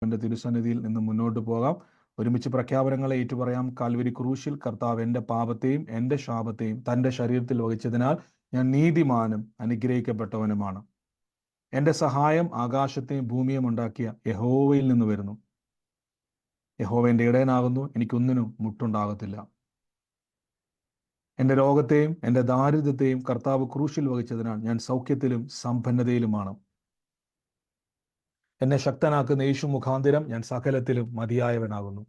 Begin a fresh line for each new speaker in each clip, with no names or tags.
എൻ്റെ തിരുസന്നിധിയിൽ നിന്ന് മുന്നോട്ട് പോകാം. ഒരുമിച്ച് പ്രഖ്യാപനങ്ങളെ ഏറ്റുപറയാം. കാൽവരി ക്രൂശിൽ കർത്താവ് എൻ്റെ പാപത്തെയും എൻ്റെ ശാപത്തെയും തൻ്റെ ശരീരത്തിൽ വഹിച്ചതിനാൽ ഞാൻ നീതിമാനും അനുഗ്രഹിക്കപ്പെട്ടവനുമാണ്. എൻ്റെ സഹായം ആകാശത്തെയും ഭൂമിയും ഉണ്ടാക്കിയ യഹോവയിൽ നിന്ന് വരുന്നു. യഹോവ എൻ്റെ ഇടയനാകുന്നു, എനിക്കൊന്നിനും മുട്ടുണ്ടാകത്തില്ല. എൻ്റെ രോഗത്തെയും എൻ്റെ ദാരിദ്ര്യത്തെയും കർത്താവ് ക്രൂശിൽ വഹിച്ചതിനാൽ ഞാൻ സൗഖ്യത്തിലും സമ്പന്നതയിലുമാണ്. എന്നെ ശക്തനാക്കുന്ന യേശു മുഖാന്തിരം ഞാൻ സകലത്തിലും മതിയായവനാകുന്നു.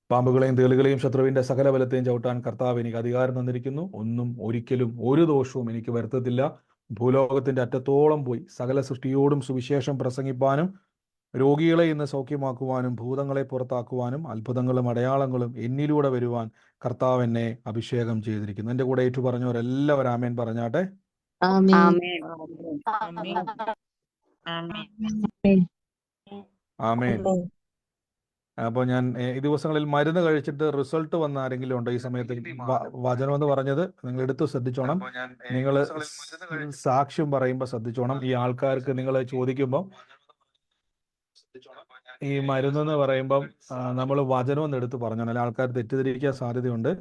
പാമ്പുകളെയും തേളുകളെയും ശത്രുവിന്റെ സകല ബലത്തെയും ചവിട്ടാൻ കർത്താവ് എനിക്ക് അധികാരം തന്നിരിക്കുന്നു. ഒന്നും ഒരിക്കലും ഒരു ദോഷവും എനിക്ക് വരുത്തത്തില്ല. ഭൂലോകത്തിന്റെ അറ്റത്തോളം പോയി സകല സൃഷ്ടിയോടും സുവിശേഷം പ്രസംഗിപ്പാനും രോഗികളെ ഇന്ന് സൗഖ്യമാക്കുവാനും ഭൂതങ്ങളെ പുറത്താക്കുവാനും അത്ഭുതങ്ങളും അടയാളങ്ങളും എന്നിലൂടെ വരുവാൻ കർത്താവ് എന്നെ അഭിഷേകം ചെയ്തിരിക്കുന്നു. എൻ്റെ കൂടെ ഏറ്റു പറഞ്ഞവരെല്ലാവരും ആമേൻ പറഞ്ഞാട്ടെ. ആമേൻ. അപ്പോൾ ഞാൻ ഈ ദിവസങ്ങളിൽ മരുന്ന് കഴിച്ചിട്ട് റിസൾട്ട് വന്ന ആരെങ്കിലും ഉണ്ടോ ഈ സമയത്ത്? വചനം എന്ന് പറഞ്ഞത് നിങ്ങൾ എടുത്ത് ശ്രദ്ധിച്ചോണം. നിങ്ങൾ സാക്ഷ്യം പറയുമ്പോൾ ശ്രദ്ധിച്ചോണം. ഈ ആൾക്കാർക്ക് നിങ്ങൾ ചോദിക്കുമ്പോൾ ഈ മരുന്നെന്ന് പറയുമ്പം നമ്മൾ വചനം എന്ന് എടുത്ത് പറഞ്ഞു, അല്ലെങ്കിൽ ആൾക്കാർ തെറ്റിദ്ധരിക്കാൻ സാധ്യതയുണ്ട്.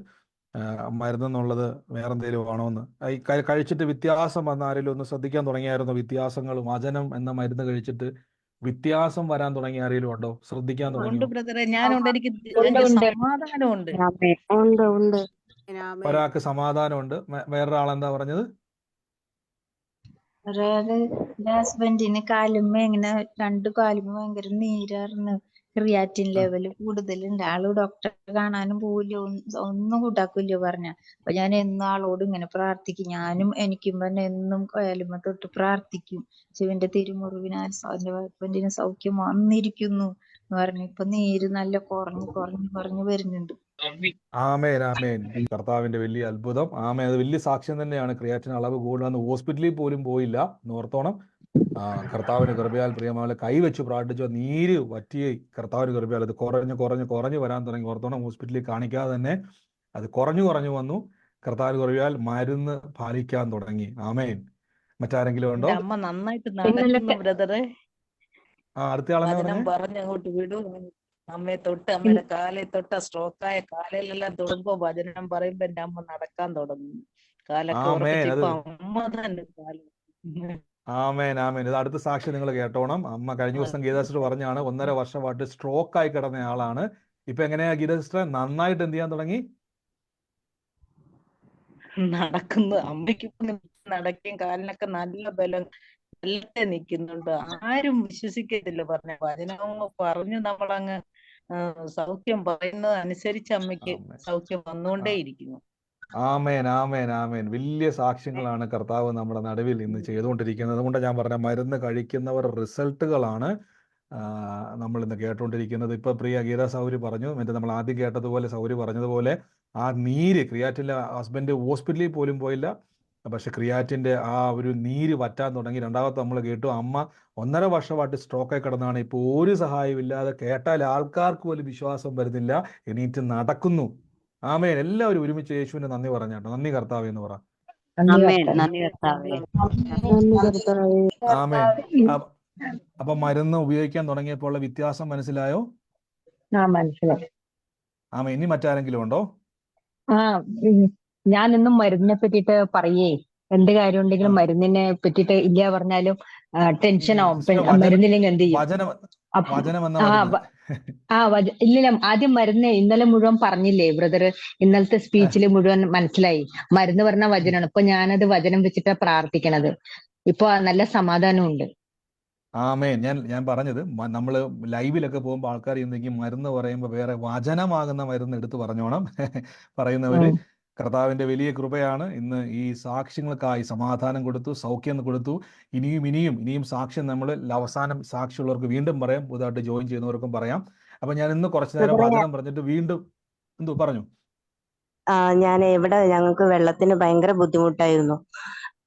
മരുന്നെന്നുള്ളത് വേറെ എന്തെങ്കിലും ആണോന്ന്. കഴിച്ചിട്ട് വ്യത്യാസം വന്ന ആരെങ്കിലും ഒന്ന് ശ്രദ്ധിക്കാൻ തുടങ്ങിയായിരുന്നു? വ്യത്യാസങ്ങൾ വചനം എന്ന മരുന്ന് കഴിച്ചിട്ട് വ്യത്യാസം വരാൻ തുടങ്ങിയ ആരെങ്കിലും ഉണ്ടോ? ശ്രദ്ധിക്കാൻ തുടങ്ങി? ഒരാൾക്ക് സമാധാനമുണ്ട്. വേറൊരാളെന്താ പറഞ്ഞത്?
ഹസ്ബൻഡിന് കാലുമ്മ ഇങ്ങനെ 2 കാലുമ്മ ഭയങ്കര നീരായിരുന്നു, ക്രിയാറ്റിൻ ലെവല് കൂടുതലുണ്ട്. ആള് ഡോക്ടറെ കാണാനും പോവില്ല, ഒന്നും കൂട്ടാക്കില്ല പറഞ്ഞ. അപ്പൊ ഞാൻ എന്നും ആളോട് ഇങ്ങനെ പ്രാർത്ഥിക്കും. ഞാനും എനിക്കും തന്നെ എന്നും കാലുമ്മ തൊട്ട് പ്രാർത്ഥിക്കും. ശിവന്റെ തിരുമുറിവിന് ഹസ്ബൻഡിന് സൗഖ്യം വന്നിരിക്കുന്നു എന്ന് പറഞ്ഞു. ഇപ്പൊ നീര് നല്ല കുറഞ്ഞു വരുന്നുണ്ട്.
ആമേൻ ആമേൻ. കർത്താവിന്റെ വലിയ അത്ഭുതം. ആമേൻ. അത് വലിയ സാക്ഷ്യം തന്നെയാണ്. ക്രിയാറ്റിൻ അളവ് കൂടുതലാന്ന് ഹോസ്പിറ്റലിൽ പോലും പോയില്ല നോർത്തോണം. കർത്താവിന് കൃപയാൽ പ്രിയമാളെ കൈവച്ച് പ്രാർത്ഥിച്ചു, നീര് വറ്റിയേ കർത്താവിന് കൃപയാൽ അത് കുറഞ്ഞു വരാൻ തുടങ്ങി. ഓർത്തോണം ഹോസ്പിറ്റലിൽ കാണിക്കാതെ തന്നെ അത് കുറഞ്ഞു വന്നു. കർത്താവിന് കൃപയാൽ മരുന്ന് പാലിക്കാൻ തുടങ്ങി. ആമേൻ. മറ്റാരെങ്കിലും ഉണ്ടോ?
അമ്മ നന്നായിട്ട് നടക്കുന്നു ബ്രദറെ.
അടുത്ത ആളെന്ന്
പറഞ്ഞങ്ങോട്ട് വിടും. അമ്മയെ തൊട്ട്, അമ്മയുടെ കാലെ തൊട്ട സ്ട്രോക്കായ കാലിലെല്ലാം തൊടുമ്പോ വചനം പറയുമ്പോ എന്റെ അമ്മ നടക്കാൻ തുടങ്ങും. കാലൊക്കെ ഉറപ്പിച്ച് അമ്മ തന്നെ.
ആമേൻ ആമേൻ. ഇത് അടുത്ത സാക്ഷി നിങ്ങൾ കേട്ടോണം. അമ്മ കഴിഞ്ഞ ദിവസം ഗീതാ സിസ്റ്റർ പറഞ്ഞാണ് 1.5 വർഷമായിട്ട് സ്ട്രോക്ക് ആയി കിടന്ന ആളാണ്. ഇപ്പൊ എങ്ങനെയാ ഗീതാ സിസ്റ്റർ? നന്നായിട്ട് എന്ത് ചെയ്യാൻ തുടങ്ങി?
നടക്കുന്നു. അമ്മയ്ക്ക് നടക്കുകയും കാലിനൊക്കെ നല്ല ബലം നല്ല നിൽക്കുന്നുണ്ട്. ആരും വിശ്വസിക്കത്തില്ല പറഞ്ഞ വചനം പറഞ്ഞു നമ്മളങ്ങ് സൗഖ്യം പറയുന്നത് അനുസരിച്ച് അമ്മയ്ക്ക് സൗഖ്യം വന്നുകൊണ്ടേയിരിക്കുന്നു.
ആമേൻ ആമേൻ ആമേൻ. വലിയ സാക്ഷ്യങ്ങളാണ് കർത്താവ് നമ്മുടെ നടുവിൽ ഇന്ന് ചെയ്തുകൊണ്ടിരിക്കുന്നത്. അതുകൊണ്ട് ഞാൻ പറഞ്ഞ മരുന്ന് കഴിക്കുന്നവർ റിസൾട്ടുകളാണ് നമ്മൾ ഇന്ന് കേട്ടുകൊണ്ടിരിക്കുന്നത്. ഇപ്പൊ പ്രിയ ഗീതാ സൗരി പറഞ്ഞു, മറ്റേ നമ്മൾ ആദ്യം കേട്ടതുപോലെ സൗരി പറഞ്ഞതുപോലെ ആ നീര് ക്രിയാറ്റിൻ്റെ ഹസ്ബൻഡ് ഹോസ്പിറ്റലിൽ പോലും പോയില്ല. പക്ഷെ ക്രിയാറ്റിൻ്റെ ആ ഒരു നീര് വറ്റാൻ തുടങ്ങി. രണ്ടാമത്തെ നമ്മൾ കേട്ടു അമ്മ 1.5 വർഷമായിട്ട് സ്ട്രോക്കായി കിടന്നാണ്. ഇപ്പോൾ ഒരു സഹായവും ഇല്ലാതെ, കേട്ടാൽ ആൾക്കാർക്ക് പോലും വിശ്വാസം വരുന്നില്ല, എണീറ്റ് നടക്കുന്നു. ആമേൻ. എല്ലാവരും ഒരുമിച്ച് യേശുവിന് നന്ദി പറഞ്ഞാട്ടോ. നന്ദി കർത്താവ് എന്ന് പറ. ആമേൻ. അപ്പൊ മരുന്ന് ഉപയോഗിക്കാൻ തുടങ്ങിയപ്പോൾ ഉള്ള വ്യത്യാസം മനസ്സിലായോ?
മനസ്സിലായി.
ആമേൻ. ഇനി മറ്റാരെങ്കിലും ഉണ്ടോ?
ഞാൻ ഇന്നും മരുന്നിനെ പറ്റിട്ട് പറയേ, എന്ത് കാര്യം ഉണ്ടെങ്കിലും മരുന്നിനെ പറ്റിട്ട് ഇല്ല പറഞ്ഞാലും ടെൻഷൻ ആവും. മരുന്നില്ലെങ്കിൽ എന്ത് ചെയ്യും? ഇല്ല, ആദ്യം മരുന്ന് ഇന്നലെ മുഴുവൻ പറഞ്ഞില്ലേ ബ്രദർ? ഇന്നലത്തെ സ്പീച്ചിൽ മുഴുവൻ മനസ്സിലായി. മരുന്ന് പറഞ്ഞ വചനമാണ്. ഇപ്പൊ ഞാനത് വചനം വെച്ചിട്ടാ പ്രാർത്ഥിക്കണത്. ഇപ്പൊ നല്ല സമാധാനമുണ്ട്.
ആമേൻ. ഞാൻ പറഞ്ഞത്, നമ്മൾ ലൈവിലൊക്കെ പോകുമ്പോൾ ആൾക്കാർ എന്തെങ്കിലും മരുന്ന് പറയുമ്പോൾ വേറെ വചനമാകുന്ന മരുന്ന് എടുത്ത് പറഞ്ഞോണം. പറയുന്നവര് കർത്താവിന്റെ വലിയ കൃപയാണ്. ഇന്ന് ഈ സാക്ഷ്യങ്ങൾക്കായി സമാധാനം കൊടുത്തു, സൗഖ്യം കൊടുത്തു. ഇനിയും സാക്ഷ്യം നമ്മൾ അവസാനം സാക്ഷിയുള്ളവർക്ക് വീണ്ടും പറയാം, പുതുതായിട്ട് ജോയിൻ ചെയ്യുന്നവർക്കും പറയാം. അപ്പൊ ഞാൻ ഇന്ന് കുറച്ചു നേരം വചനം പറഞ്ഞിട്ട് വീണ്ടും പറഞ്ഞു.
ഞങ്ങൾക്ക് വെള്ളത്തിന് ഭയങ്കര ബുദ്ധിമുട്ടായിരുന്നു.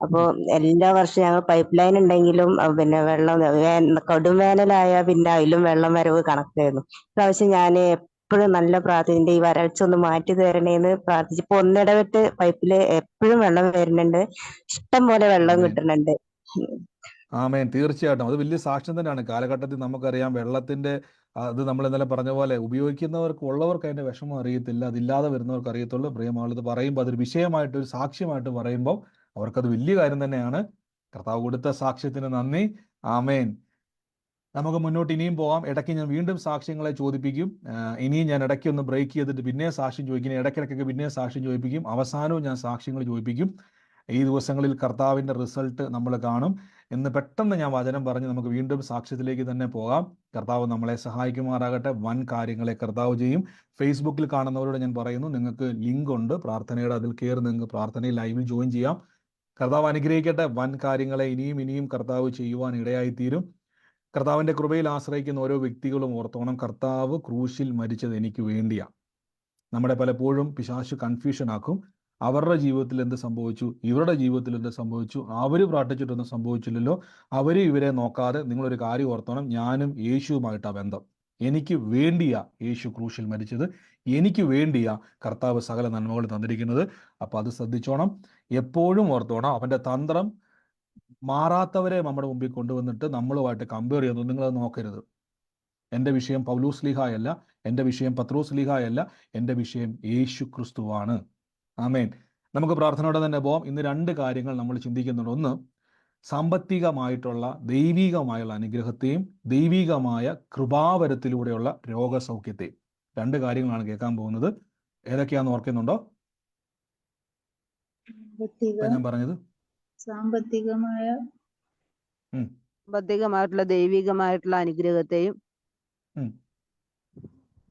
അപ്പൊ എല്ലാ വർഷവും ഞങ്ങൾ പൈപ്പ് ലൈൻ ഉണ്ടെങ്കിലും പിന്നെ കൊടും വേനലായ പിന്നെ അതിലും വെള്ളം വരവ് കണക്കായിരുന്നു. ഇപ്രാവശ്യം ഞാൻ എപ്പോഴും നല്ല പ്രാർത്ഥന, ഈ വരൾച്ച ഒന്ന് മാറ്റി തരണേന്ന് പ്രാർത്ഥിച്ചു. ഇപ്പൊ ഒന്നിടവിട്ട് പൈപ്പില് എപ്പോഴും വെള്ളം വരുന്നുണ്ട്, ഇഷ്ടം പോലെ വെള്ളം കിട്ടുന്നുണ്ട്.
ആമേൻ. തീർച്ചയായിട്ടും അത് വലിയ സാക്ഷ്യം തന്നെയാണ്. കാലഘട്ടത്തിൽ നമുക്കറിയാം വെള്ളത്തിന്റെ അത് നമ്മൾ ഇന്നലെ പറഞ്ഞ പോലെ ഉപയോഗിക്കുന്നവർക്ക് ഉള്ളവർക്ക് അതിന്റെ വിഷമം അറിയത്തില്ല, അതില്ലാതെ വരുന്നവർക്ക് അറിയത്തുള്ളൂ. പ്രിയമുള്ളത്, ഇത് പറയുമ്പോൾ അതൊരു വിഷയമായിട്ട് ഒരു സാക്ഷ്യമായിട്ട് പറയുമ്പോൾ അവർക്കത് വലിയ കാര്യം തന്നെയാണ്. കർത്താവ് കൊടുത്ത സാക്ഷ്യത്തിന് നന്ദി. ആമേൻ. നമുക്ക് മുന്നോട്ട് ഇനിയും പോകാം. ഇടയ്ക്ക് ഞാൻ വീണ്ടും സാക്ഷ്യങ്ങളെ ചോദിപ്പിക്കും. ഇനിയും ഞാൻ ഇടയ്ക്ക് ഒന്ന് ബ്രേക്ക് ചെയ്തിട്ട് പിന്നെ സാക്ഷ്യം ചോദിക്കും, ഇടയ്ക്കിടയ്ക്കൊക്കെ പിന്നെ സാക്ഷ്യം ചോദിപ്പിക്കും, അവസാനവും ഞാൻ സാക്ഷ്യങ്ങൾ ചോദിപ്പിക്കും. ഈ ദിവസങ്ങളിൽ കർത്താവിൻ്റെ റിസൾട്ട് നമ്മൾ കാണും. ഇന്ന് പെട്ടെന്ന് ഞാൻ വചനം പറഞ്ഞ് നമുക്ക് വീണ്ടും സാക്ഷ്യത്തിലേക്ക് തന്നെ പോകാം. കർത്താവ് നമ്മളെ സഹായിക്കുമാറാകട്ടെ. വൻ കാര്യങ്ങളെ കർത്താവ് ചെയ്യും. ഫേസ്ബുക്കിൽ കാണുന്നവരോട് ഞാൻ പറയുന്നു, നിങ്ങൾക്ക് ലിങ്ക് ഉണ്ട് പ്രാർത്ഥനയുടെ, അതിൽ കയറി നിങ്ങൾക്ക് പ്രാർത്ഥനയിൽ ലൈവിൽ ജോയിൻ ചെയ്യാം. കർത്താവ് അനുഗ്രഹിക്കട്ടെ. വൻ കാര്യങ്ങളെ ഇനിയും കർത്താവ് ചെയ്യുവാൻ ഇടയായിത്തീരും. കർത്താവിൻ്റെ കൃപയിൽ ആശ്രയിക്കുന്ന ഓരോ വ്യക്തികളും ഓർത്തോണം, കർത്താവ് ക്രൂശിൽ മരിച്ചത് എനിക്ക് വേണ്ടിയാണ്. നമ്മുടെ പലപ്പോഴും പിശാച് കൺഫ്യൂഷൻ ആക്കും. അവരുടെ ജീവിതത്തിൽ എന്ത് സംഭവിച്ചു, ഇവരുടെ ജീവിതത്തിൽ എന്ത് സംഭവിച്ചു, അവർ പ്രാർത്ഥിച്ചിട്ടൊന്നും സംഭവിച്ചില്ലല്ലോ, ഇവരെ നോക്കാതെ നിങ്ങളൊരു കാര്യം ഓർത്തോണം, ഞാനും യേശുവുമായിട്ടാണ് ബന്ധം. എനിക്ക് വേണ്ടിയാ യേശു ക്രൂശിൽ മരിച്ചത്, എനിക്ക് വേണ്ടിയാ കർത്താവ് സകല നന്മകൾ തന്നിരിക്കുന്നത്. അപ്പം അത് ശ്രദ്ധിച്ചോണം. എപ്പോഴും ഓർത്തോണം, അവൻ്റെ തന്ത്രം മാറാത്തവരെ നമ്മുടെ മുമ്പിൽ കൊണ്ടുവന്നിട്ട് നമ്മളുമായിട്ട് കമ്പയർ ചെയ്യുന്നു. നിങ്ങളത് നോക്കരുത്. എൻ്റെ വിഷയം പൗലോസ് ലീഹായല്ല, എൻ്റെ വിഷയം പത്രോസ് ലീഹായല്ല, എൻ്റെ വിഷയം യേശു ക്രിസ്തുവാണ്. ആമേൻ. നമുക്ക് പ്രാർത്ഥനയോടെ തന്നെ പോകാം. ഇന്ന് 2 കാര്യങ്ങൾ നമ്മൾ ചിന്തിക്കുന്നുണ്ട്. ഒന്ന്, സാമ്പത്തികമായിട്ടുള്ള ദൈവികമായുള്ള അനുഗ്രഹത്തെയും ദൈവികമായ കൃപാവരത്തിലൂടെയുള്ള രോഗസൗഖ്യത്തെയും. 2 കാര്യങ്ങളാണ് കേൾക്കാൻ പോകുന്നത്. ഏതൊക്കെയാണെന്ന് ഓർക്കുന്നുണ്ടോ? ഞാൻ പറഞ്ഞത്
സാമ്പത്തികമായ
സാമ്പത്തികമായിട്ടുള്ള ദൈവികമായിട്ടുള്ള അനുഗ്രഹത്തെയും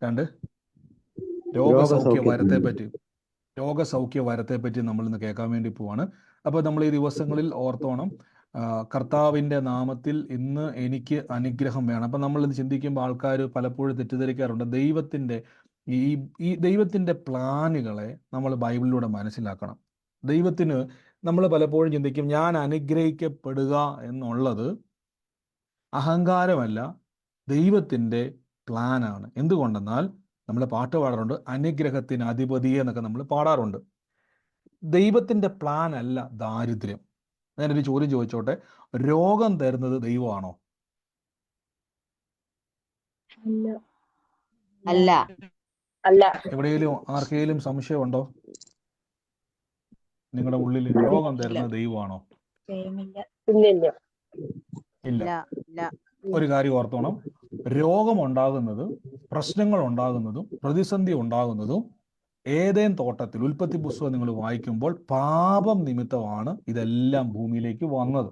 2 രോഗസൗഖ്യ വരത്തെ പറ്റി നമ്മൾ ഇന്ന് കേൾക്കാൻ വേണ്ടി പോവാണ്. അപ്പോൾ നമ്മൾ ഈ ദിവസങ്ങളിൽ ഓർത്തോണം, കർത്താവിൻ്റെ നാമത്തിൽ ഇന്ന് എനിക്ക് അനുഗ്രഹം വേണം. അപ്പം നമ്മൾ ഇത് ചിന്തിക്കുമ്പോൾ ആൾക്കാർ പലപ്പോഴും തെറ്റിദ്ധരിക്കാറുണ്ട്. ഈ ദൈവത്തിൻ്റെ പ്ലാനുകളെ നമ്മൾ ബൈബിളിലൂടെ മനസ്സിലാക്കണം. ദൈവത്തിന് നമ്മൾ പലപ്പോഴും ചിന്തിക്കും, ഞാൻ അനുഗ്രഹിക്കപ്പെടുക എന്നുള്ളത് അഹങ്കാരമല്ല, ദൈവത്തിൻ്റെ പ്ലാനാണ്. എന്തുകൊണ്ടെന്നാൽ നമ്മൾ പാട്ട് പാടാറുണ്ട്, അനുഗ്രഹത്തിന് അധിപതി എന്നൊക്കെ നമ്മൾ പാടാറുണ്ട്. ദൈവത്തിൻ്റെ പ്ലാൻ അല്ല ദാരിദ്ര്യം. ഞാനൊരു ചോദ്യം ചോദിച്ചോട്ടെ, രോഗം തരുന്നത് ദൈവമാണോ?
അല്ല.
എവിടെയെങ്കിലും ആർക്കെങ്കിലും സംശയമുണ്ടോ? നിങ്ങളുടെ ഉള്ളിൽ രോഗം തരുന്നത് ദൈവമാണോ? ഇല്ല. ഒരു കാര്യം ഓർത്തോണം, രോഗം ഉണ്ടാകുന്നതും പ്രശ്നങ്ങൾ ഉണ്ടാകുന്നതും പ്രതിസന്ധി ഉണ്ടാകുന്നതും ഏതേൻ തോട്ടത്തിൽ ഉൽപ്പത്തി പുസ്തകം നിങ്ങൾ വായിക്കുമ്പോൾ പാപം നിമിത്തമാണ് ഇതെല്ലാം ഭൂമിയിലേക്ക് വന്നത്.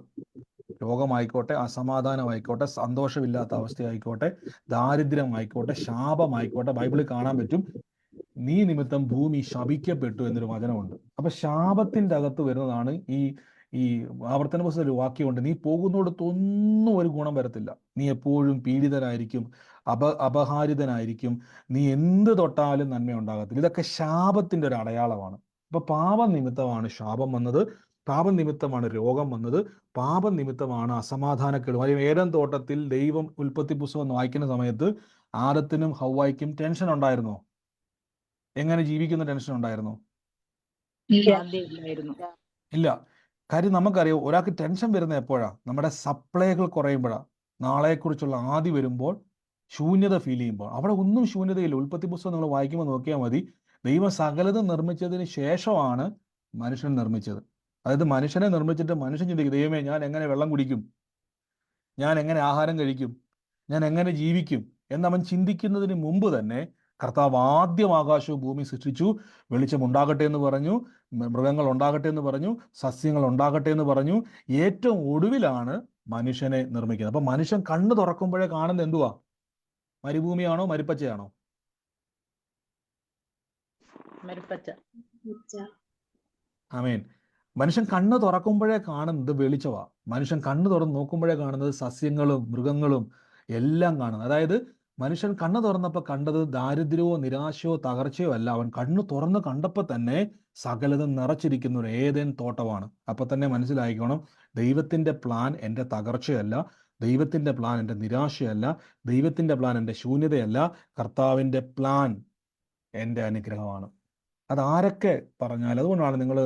രോഗമായിക്കോട്ടെ, അസമാധാനമായിക്കോട്ടെ, സന്തോഷമില്ലാത്ത അവസ്ഥയായിക്കോട്ടെ, ദാരിദ്ര്യമായിക്കോട്ടെ, ശാപമായിക്കോട്ടെ, ബൈബിളിൽ കാണാൻ പറ്റും, നീ നിമിത്തം ഭൂമി ശപിക്കപ്പെട്ടു എന്നൊരു വചനമുണ്ട്. അപ്പൊ ശാപത്തിന്റെ അകത്ത് വരുന്നതാണ് ഈ ആവർത്തന പുസ്തകത്തിൽ ഒരു വാക്യമുണ്ട്, നീ പോകുന്നിടത്തൊന്നും ഒരു ഗുണം വരത്തില്ല, നീ എപ്പോഴും പീഡിതനായിരിക്കും, അപഹാരിതനായിരിക്കും, നീ എന്ത് തൊട്ടാലും നന്മ ഉണ്ടാകത്തില്ല. ഇതൊക്കെ ശാപത്തിന്റെ ഒരു അടയാളമാണ്. അപ്പൊ പാപം നിമിത്തമാണ് ശാപം വന്നത്, പാപം നിമിത്തമാണ് രോഗം വന്നത്, പാപം നിമിത്തമാണ് അസമാധാനക്കേട്. ഏദൻ തോട്ടത്തിൽ ദൈവം ഉൽപ്പത്തി പുസ്തകം വായിക്കുന്ന സമയത്ത് ആദത്തിനും ഹവ്വായ്ക്കും ടെൻഷൻ ഉണ്ടായിരുന്നോ? എങ്ങനെ ജീവിക്കുന്ന ടെൻഷൻ ഉണ്ടായിരുന്നോ? ഇല്ല. കാര്യം നമുക്കറിയാം, ഒരാൾക്ക് ടെൻഷൻ വരുന്നത് എപ്പോഴാണ്? നമ്മുടെ സപ്ലൈകൾ കുറയുമ്പോഴാണ്. നാളെക്കുറിച്ചുള്ള ആദി വരുമ്പോൾ, ശൂന്യത ഫീൽ ചെയ്യുമ്പോൾ. അവിടെ ഒന്നും ശൂന്യതയില്ല. ഉൽപ്പത്തി പുസ്തകം നിങ്ങൾ വായിക്കുമ്പോൾ നോക്കിയാൽ മതി, ദൈവം സകലതും നിർമ്മിച്ചതിന് ശേഷമാണ് മനുഷ്യൻ നിർമ്മിച്ചത്. അതായത് മനുഷ്യനെ നിർമ്മിച്ചിട്ട് മനുഷ്യൻ ചിന്തിക്കും, ദൈവമേ ഞാൻ എങ്ങനെ വെള്ളം കുടിക്കും, ഞാൻ എങ്ങനെ ആഹാരം കഴിക്കും, ഞാൻ എങ്ങനെ ജീവിക്കും എന്നവൻ ചിന്തിക്കുന്നതിന് മുമ്പ് തന്നെ കർത്താവ് ആദ്യം ആകാശവും ഭൂമി സൃഷ്ടിച്ചു. വെളിച്ചം ഉണ്ടാകട്ടെ എന്ന് പറഞ്ഞു, മൃഗങ്ങൾ ഉണ്ടാകട്ടെ എന്ന് പറഞ്ഞു, സസ്യങ്ങൾ ഉണ്ടാകട്ടെ എന്ന് പറഞ്ഞു. ഏറ്റവും ഒടുവിലാണ് മനുഷ്യനെ നിർമ്മിക്കുന്നത്. അപ്പൊ മനുഷ്യൻ കണ്ണ് തുറക്കുമ്പോഴേ കാണുന്നത് എന്തുവാ? മരുഭൂമിയാണോ മരുപ്പച്ചയാണോ? ആമേൻ. മനുഷ്യൻ കണ്ണ് തുറക്കുമ്പോഴേ കാണുന്നത് വെളിച്ചമാ. മനുഷ്യൻ കണ്ണ് തുറന്ന് നോക്കുമ്പോഴേ കാണുന്നത് സസ്യങ്ങളും മൃഗങ്ങളും എല്ലാം കാണുന്നത്. അതായത് മനുഷ്യൻ കണ്ണ് തുറന്നപ്പോൾ കണ്ടത് ദാരിദ്ര്യമോ നിരാശയോ തകർച്ചയോ അല്ല, അവൻ കണ്ണ് തുറന്ന് കണ്ടപ്പോൾ തന്നെ സകലതും നിറച്ചിരിക്കുന്ന ഒരു ഏദൻ തോട്ടമാണ്. അപ്പൊ തന്നെ മനസ്സിലായിക്കോണം, ദൈവത്തിന്റെ പ്ലാൻ എൻ്റെ തകർച്ചയല്ല, ദൈവത്തിന്റെ പ്ലാൻ എൻ്റെ നിരാശയല്ല, ദൈവത്തിന്റെ പ്ലാൻ എൻ്റെ ശൂന്യതയല്ല, കർത്താവിൻ്റെ പ്ലാൻ എൻ്റെ അനുഗ്രഹമാണ്. അതാരൊക്കെ പറഞ്ഞാൽ, അതുകൊണ്ടാണ് നിങ്ങൾ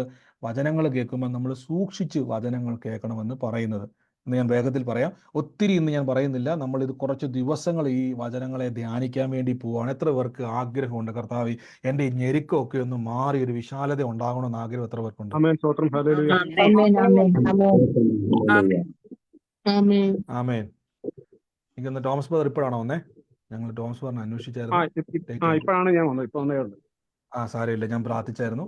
വചനങ്ങൾ കേൾക്കുമ്പോൾ നമ്മൾ സൂക്ഷിച്ച് വചനങ്ങൾ കേൾക്കണമെന്ന് പറയുന്നത്. എന്ന് ഞാൻ വേഗത്തിൽ പറയാം. ഒത്തിരി ഇന്ന് ഞാൻ പറയുന്നില്ല. നമ്മളിത് കുറച്ച് ദിവസങ്ങൾ ഈ വചനങ്ങളെ ധ്യാനിക്കാൻ വേണ്ടി പോവുകയാണ്. എത്ര പേർക്ക് ആഗ്രഹമുണ്ട് കർത്താവ് എൻ്റെ ഈ ഞെരുക്കമൊക്കെ ഒന്ന് മാറി ഒരു വിശാലത ഉണ്ടാകണമെന്ന് ആഗ്രഹം എത്ര പേർക്കുണ്ട്?
ആമേൻ. സ്തോത്രം. ഹല്ലേലൂയ.
ആമേൻ ആമേൻ ആമേൻ.
ആമേൻ. എനിക്കൊന്ന് ടോമസ് ബ്രദർ ഇപ്പോഴാണോ വന്നേ? ഞങ്ങൾ ടോമസ് ബ്രദറിനെ അന്വേഷിച്ചായിരുന്നു. ലേറ്റ് ആയി.
ഇപ്പോഴാണ് ഞാൻ വന്നത്. ഇപ്പൊ വന്നേ ഉള്ളൂ.
സാരമില്ല, ഞാൻ പ്രാർത്ഥിച്ചായിരുന്നു.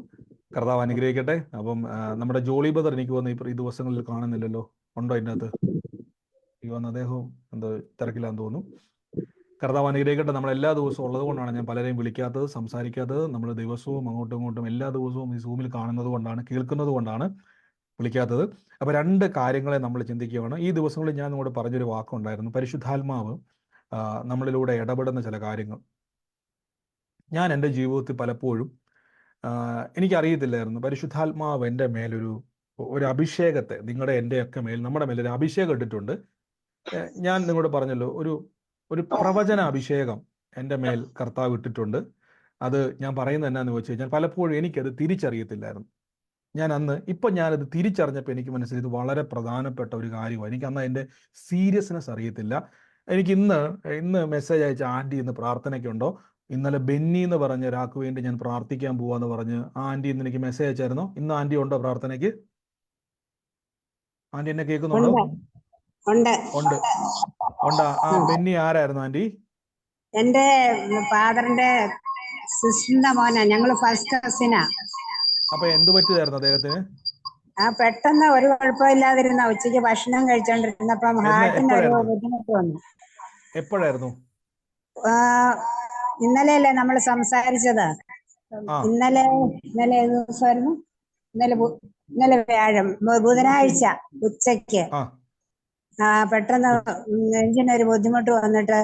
കർത്താവ് അനുഗ്രഹിക്കട്ടെ. അപ്പം നമ്മുടെ ജോളി ബ്രദർ എനിക്ക് തോന്നുന്നു ഈ ദിവസങ്ങളിൽ കാണുന്നില്ലല്ലോ. ഉണ്ടോ ഇതിനകത്ത്? ഈ വന്ന അദ്ദേഹവും എന്തോ തിരക്കില്ലാന്ന് തോന്നുന്നു. കർത്താവ് അനുഗ്രഹിക്കട്ടെ. നമ്മൾ എല്ലാ ദിവസവും ഉള്ളത് കൊണ്ടാണ് ഞാൻ പലരെയും വിളിക്കാത്തത്, സംസാരിക്കാത്തത്. നമ്മൾ ദിവസവും അങ്ങോട്ടും ഇങ്ങോട്ടും എല്ലാ ദിവസവും ഈ സൂമിൽ കാണുന്നത് കൊണ്ടാണ്, കേൾക്കുന്നത് കൊണ്ടാണ് വിളിക്കാത്തത്. അപ്പോൾ 2 കാര്യങ്ങളെ നമ്മൾ ചിന്തിക്കുകയാണ്. ഈ ദിവസങ്ങളിൽ ഞാൻ നിങ്ങളോട് പറഞ്ഞൊരു വാക്കുണ്ടായിരുന്നു, പരിശുദ്ധാത്മാവ് നമ്മളിലൂടെ ഇടപെടുന്ന ചില കാര്യങ്ങൾ. ഞാൻ എൻ്റെ ജീവിതത്തിൽ പലപ്പോഴും എനിക്കറിയത്തില്ലായിരുന്നു പരിശുദ്ധാത്മാവ് എൻ്റെ മേലൊരു അഭിഷേകത്തെ, എൻ്റെയൊക്കെ മേൽ, നമ്മുടെ മേലൊരു അഭിഷേകം ഇട്ടിട്ടുണ്ട്. ഞാൻ നിങ്ങളോട് പറഞ്ഞല്ലോ, ഒരു പ്രവചന അഭിഷേകം എൻ്റെ മേൽ കർത്താവ് ഇട്ടിട്ടുണ്ട്. അത് ഞാൻ പറയുന്നത് എന്നാന്ന് വെച്ച് കഴിഞ്ഞാൽ പലപ്പോഴും എനിക്കത് തിരിച്ചറിയത്തില്ലായിരുന്നു. ഞാനത് തിരിച്ചറിഞ്ഞപ്പോൾ എനിക്ക് മനസ്സിലായി ഇത് വളരെ പ്രധാനപ്പെട്ട ഒരു കാര്യമാണ്. എനിക്ക് അന്ന് അതിൻ്റെ സീരിയസ്നെസ് അറിയത്തില്ല. എനിക്ക് ഇന്ന് മെസ്സേജ് അയച്ച ആൻറ്റി ഇന്ന് പ്രാർത്ഥനയ്ക്കുണ്ടോ? ഇന്നലെ ബെന്നി എന്ന് പറഞ്ഞ ഒരാൾക്ക് വേണ്ടി ഞാൻ പ്രാർത്ഥിക്കാൻ പോവാന്ന് പറഞ്ഞ് ആ ആൻറ്റി ഇന്ന് എനിക്ക് മെസ്സേജ് അയച്ചായിരുന്നോ? ഇന്ന് ആൻറ്റി ഉണ്ടോ പ്രാർത്ഥനയ്ക്ക്? ആൻറ്റി എന്നെ കേൾക്കുന്നുണ്ടോ?
ഉണ്ട്.
ആ ബെന്നി ആരായിരുന്നു ആൻറ്റി?
എന്റെ ഫാദറിന്റെ സിസ്റ്ററിന്റെ മോനാ. ഞങ്ങള് ഫസ്റ്റ് കസിനാ.
അപ്പൊ എന്ത് പറ്റിയതായിരുന്നു അദ്ദേഹത്തിന്?
പെട്ടെന്ന് ഒരു കുഴപ്പമില്ലാതിരുന്ന ഉച്ചയ്ക്ക് ഭക്ഷണം കഴിച്ചോണ്ടിരുന്നപ്പം ഹാർട്ടിന് ഒരു ബുദ്ധിമുട്ട് വന്നു.
എപ്പോഴായിരുന്നു?
ഇന്നലെയല്ലേ നമ്മൾ സംസാരിച്ചത്? ഇന്നലെ ഏത് ദിവസമായിരുന്നു? ഇന്നലെ വ്യാഴം, ബുധനാഴ്ച ഉച്ചയ്ക്ക് പെട്ടെന്ന് നെഞ്ചിനൊരു ബുദ്ധിമുട്ട് വന്നിട്ട്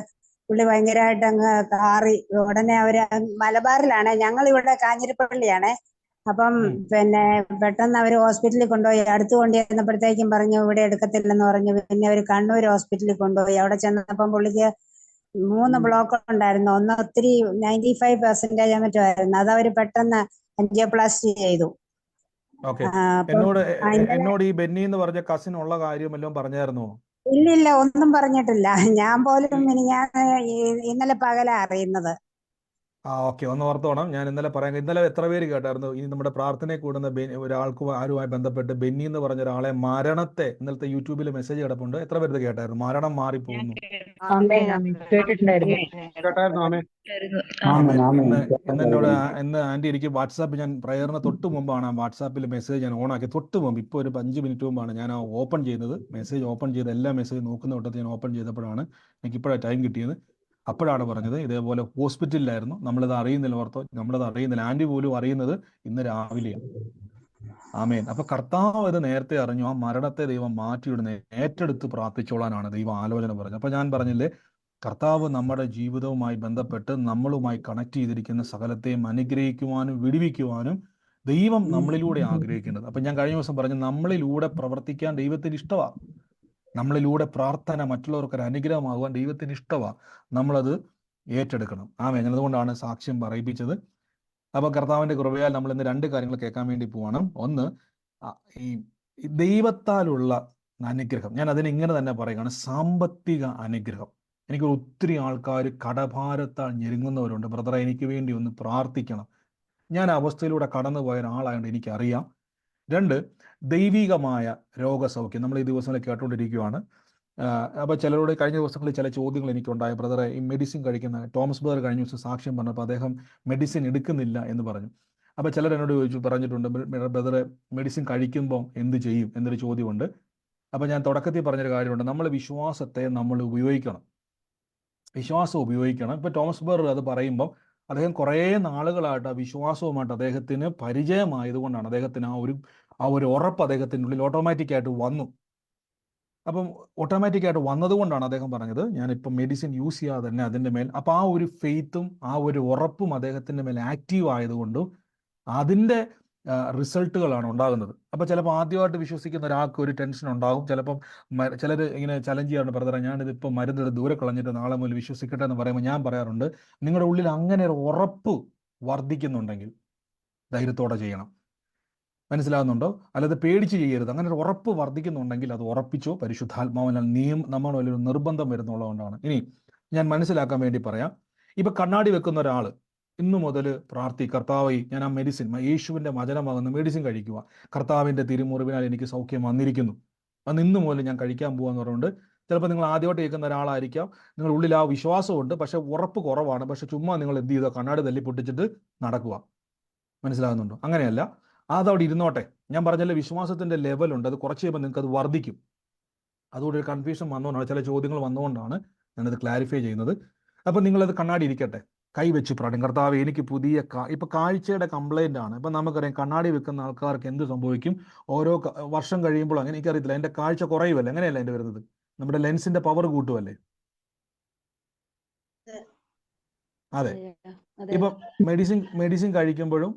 പുള്ളി ഭയങ്കരമായിട്ട് അങ്ങ് കാറി. ഉടനെ അവര് മലബാറിലാണ്, ഞങ്ങൾ ഇവിടെ കാഞ്ഞിരപ്പള്ളിയാണ്. അപ്പം പിന്നെ പെട്ടെന്ന് അവര് ഹോസ്പിറ്റലിൽ കൊണ്ടുപോയി. അടുത്ത് കൊണ്ടുവന്നപ്പോഴത്തേക്കും പറഞ്ഞു ഇവിടെ എടുക്കത്തില്ലെന്ന് പറഞ്ഞു. പിന്നെ അവര് കണ്ണൂർ ഹോസ്പിറ്റലിൽ കൊണ്ടുപോയി. അവിടെ ചെന്നപ്പം പുള്ളിക്ക് 3 ബ്ലോക്ക് ഉണ്ടായിരുന്നു. ഒന്ന് ഒത്തിരി 95% മറ്റോ ആയിരുന്നു. അത് അവര് പെട്ടെന്ന് ആൻജിയോപ്ലാസ്റ്റി ചെയ്തു.
എന്നോട് ഈ ബെന്നി എന്ന് പറഞ്ഞ കസിൻ ഉള്ള കാര്യം വല്ലതും പറഞ്ഞായിരുന്നോ?
ഇല്ലില്ല, ഒന്നും പറഞ്ഞിട്ടില്ല. ഞാൻ പോലും ഇന്നലെ പകലാ അറിയുന്നത്.
ഓക്കെ, ഒന്ന് ഓർത്തോണം. ഞാൻ ഇന്നലെ പറയാം. ഇന്നലെ എത്ര പേര് കേട്ടായിരുന്നു ഈ നമ്മുടെ പ്രാർത്ഥനയെ കൂടുന്ന ഒരാൾക്ക് ആരുമായി ബന്ധപ്പെട്ട് ബെന്നി എന്ന് പറഞ്ഞ ഒരാളെ മരണത്തെ, ഇന്നലത്തെ യൂട്യൂബിൽ മെസ്സേജ് കിടപ്പുണ്ട്. എത്ര പേര് കേട്ടായിരുന്നു? മരണം മാറിപ്പോകുന്നു. ഇന്ന് ആന്റി എനിക്ക് വാട്സാപ്പ്, ഞാൻ പ്രയറിന് തൊട്ട് മുമ്പാണ് ആ വാട്സാപ്പിൽ മെസ്സേജ് ഞാൻ ഓണാക്കി. തൊട്ട് മുമ്പ്, ഇപ്പോൾ ഒരു 5 മിനിറ്റ് മുമ്പാണ് ഞാൻ ഓപ്പൺ ചെയ്യുന്നത്. മെസ്സേജ് ഓപ്പൺ ചെയ്ത് എല്ലാ മെസ്സേജ് നോക്കുന്ന തൊട്ടത്തിൽ ഞാൻ ഓപ്പൺ ചെയ്തപ്പോഴാണ് എനിക്ക് ഇപ്പോഴാണ് ടൈം കിട്ടിയത്. അപ്പോഴാണ് പറഞ്ഞത് ഇതേപോലെ ഹോസ്പിറ്റലിലായിരുന്നു. നമ്മളത് അറിയുന്നില്ല, ഓർത്തോ, നമ്മളത് അറിയുന്നില്ല. ആന്റി പോലും അറിയുന്നത് ഇന്ന് രാവിലെയാണ്. ആമേൻ. അപ്പൊ കർത്താവ് ഇത് നേരത്തെ അറിഞ്ഞു. ആ മരണത്തെ ദൈവം മാറ്റിയിടുന്ന ഏറ്റെടുത്ത് പ്രാർത്ഥിച്ചോളാനാണ് ദൈവം ആലോചന പറഞ്ഞത്. അപ്പൊ ഞാൻ പറഞ്ഞില്ലേ, കർത്താവ് നമ്മുടെ ജീവിതവുമായി ബന്ധപ്പെട്ട് നമ്മളുമായി കണക്ട് ചെയ്തിരിക്കുന്ന സകലത്തെയും അനുഗ്രഹിക്കുവാനും വിടുവിക്കുവാനും ദൈവം നമ്മളിലൂടെ ആഗ്രഹിക്കുന്നത്. അപ്പൊ ഞാൻ കഴിഞ്ഞ ദിവസം പറഞ്ഞു, നമ്മളിലൂടെ പ്രവർത്തിക്കാൻ ദൈവത്തിന് ഇഷ്ടമാണ്. നമ്മളിലൂടെ പ്രാർത്ഥന മറ്റുള്ളവർക്കൊരു അനുഗ്രഹമാകുവാൻ ദൈവത്തിന് ഇഷ്ടമാണ്. നമ്മളത് ഏറ്റെടുക്കണം. ആമേൻ. അതുകൊണ്ടാണ് സാക്ഷ്യം പറയിപ്പിച്ചത്. അപ്പൊ കർത്താവിന്റെ കൃപയാൽ നമ്മൾ ഇന്ന് 2 കാര്യങ്ങൾ കേൾക്കാൻ വേണ്ടി പോവാണ്. ഒന്ന്, ഈ ദൈവത്താലുള്ള അനുഗ്രഹം. ഞാൻ അതിനെ ഇങ്ങനെ തന്നെ പറയുകയാണ്, സാമ്പത്തിക അനുഗ്രഹം. എനിക്ക് ഒത്തിരി ആൾക്കാർ കടഭാരത്താൽ ഞെരുങ്ങുന്നവരുണ്ട്. ബ്രദറെ, എനിക്ക് വേണ്ടി ഒന്ന് പ്രാർത്ഥിക്കണം. ഞാൻ ആ അവസ്ഥയിലൂടെ കടന്നുപോയ ഒരാളായതുകൊണ്ട് എനിക്കറിയാം. 2, ദൈവികമായ രോഗസൗഖ്യം. നമ്മൾ ഈ ദിവസങ്ങളിൽ കേട്ടുകൊണ്ടിരിക്കുകയാണ്. അപ്പോൾ ചിലരോട് കഴിഞ്ഞ ദിവസങ്ങളിൽ ചില ചോദ്യങ്ങൾ എനിക്കുണ്ടായി. ബ്രദറെ, ഈ മെഡിസിൻ കഴിക്കുന്ന ടോമസ് ബ്രദർ കഴിഞ്ഞ ദിവസം സാക്ഷ്യം പറഞ്ഞപ്പോൾ അദ്ദേഹം മെഡിസിൻ എടുക്കുന്നില്ല എന്ന് പറഞ്ഞു. അപ്പോൾ ചിലർ എന്നോട് പറഞ്ഞിട്ടുണ്ട്, ബ്രദറെ, മെഡിസിൻ കഴിക്കുമ്പോൾ എന്ത് ചെയ്യും എന്നൊരു ചോദ്യമുണ്ട്. അപ്പോൾ ഞാൻ തുടക്കത്തിൽ പറഞ്ഞൊരു കാര്യമുണ്ട്, നമ്മൾ വിശ്വാസത്തെ നമ്മൾ ഉപയോഗിക്കണം. വിശ്വാസം ഉപയോഗിക്കണം. ഇപ്പോൾ ടോമസ് ബ്രദർ അത് പറയുമ്പോൾ അദ്ദേഹം കുറേ നാളുകളായിട്ട് ആ വിശ്വാസവുമായിട്ട് അദ്ദേഹത്തിന് പരിചയമായതുകൊണ്ടാണ് അദ്ദേഹത്തിന് ആ ഒരു ഉറപ്പ് അദ്ദേഹത്തിൻ്റെ ഉള്ളിൽ ഓട്ടോമാറ്റിക്കായിട്ട് വന്നു. അപ്പം ഓട്ടോമാറ്റിക്കായിട്ട് വന്നതുകൊണ്ടാണ് അദ്ദേഹം പറഞ്ഞത്, ഞാനിപ്പം മെഡിസിൻ യൂസ് ചെയ്യാതെ തന്നെ അതിൻ്റെ മേൽ, അപ്പോൾ ആ ഒരു ഫെയ്ത്തും ആ ഒരു ഉറപ്പും അദ്ദേഹത്തിൻ്റെ മേൽ ആക്റ്റീവ് ആയതുകൊണ്ടും അതിൻ്റെ റിസൾട്ടുകളാണ് ഉണ്ടാകുന്നത്. അപ്പോൾ ചിലപ്പോൾ ആദ്യമായിട്ട് വിശ്വസിക്കുന്ന ഒരാൾക്ക് ഒരു ടെൻഷൻ ഉണ്ടാകും. ചിലപ്പം ചിലർ ഇങ്ങനെ ചലഞ്ച് ചെയ്യാറുണ്ട്, ബ്രദറെ, ഞാനിതിപ്പോൾ മരുന്നെടുത്ത് ദൂരെ കളഞ്ഞിട്ട് നാളെ മുതൽ വിശ്വസിക്കട്ടെ എന്ന് പറയുമ്പോൾ ഞാൻ പറയാറുണ്ട്, നിങ്ങളുടെ ഉള്ളിൽ അങ്ങനെ ഒരു ഉറപ്പ് വർദ്ധിക്കുന്നുണ്ടെങ്കിൽ ധൈര്യത്തോടെ ചെയ്യണം. മനസ്സിലാകുന്നുണ്ടോ? അല്ലാതെ പേടിച്ച് ചെയ്യരുത്. അങ്ങനെ ഒരു ഉറപ്പ് വർദ്ധിക്കുന്നുണ്ടെങ്കിൽ അത് ഉറപ്പിച്ചോ. പരിശുദ്ധാത്മാവിനാൽ നമ്മൾ ഒരു നിർബന്ധം വരുന്നുള്ളതുകൊണ്ടാണ്. ഇനി ഞാൻ മനസ്സിലാക്കാൻ വേണ്ടി പറയാം. ഇപ്പൊ കണ്ണാടി വെക്കുന്ന ഒരാൾ ഇന്നു മുതൽ കർത്താവേ, ഞാൻ ആ മെഡിസിൻ, യേശുവിന്റെ വചനമാകുന്ന മെഡിസിൻ കഴിക്കുക. കർത്താവിന്റെ തിരുമുറിവിനാൽ എനിക്ക് സൗഖ്യം വന്നിരിക്കുന്നു, അന്ന് ഇന്നു മുതൽ ഞാൻ കഴിക്കാൻ പോകാന്ന് പറഞ്ഞുകൊണ്ട്, ചിലപ്പോൾ നിങ്ങൾ ആദ്യമായിട്ട് കേൾക്കുന്ന ഒരാളായിരിക്കാം. നിങ്ങളുടെ ഉള്ളിൽ ആ വിശ്വാസമുണ്ട്, പക്ഷെ ഉറപ്പ് കുറവാണ്. പക്ഷെ ചുമ്മാ നിങ്ങൾ എന്ത് ചെയ്തോ, കണ്ണാടി തല്ലി പൊട്ടിച്ചിട്ട് നടക്കുക. മനസ്സിലാകുന്നുണ്ടോ? അങ്ങനെയല്ല, അതവിടെ ഇരുന്നോട്ടെ. ഞാൻ പറഞ്ഞല്ലോ, വിശ്വാസത്തിന്റെ ലെവലുണ്ട്. അത് കുറച്ച് കഴിയുമ്പോൾ നിങ്ങൾക്ക് അത് വർദ്ധിക്കും. അതുകൊണ്ട് ഒരു കൺഫ്യൂഷൻ വന്നുകൊണ്ടാണ്, ചില ചോദ്യങ്ങൾ വന്നുകൊണ്ടാണ് ഞാനത് ക്ലാരിഫൈ ചെയ്യുന്നത്. അപ്പം നിങ്ങളത് കണ്ണാടി ഇരിക്കട്ടെ, കൈവച്ച് പ്രാർത്ഥിക്കും. കർത്താവ്, എനിക്ക് പുതിയ ഇപ്പൊ കാഴ്ചയുടെ കംപ്ലൈന്റ് ആണ്. ഇപ്പൊ നമുക്കറിയാം, കണ്ണാടി വെക്കുന്ന ആൾക്കാർക്ക് എന്ത് സംഭവിക്കും? ഓരോ വർഷം കഴിയുമ്പോൾ, അങ്ങനെ എനിക്കറിയത്തില്ല, എൻ്റെ കാഴ്ച കുറയുമല്ലേ? അങ്ങനെയല്ല എൻ്റെ വരുന്നത്, നമ്മുടെ ലെൻസിന്റെ പവർ കൂട്ടുമല്ലേ? അതെ. ഇപ്പൊ മെഡിസിൻ കഴിക്കുമ്പോഴും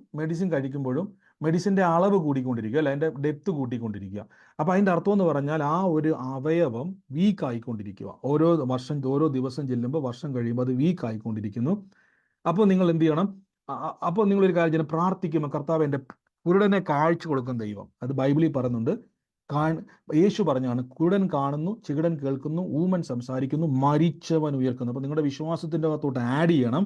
മെഡിസിന്റെ അളവ് കൂടിക്കൊണ്ടിരിക്കുക, അല്ല അതിന്റെ ഡെപ്ത് കൂട്ടിക്കൊണ്ടിരിക്കുക. അപ്പൊ അതിന്റെ അർത്ഥം എന്ന് പറഞ്ഞാൽ ആ ഒരു അവയവം വീക്ക് ആയിക്കൊണ്ടിരിക്കുക. ഓരോ ദിവസം ചെല്ലുമ്പോൾ, വർഷം കഴിയുമ്പോൾ അത് വീക്ക് ആയിക്കൊണ്ടിരിക്കുന്നു. അപ്പോൾ നിങ്ങൾ എന്ത് ചെയ്യണം? അപ്പോൾ നിങ്ങളൊരു കാര്യം ചെയ്യണം, പ്രാർത്ഥിക്കുമ്പോൾ കർത്താവ് എൻ്റെ കുരുടനെ കാഴ്ച കൊടുക്കുന്ന ദൈവം. അത് ബൈബിളിൽ പറയുന്നുണ്ട്. യേശു പറഞ്ഞാണ്, കുരുടൻ കാണുന്നു, ചെകിടൻ കേൾക്കുന്നു, ഊമൻ സംസാരിക്കുന്നു, മരിച്ചവൻ ഉയർക്കുന്നു. അപ്പൊ നിങ്ങളുടെ വിശ്വാസത്തിന്റെ അകത്തോട്ട് ആഡ് ചെയ്യണം,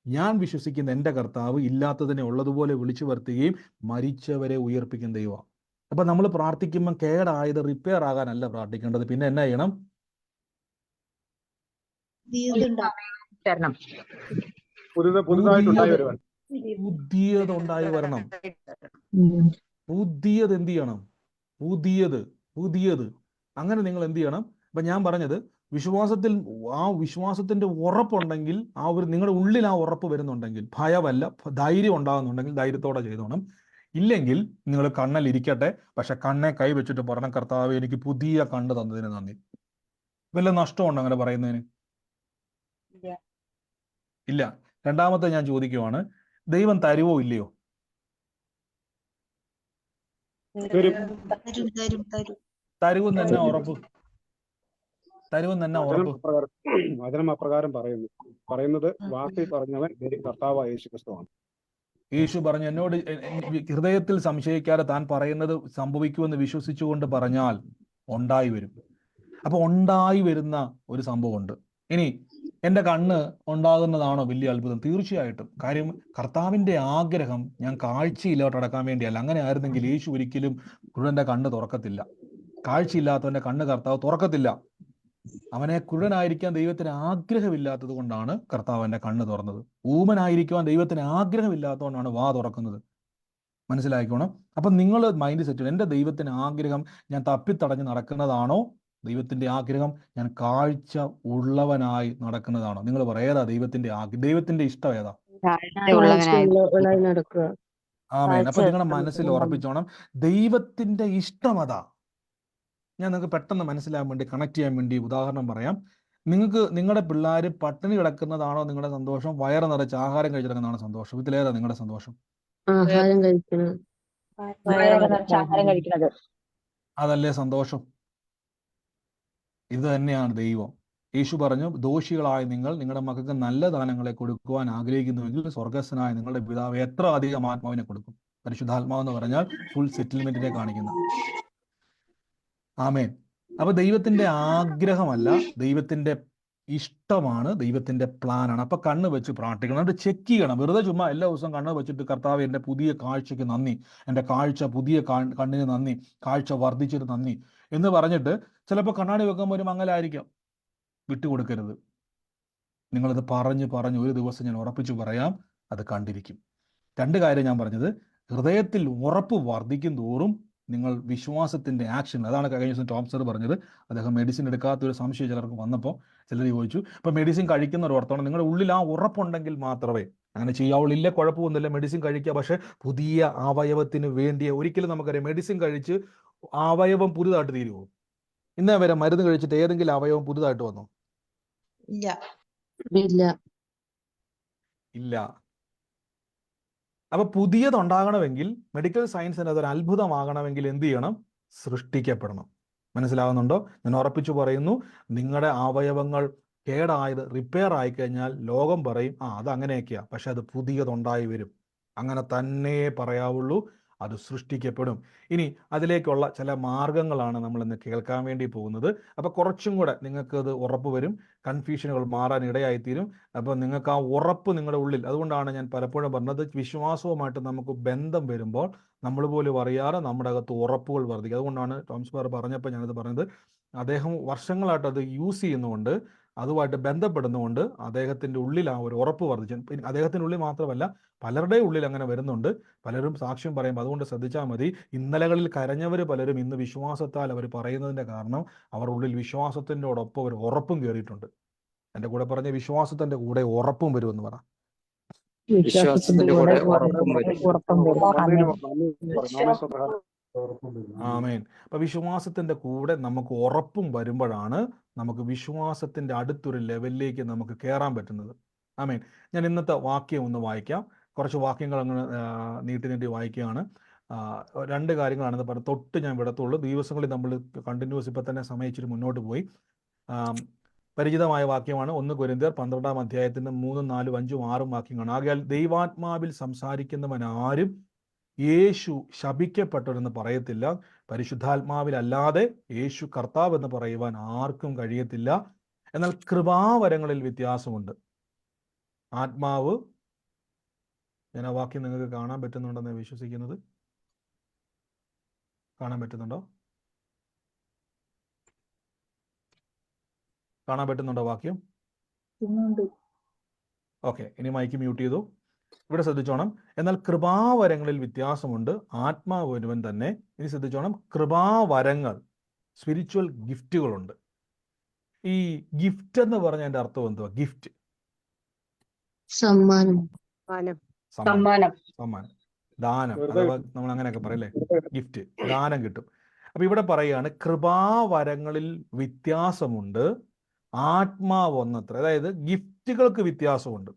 ഞാൻ വിശ്വസിക്കുന്ന എൻ്റെ കർത്താവ് ഇല്ലാത്തതിനെ ഉള്ളതുപോലെ വിളിച്ചു വരുത്തുകയും മരിച്ചവരെ ഉയർപ്പിക്കുന്ന ദൈവം. അപ്പൊ നമ്മൾ പ്രാർത്ഥിക്കുമ്പോൾ കേടായത് റിപ്പയർ ആകാനല്ല പ്രാർത്ഥിക്കേണ്ടത്. പിന്നെ എന്നാ ചെയ്യണം? പുതിയതുണ്ടായി വരണം. പുതിയത് എന്ത് ചെയ്യണം? പുതിയത്. അങ്ങനെ നിങ്ങൾ എന്ത് ചെയ്യണം? അപ്പൊ ഞാൻ പറഞ്ഞത്, വിശ്വാസത്തിന്റെ ഉറപ്പുണ്ടെങ്കിൽ, നിങ്ങളുടെ ഉള്ളിൽ ആ ഉറപ്പ് വരുന്നുണ്ടെങ്കിൽ, ഭയമല്ല, ധൈര്യം ഉണ്ടാകുന്നുണ്ടെങ്കിൽ ധൈര്യത്തോടെ ചെയ്തോണം. ഇല്ലെങ്കിൽ നിങ്ങൾ കണ്ണിലിരിക്കട്ടെ, പക്ഷെ കണ്ണെ കൈ വെച്ചിട്ട് പറഞ്ഞ, കർത്താവ്, എനിക്ക് പുതിയ കണ്ണ് തന്നതിന് നന്ദി. വല്ല നഷ്ടമുണ്ടോ അങ്ങനെ പറയുന്നതിന്? ഇല്ല. രണ്ടാമത്തെ ഞാൻ ചോദിക്കുവാണ്, ദൈവം തരുവോ ഇല്ലയോ? തരുവെന്ന് തന്നെ ഉറപ്പ്?
വചനം അപ്രകാരം പറയുന്നത് വാക്കിൽ പറഞ്ഞവൻ കർത്താവായ യേശുക്രിസ്തുവാണ്.
യേശു പറഞ്ഞു, എന്നോട് ഹൃദയത്തിൽ സംശയിക്കാതെ താൻ പറയുന്നത് സംഭവിക്കുമെന്ന് വിശ്വസിച്ചുകൊണ്ട് പറഞ്ഞാൽ ഉണ്ടായി വരും. അപ്പൊ ഉണ്ടായി വരുന്ന ഒരു സംഭവമുണ്ട്. ഇനി എൻ്റെ കണ്ണ് ഉണ്ടാകുന്നതാണോ വലിയ അത്ഭുതം? തീർച്ചയായിട്ടും. കാര്യം, കർത്താവിന്റെ ആഗ്രഹം ഞാൻ കാഴ്ചയിലോട്ട് അടക്കാൻ വേണ്ടിയല്ല. അങ്ങനെ ആയിരുന്നെങ്കിൽ യേശു ഒരിക്കലും കുരുടന്റെ കണ്ണ് തുറക്കത്തില്ല. കാഴ്ചയില്ലാത്തവന്റെ കണ്ണ് കർത്താവ് തുറക്കത്തില്ല. അവനെ കുരുടനായിരിക്കാൻ ദൈവത്തിന് ആഗ്രഹമില്ലാത്തത് കൊണ്ടാണ് കർത്താവിന്റെ കണ്ണ് തുറന്നത്. ഊമനായിരിക്കുവാൻ ദൈവത്തിന് ആഗ്രഹമില്ലാത്തതുകൊണ്ടാണ് വാ തുറക്കുന്നത്. മനസ്സിലായിക്കോണം. അപ്പൊ നിങ്ങൾ മൈൻഡ് സെറ്റ്, എൻ്റെ ദൈവത്തിന് ആഗ്രഹം ഞാൻ തപ്പിത്തടഞ്ഞ് നടക്കുന്നതാണോ? ദൈവത്തിന്റെ ആഗ്രഹം ഞാൻ കാഴ്ച ഉള്ളവനായി നടക്കുന്നതാണോ? നിങ്ങൾ പറയേതാ ദൈവത്തിന്റെ ഇഷ്ടം ഏതാ? ആമേൻ. അപ്പൊ നിങ്ങളുടെ മനസ്സിൽ ഉറപ്പിച്ചോണം, ദൈവത്തിന്റെ ഇഷ്ടം അതാ. ഞാൻ നിങ്ങൾക്ക് പെട്ടെന്ന് മനസ്സിലാകാൻ വേണ്ടി, കണക്ട് ചെയ്യാൻ വേണ്ടി ഉദാഹരണം പറയാം. നിങ്ങളുടെ പിള്ളേർ പട്ടിണി കിടക്കുന്നതാണോ നിങ്ങളുടെ സന്തോഷം? വയറ് നിറച്ച് ആഹാരം കഴിച്ചിടക്കുന്നതാണോ സന്തോഷം? ഇതിലേതാ നിങ്ങളുടെ സന്തോഷം? അതല്ലേ സന്തോഷം? ഇത് തന്നെയാണ് ദൈവം. യേശു പറഞ്ഞു, ദോഷികളായ നിങ്ങളുടെ മക്കൾക്ക് നല്ല ദാനങ്ങളെ കൊടുക്കുവാൻ ആഗ്രഹിക്കുന്നുവെങ്കിൽ സ്വർഗസ്ഥനായ നിങ്ങളുടെ പിതാവ് എത്ര അധികം ആത്മാവിനെ കൊടുക്കും. പരിശുദ്ധാത്മാവെന്ന് പറഞ്ഞാൽ ഫുൾ സെറ്റിൽമെന്റിനെ കാണിക്കുന്ന. ആമേൻ. അപ്പൊ ദൈവത്തിന്റെ ആഗ്രഹമല്ല, ദൈവത്തിന്റെ ഇഷ്ടമാണ്, ദൈവത്തിന്റെ പ്ലാനാണ്. അപ്പൊ കണ്ണ് വെച്ച് പ്രാർത്ഥിക്കണം, എന്നിട്ട് ചെക്ക് ചെയ്യണം. വെറുതെ ചുമ്മാ എല്ലാ ദിവസവും കണ്ണ് വെച്ചിട്ട്, കർത്താവ് എൻ്റെ പുതിയ കാഴ്ചയ്ക്ക് നന്ദി, എൻ്റെ പുതിയ കണ്ണിന് നന്ദി, കാഴ്ച വർദ്ധിച്ചിട്ട് നന്ദി എന്ന് പറഞ്ഞിട്ട് ചിലപ്പോൾ കണ്ണാടി വെക്കുമ്പോൾ ഒരു മങ്ങലായിരിക്കാം. വിട്ടുകൊടുക്കരുത്. നിങ്ങളത് പറഞ്ഞു ഒരു ദിവസം ഞാൻ ഉറപ്പിച്ചു പറയാം, അത് കണ്ടിരിക്കും. രണ്ട് കാര്യം ഞാൻ പറഞ്ഞത്, ഹൃദയത്തിൽ ഉറപ്പ് വർദ്ധിക്കും തോറും നിങ്ങൾ വിശ്വാസത്തിന്റെ ആക്ഷൻ, അതാണ് കഴിഞ്ഞ ദിവസം ടോം സർ പറഞ്ഞത്. അദ്ദേഹം മെഡിസിൻ എടുക്കാത്തൊരു സംശയം ചിലർക്ക് വന്നപ്പോൾ ചിലർ ചോദിച്ചു, ഇപ്പൊ മെഡിസിൻ കഴിക്കുന്നവർ ഓർത്തോണം, നിങ്ങളുടെ ഉള്ളിൽ ആ ഉറപ്പുണ്ടെങ്കിൽ മാത്രമേ അങ്ങനെ ചെയ്യാവുള്ളൂ. ഇല്ല, കുഴപ്പമൊന്നുമില്ല, മെഡിസിൻ കഴിക്കുക, പക്ഷെ പുതിയ അവയവത്തിന് വേണ്ടിയ. ഒരിക്കലും നമുക്കറിയാം, മെഡിസിൻ കഴിച്ച് അവയവം പുതുതായിട്ട് തീരുമോ? ഇന്നേ വരെ മരുന്ന് കഴിച്ചിട്ട് ഏതെങ്കിലും അവയവം പുതുതായിട്ട് വന്നോ? ഇല്ല. അപ്പൊ പുതിയതുണ്ടാകണമെങ്കിൽ, മെഡിക്കൽ സയൻസിന് അതൊരു അത്ഭുതമാകണമെങ്കിൽ എന്ത് ചെയ്യണം? സൃഷ്ടിക്കപ്പെടണം. മനസ്സിലാകുന്നുണ്ടോ? ഞാൻ ഉറപ്പിച്ചു പറയുന്നു, നിങ്ങളുടെ അവയവങ്ങൾ കേടായത് റിപ്പയർ ആയി കഴിഞ്ഞാൽ ലോകം പറയും, അത് അങ്ങനെയൊക്കെയാ, പക്ഷെ അത് പുതിയതുണ്ടായി വരും. അങ്ങനെ തന്നെ പറയാവുള്ളൂ. അത് സൃഷ്ടിക്കപ്പെടും. ഇനി അതിലേക്കുള്ള ചില മാർഗങ്ങളാണ് നമ്മൾ ഇന്ന് കേൾക്കാൻ വേണ്ടി പോകുന്നത്. അപ്പോൾ കുറച്ചും കൂടെ നിങ്ങൾക്ക് അത് ഉറപ്പ് വരും, കൺഫ്യൂഷനുകൾ മാറാൻ ഇടയായിത്തീരും. അപ്പോൾ നിങ്ങൾക്ക് ആ ഉറപ്പ് നിങ്ങളുടെ ഉള്ളിൽ, അതുകൊണ്ടാണ് ഞാൻ പലപ്പോഴും പറഞ്ഞത്, വിശ്വാസവുമായിട്ട് നമുക്ക് ബന്ധം വരുമ്പോൾ നമ്മൾ പോലും അറിയാതെ നമ്മുടെ അകത്ത് ഉറപ്പുകൾ വർദ്ധിക്കും. അതുകൊണ്ടാണ് ടോംസ് ബാർ പറഞ്ഞപ്പോൾ ഞാനത് പറഞ്ഞത്, അദ്ദേഹം വർഷങ്ങളായിട്ട് അത് യൂസ് ചെയ്യുന്നതുകൊണ്ട്, അതുമായിട്ട് ബന്ധപ്പെടുന്നതുകൊണ്ട് അദ്ദേഹത്തിൻ്റെ ഉള്ളിൽ ആ ഒരു ഉറപ്പ് വർദ്ധിച്ചു. പിന്നെ അദ്ദേഹത്തിൻ്റെ ഉള്ളിൽ മാത്രമല്ല, പലരുടെയും ഉള്ളിൽ അങ്ങനെ വരുന്നുണ്ട്. പലരും സാക്ഷ്യം പറയുമ്പോൾ അതുകൊണ്ട് ശ്രദ്ധിച്ചാൽ മതി. ഇന്നലകളിൽ കരഞ്ഞവർ പലരും ഇന്ന് വിശ്വാസത്താൽ അവർ പറയുന്നതിൻ്റെ കാരണം അവരുടെ ഉള്ളിൽ വിശ്വാസത്തിൻ്റെയോടൊപ്പം ഒരു ഉറപ്പും കയറിയിട്ടുണ്ട്. എൻ്റെ കൂടെ പറഞ്ഞ വിശ്വാസത്തിൻ്റെ കൂടെ ഉറപ്പും വരുമെന്ന് പറ.
വിശ്വാസത്തിന്റെ കൂടെ ഉറപ്പും വരും.
ആമേൻ. അപ്പൊ വിശ്വാസത്തിന്റെ കൂടെ നമുക്ക് ഉറപ്പും വരുമ്പോഴാണ് നമുക്ക് വിശ്വാസത്തിന്റെ അടുത്തൊരു ലെവലിലേക്ക് നമുക്ക് കയറാൻ പറ്റുന്നത്. ആമേൻ. ഞാൻ ഇന്നത്തെ വാക്യം ഒന്ന് വായിക്കാം. കുറച്ച് വാക്യങ്ങൾ അങ്ങനെ നീട്ടി നീട്ടി വായിക്കുകയാണ്. രണ്ട് കാര്യങ്ങളാണെന്ന് പറഞ്ഞ് തൊട്ട് ഞാൻ വിടത്തുള്ളൂ. ദിവസങ്ങളിൽ നമ്മൾ കണ്ടിന്യൂസ് ഇപ്പം തന്നെ സമയിച്ചിട്ട് മുന്നോട്ട് പോയി. പരിചിതമായ വാക്യമാണ് 1 കൊരിന്ത്യർ 12-ാം അധ്യായത്തിന്റെ 3, 4, 5, 6 വാക്യങ്ങളാണ്. ആകയാൽ ദൈവാത്മാവിൽ സംസാരിക്കുന്നവൻ ആരും യേശു ശപിക്കപ്പെട്ടവരെന്ന് പറയത്തില്ല. പരിശുദ്ധാത്മാവിലല്ലാതെ യേശു കർത്താവ് എന്ന് പറയുവാൻ ആർക്കും കഴിയത്തില്ല. എന്നാൽ കൃപാവരങ്ങളിൽ വ്യത്യാസമുണ്ട്. ആത്മാവ്, ഞാൻ ആ വാക്യം നിങ്ങൾക്ക് കാണാൻ പറ്റുന്നുണ്ടെന്ന് വിശ്വസിക്കുന്നത്. കാണാൻ പറ്റുന്നുണ്ടോ? കാണാൻ പറ്റുന്നുണ്ടോ വാക്യം? ഓക്കെ, ഇനി മൈക്ക് മ്യൂട്ട് ചെയ്തു. ഇവിടെ ശ്രദ്ധിച്ചോണം. എന്നാൽ കൃപാവരങ്ങളിൽ വ്യത്യാസമുണ്ട്, ആത്മാവ് ഒരുവൻ തന്നെ. ഇനി ശ്രദ്ധിച്ചോണം, കൃപാവരങ്ങൾ, സ്പിരിച്വൽ ഗിഫ്റ്റുകളുണ്ട്. ഈ ഗിഫ്റ്റ് എന്ന് പറഞ്ഞ അതിന്റെ അർത്ഥം എന്തുവാ? ഗിഫ്റ്റ്,
സമ്മാനം,
ദാനം, അഥവാ നമ്മൾ അങ്ങനെയൊക്കെ പറയല്ലേ, ഗിഫ്റ്റ്, ദാനം കിട്ടും. അപ്പൊ ഇവിടെ പറയാണ് കൃപാവരങ്ങളിൽ വ്യത്യാസമുണ്ട്, ആത്മാവ് ഒന്നത്ര. അതായത് ഗിഫ്റ്റുകൾക്ക് വ്യത്യാസമുണ്ട്,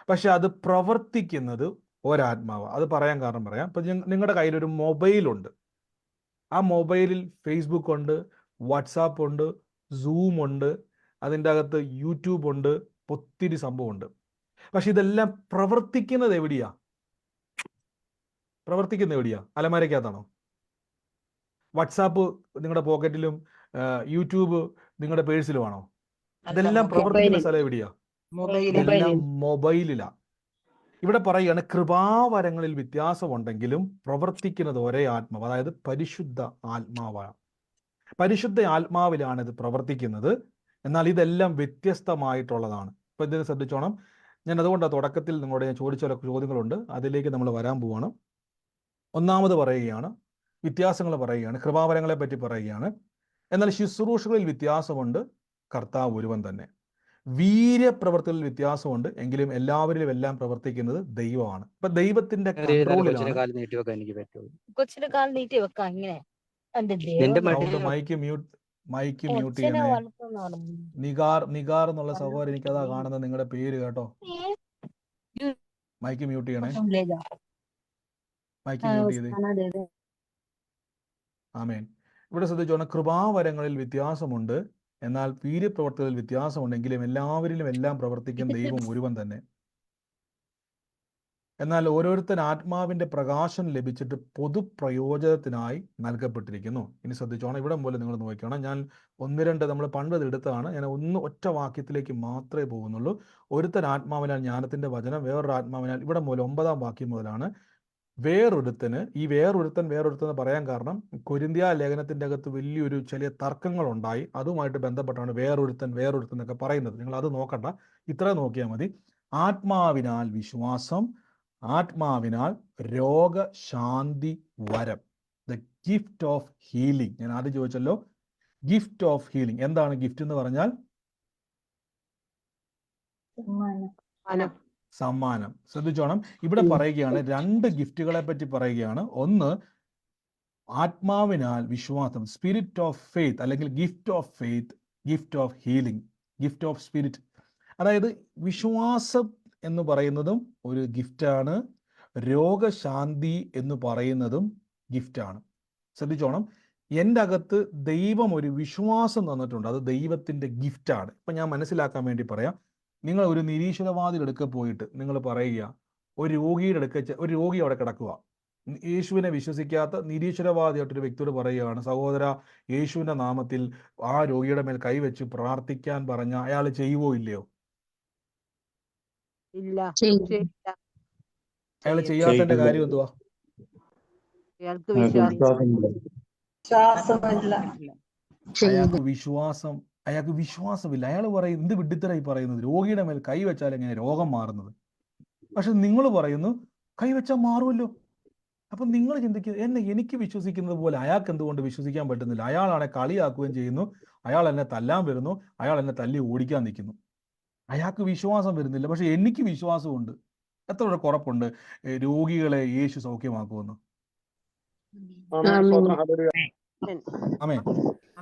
പക്ഷെ അത് പ്രവർത്തിക്കുന്നത് ഒരാത്മാവ്. അത് പറയാൻ കാരണം പറയാം. ഇപ്പൊ നിങ്ങളുടെ കയ്യിലൊരു മൊബൈലുണ്ട്. ആ മൊബൈലിൽ ഫേസ്ബുക്ക് ഉണ്ട്, വാട്സാപ്പ് ഉണ്ട്, സൂം ഉണ്ട്, അതിൻ്റെ അകത്ത് യൂട്യൂബ് ഉണ്ട്, ഒത്തിരി സംഭവമുണ്ട്. പക്ഷെ ഇതെല്ലാം പ്രവർത്തിക്കുന്നത് എവിടെയാ? അലമാരയ്ക്കകത്താണോ? വാട്സാപ്പ് നിങ്ങളുടെ പോക്കറ്റിലും യൂട്യൂബ് നിങ്ങളുടെ പേഴ്സിലുമാണോ? ഇതെല്ലാം പ്രവർത്തിക്കുന്ന സ്ഥലം എവിടെയാ? ഇതെല്ലാം മൊബൈലിലാ. ഇവിടെ പറയുകയാണ് കൃപാവരങ്ങളിൽ വ്യത്യാസമുണ്ടെങ്കിലും പ്രവർത്തിക്കുന്നത് ഒരേ ആത്മാവ്, അതായത് പരിശുദ്ധ ആത്മാവാണ്. പരിശുദ്ധ ആത്മാവിലാണ് ഇത് പ്രവർത്തിക്കുന്നത്. എന്നാൽ ഇതെല്ലാം വ്യത്യസ്തമായിട്ടുള്ളതാണ്. ഇപ്പൊ ഇതിന് ശ്രദ്ധിച്ചോണം. ഞാൻ അതുകൊണ്ടാണ് തുടക്കത്തിൽ നിങ്ങളോട് ഞാൻ ചോദിച്ച ചോദ്യങ്ങളുണ്ട്, അതിലേക്ക് നമ്മൾ വരാൻ പോവാണ്. ഒന്നാമത് പറയുകയാണ്, വ്യത്യാസങ്ങൾ പറയുകയാണ്, കൃപാവരങ്ങളെ പറ്റി പറയുകയാണ്. എന്നാൽ ശുശ്രൂഷകളിൽ വ്യത്യാസമുണ്ട്, കർത്താവ് ഒരുവൻ തന്നെ. വീര്യപ്രവർത്തികളിൽ വ്യത്യാസമുണ്ട്, എങ്കിലും എല്ലാവരിലും എല്ലാം പ്രവർത്തിക്കുന്നത് ദൈവമാണ്. ഇപ്പൊ ദൈവത്തിന്റെ കൺട്രോളിലാണ്. മൈക്ക് മ്യൂട്ട് ചെയ്യണേ. നിഗാർ എന്നുള്ള സഹോദരൻ, എനിക്കതാ കാണുന്നത് നിങ്ങളുടെ പേര് കേട്ടോ. മൈക്ക് മ്യൂട്ട് ചെയ്യണേ. മൈക്ക് മ്യൂട്ട് ചെയ്തേ. ആമേൻ. ഇവിടെ ശ്രദ്ധിച്ചോണം, കൃപാവരങ്ങളിൽ വ്യത്യാസമുണ്ട്, എന്നാൽ വീര്യപ്രവർത്തികളിൽ വ്യത്യാസമുണ്ടെങ്കിലും എല്ലാവരിലും എല്ലാം പ്രവർത്തിക്കുന്ന ദൈവം ഒരുവൻ തന്നെ. എന്നാൽ ഓരോരുത്തർ ആത്മാവിന്റെ പ്രകാശം ലഭിച്ചിട്ട് പൊതുപ്രയോജനത്തിനായി നൽകപ്പെട്ടിരിക്കുന്നു. ഇനി ശ്രദ്ധിച്ചോണം, ഇവിടെ പോലെ നിങ്ങൾ നോക്കണം. ഞാൻ 1-2 നമ്മൾ പണ്ട് എടുത്തതാണ്. ഞാൻ ഒറ്റ വാക്യത്തിലേക്ക് മാത്രമേ പോകുന്നുള്ളൂ. ഒരുത്തൻ ആത്മാവിനാൽ ജ്ഞാനത്തിന്റെ വചനം, വേറൊരു ആത്മാവിനാൽ, ഇവിടെ മുതൽ 9-ാം വാക്യം മുതലാണ്. വേറൊരുത്തന്, ഈ വേറൊരുത്തൻ പറയാൻ കാരണം കൊരിന്ത്യ ലേഖനത്തിന്റെ അകത്ത് വലിയൊരു ചില തർക്കങ്ങളുണ്ടായി. അതുമായിട്ട് ബന്ധപ്പെട്ടാണ് വേറൊരുത്തൻ എന്നൊക്കെ പറയുന്നത്. നിങ്ങൾ അത് നോക്കണ്ട, ഇത്ര നോക്കിയാൽ മതി. ആത്മാവിനാൽ വിശ്വാസം, ആത്മാവിനാൽ രോഗശാന്തി വരം, ദ ഗിഫ്റ്റ് ഓഫ് ഹീലിംഗ്. ഞാൻ ആദ്യം ചോദിച്ചല്ലോ, ഗിഫ്റ്റ് ഓഫ് ഹീലിംഗ് എന്താണ്? ഗിഫ്റ്റ് എന്ന് പറഞ്ഞാൽ സമ്മാനം. ശ്രദ്ധിച്ചോണം, ഇവിടെ പറയുകയാണ് 2 ഗിഫ്റ്റുകളെ പറ്റി പറയുകയാണ്. ഒന്ന്, ആത്മാവിനാൽ വിശ്വാസം, സ്പിരിറ്റ് ഓഫ് ഫെയ്ത്ത്, അല്ലെങ്കിൽ gift of faith, gift of healing, gift of spirit. അതായത് വിശ്വാസം എന്ന് പറയുന്നതും ഒരു ഗിഫ്റ്റാണ്, രോഗശാന്തി എന്ന് പറയുന്നതും ഗിഫ്റ്റാണ്. ശ്രദ്ധിച്ചോണം, എൻ്റെ അകത്ത് ദൈവം ഒരു വിശ്വാസം തന്നിട്ടുണ്ട്, അത് ദൈവത്തിൻ്റെ ഗിഫ്റ്റാണ്. ഇപ്പം ഞാൻ മനസ്സിലാക്കാൻ വേണ്ടി പറയാം. നിങ്ങൾ ഒരു നിരീശ്വരവാദിയുടെ അടുക്ക പോയിട്ട് നിങ്ങൾ പറയുക, ഒരു രോഗിയുടെ ഒരു രോഗി അവിടെ കിടക്കുക. യേശുവിനെ വിശ്വസിക്കാത്ത നിരീശ്വരവാദിയായിട്ടൊരു വ്യക്തിയോട് പറയുകയാണ്, സഹോദര, യേശുവിന്റെ നാമത്തിൽ ആ രോഗിയുടെ മേൽ കൈവച്ച് പ്രാർത്ഥിക്കാൻ പറഞ്ഞ അയാൾ ചെയ്യുവോ ഇല്ലയോ?
ഇല്ല.
അയാൾ ചെയ്യാത്തതിന്റെ കാര്യം എന്തുവാ?
അയാൾക്ക്
അയാൾക്ക് വിശ്വാസമില്ല. അയാൾ പറയും, എന്ത് വിഡ്ഢിത്തരായി പറയുന്നത്, രോഗിയുടെ മേൽ കൈവച്ചാൽ എങ്ങനെ രോഗം മാറുന്നത്? പക്ഷെ നിങ്ങൾ പറയുന്നു കൈവച്ചാൽ മാറുമല്ലോ. അപ്പൊ നിങ്ങൾ ചിന്തിക്കുക, എനിക്ക് വിശ്വസിക്കുന്നത് പോലെ അയാൾക്ക് എന്തുകൊണ്ട് വിശ്വസിക്കാൻ പറ്റുന്നില്ല? അയാളാണെ കളിയാക്കുകയും ചെയ്യുന്നു, അയാൾ എന്നെ തല്ലാൻ വരുന്നു, അയാൾ എന്നെ തല്ലി ഓടിക്കാൻ നിൽക്കുന്നു. അയാൾക്ക് വിശ്വാസം വരുന്നില്ല, പക്ഷെ എനിക്ക് വിശ്വാസമുണ്ട്. എത്ര കുറപ്പുണ്ട് രോഗികളെ യേശു സൗഖ്യമാക്കുമെന്ന്? ആമേൻ.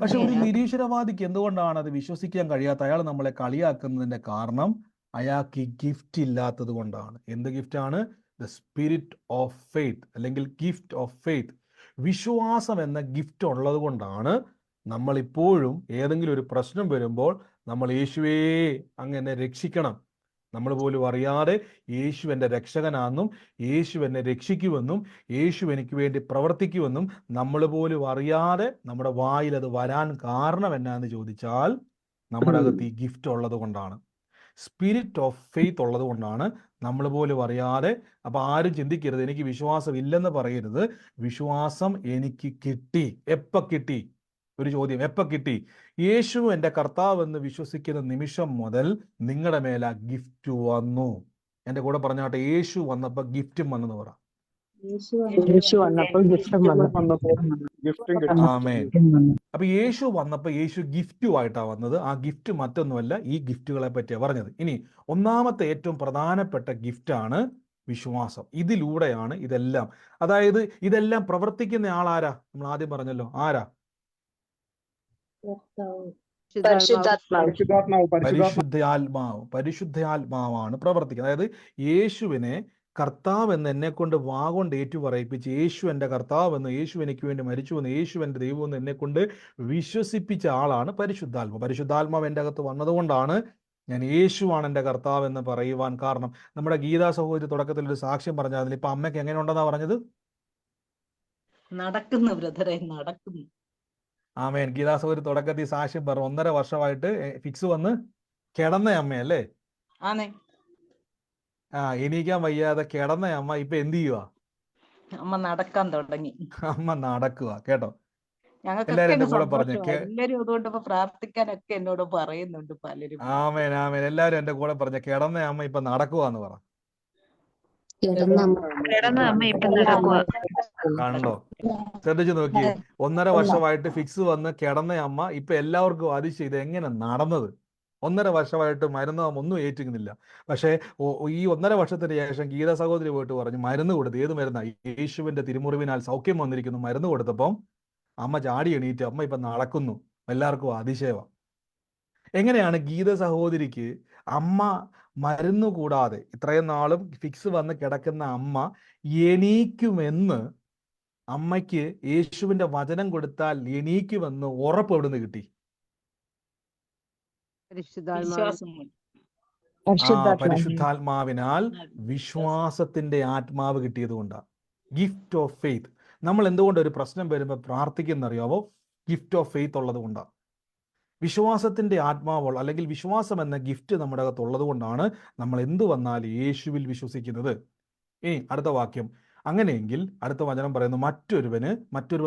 പക്ഷെ ഒരു നിരീശ്വരവാദിക്ക് എന്തുകൊണ്ടാണ് അത് വിശ്വസിക്കാൻ കഴിയാത്ത? അയാൾ നമ്മളെ കളിയാക്കുന്നതിന്റെ കാരണം അയാൾക്ക് ഈ ഗിഫ്റ്റ് ഇല്ലാത്തത് കൊണ്ടാണ്. എന്ത് ഗിഫ്റ്റാണ്? ദ സ്പിരിറ്റ് ഓഫ് ഫെയ്ത്ത്, അല്ലെങ്കിൽ ഗിഫ്റ്റ് ഓഫ് ഫെയ്ത്ത്. വിശ്വാസം എന്ന ഗിഫ്റ്റ് ഉള്ളത് കൊണ്ടാണ് നമ്മളിപ്പോഴും ഏതെങ്കിലും ഒരു പ്രശ്നം വരുമ്പോൾ നമ്മൾ യേശുവേ അങ്ങനെ രക്ഷിക്കണം, നമ്മൾ പോലും അറിയാതെ യേശു എൻ്റെ രക്ഷകനാണെന്നും യേശു എന്നെ രക്ഷിക്കുമെന്നും യേശു എനിക്ക് വേണ്ടി പ്രവർത്തിക്കുമെന്നും നമ്മൾ പോലും അറിയാതെ നമ്മുടെ വായിൽ അത് വരാൻ കാരണം എന്നാന്ന് ചോദിച്ചാൽ നമ്മുടെ അകത്ത് ഈ ഗിഫ്റ്റ് ഉള്ളത് കൊണ്ടാണ്, സ്പിരിറ്റ് ഓഫ് ഫെയ്ത്ത് ഉള്ളത് കൊണ്ടാണ്, നമ്മൾ പോലും അറിയാതെ. അപ്പൊ ആരും ചിന്തിക്കരുത് എനിക്ക് വിശ്വാസം ഇല്ലെന്ന് പറയരുത്. വിശ്വാസം എനിക്ക് കിട്ടി. എപ്പോൾ കിട്ടി? ഒരു ചോദ്യം, എപ്പോൾ കിട്ടി? യേശു എൻ്റെ കർത്താവ് എന്ന് വിശ്വസിക്കുന്ന നിമിഷം മുതൽ നിങ്ങളുടെ മേൽ ആ ഗിഫ്റ്റ് വന്നു. എൻ്റെ കൂടെ പറഞ്ഞാട്ടെ, യേശു വന്നപ്പോൾ ഗിഫ്റ്റും വന്നെന്ന് പറ. ആമേൻ. അപ്പൊ യേശു വന്നപ്പോൾ യേശു ഗിഫ്റ്റുമായിട്ടാണ് വന്നത്. ആ ഗിഫ്റ്റ് മറ്റൊന്നുമല്ല, ഈ ഗിഫ്റ്റുകളെ പറ്റിയാണ് പറഞ്ഞത്. ഇനി ഒന്നാമത്തെ ഏറ്റവും പ്രധാനപ്പെട്ട ഗിഫ്റ്റാണ് വിശ്വാസം. ഇതിലൂടെയാണ് ഇതെല്ലാം, അതായത് ഇതെല്ലാം പ്രവർത്തിക്കുന്ന ആളാരാ? നമ്മൾ ആദ്യം പറഞ്ഞല്ലോ, ആരാ? പരിശുദ്ധാത്മാവാണ് പ്രവർത്തിക്കുന്നത്. അതായത് യേശുവിനെ കർത്താവ് എന്ന് എന്നെ കൊണ്ട് വാഗൊണ്ട് ഏറ്റു പറയിപ്പിച്ച്, യേശു എൻ്റെ കർത്താവ് എന്ന്, യേശു എനിക്ക് വേണ്ടി മരിച്ചു എന്ന്, യേശു എൻ്റെ ദൈവം എന്ന് എന്നെ കൊണ്ട് വിശ്വസിപ്പിച്ച ആളാണ് പരിശുദ്ധാത്മാവ്. പരിശുദ്ധാത്മാവ് എൻ്റെ അകത്ത് വന്നതുകൊണ്ടാണ് ഞാൻ യേശുവാണ് എൻ്റെ കർത്താവ് എന്ന് പറയുവാൻ കാരണം. നമ്മുടെ ഗീതാ സഹോദരി തുടക്കത്തിൽ ഒരു സാക്ഷ്യം പറഞ്ഞാൽ, ഇപ്പൊ അമ്മയ്ക്ക് എങ്ങനെ ഉണ്ടെന്നാ പറഞ്ഞത്?
നടക്കുന്നു ബ്രദറെ, നടക്കുന്നു.
ആമേൻ. ഗീതാ സഹോദരി തുടക്കത്തിൽ സാക്ഷ്യം പറഞ്ഞു, 1.5 വർഷമായിട്ട് ഫിക്സ് വന്ന് കിടന്ന അമ്മയല്ലേ? എണീക്കാൻ വയ്യാതെ കിടന്ന അമ്മ ഇപ്പൊ എന്ത് ചെയ്യുക?
അമ്മ നടക്കാൻ തുടങ്ങി.
അമ്മ നടക്കുക. കേട്ടോ,
ഞങ്ങൾക്കൊക്കെ എല്ലാരും അതുകൊണ്ട് പ്രാർത്ഥിക്കാനൊക്കെ എന്നോട് പറയുന്നുണ്ട് പലരും.
ആമേൻ, ആമേൻ. എല്ലാരും എന്റെ കൂടെ പറഞ്ഞ കിടന്ന അമ്മ ഇപ്പൊ നടക്കുവാന്ന് പറ. കണ്ടോ, ശ്രദ്ധിച്ചു നോക്കിയേ. 1.5 വർഷമായിട്ട് ഫിക്സ് വന്ന് കിടന്ന അമ്മ ഇപ്പൊ എല്ലാവർക്കും അതിശയം, ഇത് എങ്ങനെ നടന്നത്? 1.5 വർഷമായിട്ട് മരുന്ന് ഒന്നും ഏറ്റുന്നില്ല. പക്ഷേ ഈ 1.5 വർഷത്തിന് ശേഷം ഗീത സഹോദരി പോയിട്ട് പറഞ്ഞു, മരുന്ന് കൊടുത്ത്. ഏത് മരുന്നാ? യേശുവിന്റെ തിരുമുറിവിനാൽ സൗഖ്യം വന്നിരിക്കുന്നു. മരുന്ന് കൊടുത്തപ്പം അമ്മ ചാടി എണീറ്റ്, അമ്മ ഇപ്പൊ നടക്കുന്നു. എല്ലാവർക്കും അതിശയമാണ്. എങ്ങനെയാണ് ഗീത സഹോദരിക്ക് അമ്മ മരുന്ന് കൂടാതെ ഇത്രയും നാളും ഫിക്സ് വന്ന് കിടക്കുന്ന അമ്മ എണീക്കുമെന്ന്, അമ്മയ്ക്ക് യേശുവിന്റെ വചനം കൊടുത്താൽ എണീക്കുമെന്ന് ഉറപ്പ് എവിടുന്ന് കിട്ടി? പരിശുദ്ധാത്മാവിനാൽ വിശ്വാസത്തിന്റെ ആത്മാവ് കിട്ടിയത് കൊണ്ടാണ്. Gift of faith. നമ്മൾ എന്തുകൊണ്ട് ഒരു പ്രശ്നം വരുമ്പോൾ പ്രാർത്ഥിക്കുന്നറിയാവോ? ഗിഫ്റ്റ് ഓഫ് ഫെയ്ത്ത് ഉള്ളത് കൊണ്ടാണ്. വിശ്വാസത്തിന്റെ ആത്മാവുള്ള, അല്ലെങ്കിൽ വിശ്വാസം എന്ന ഗിഫ്റ്റ് നമ്മുടെ അകത്തുള്ളത് കൊണ്ടാണ് നമ്മൾ എന്തു വന്നാലും യേശുവിൽ വിശ്വസിക്കുന്നത്. ഇനി അടുത്ത വാക്യം. അങ്ങനെയെങ്കിൽ അടുത്ത വചനം പറയുന്നു, മറ്റൊരുവൻ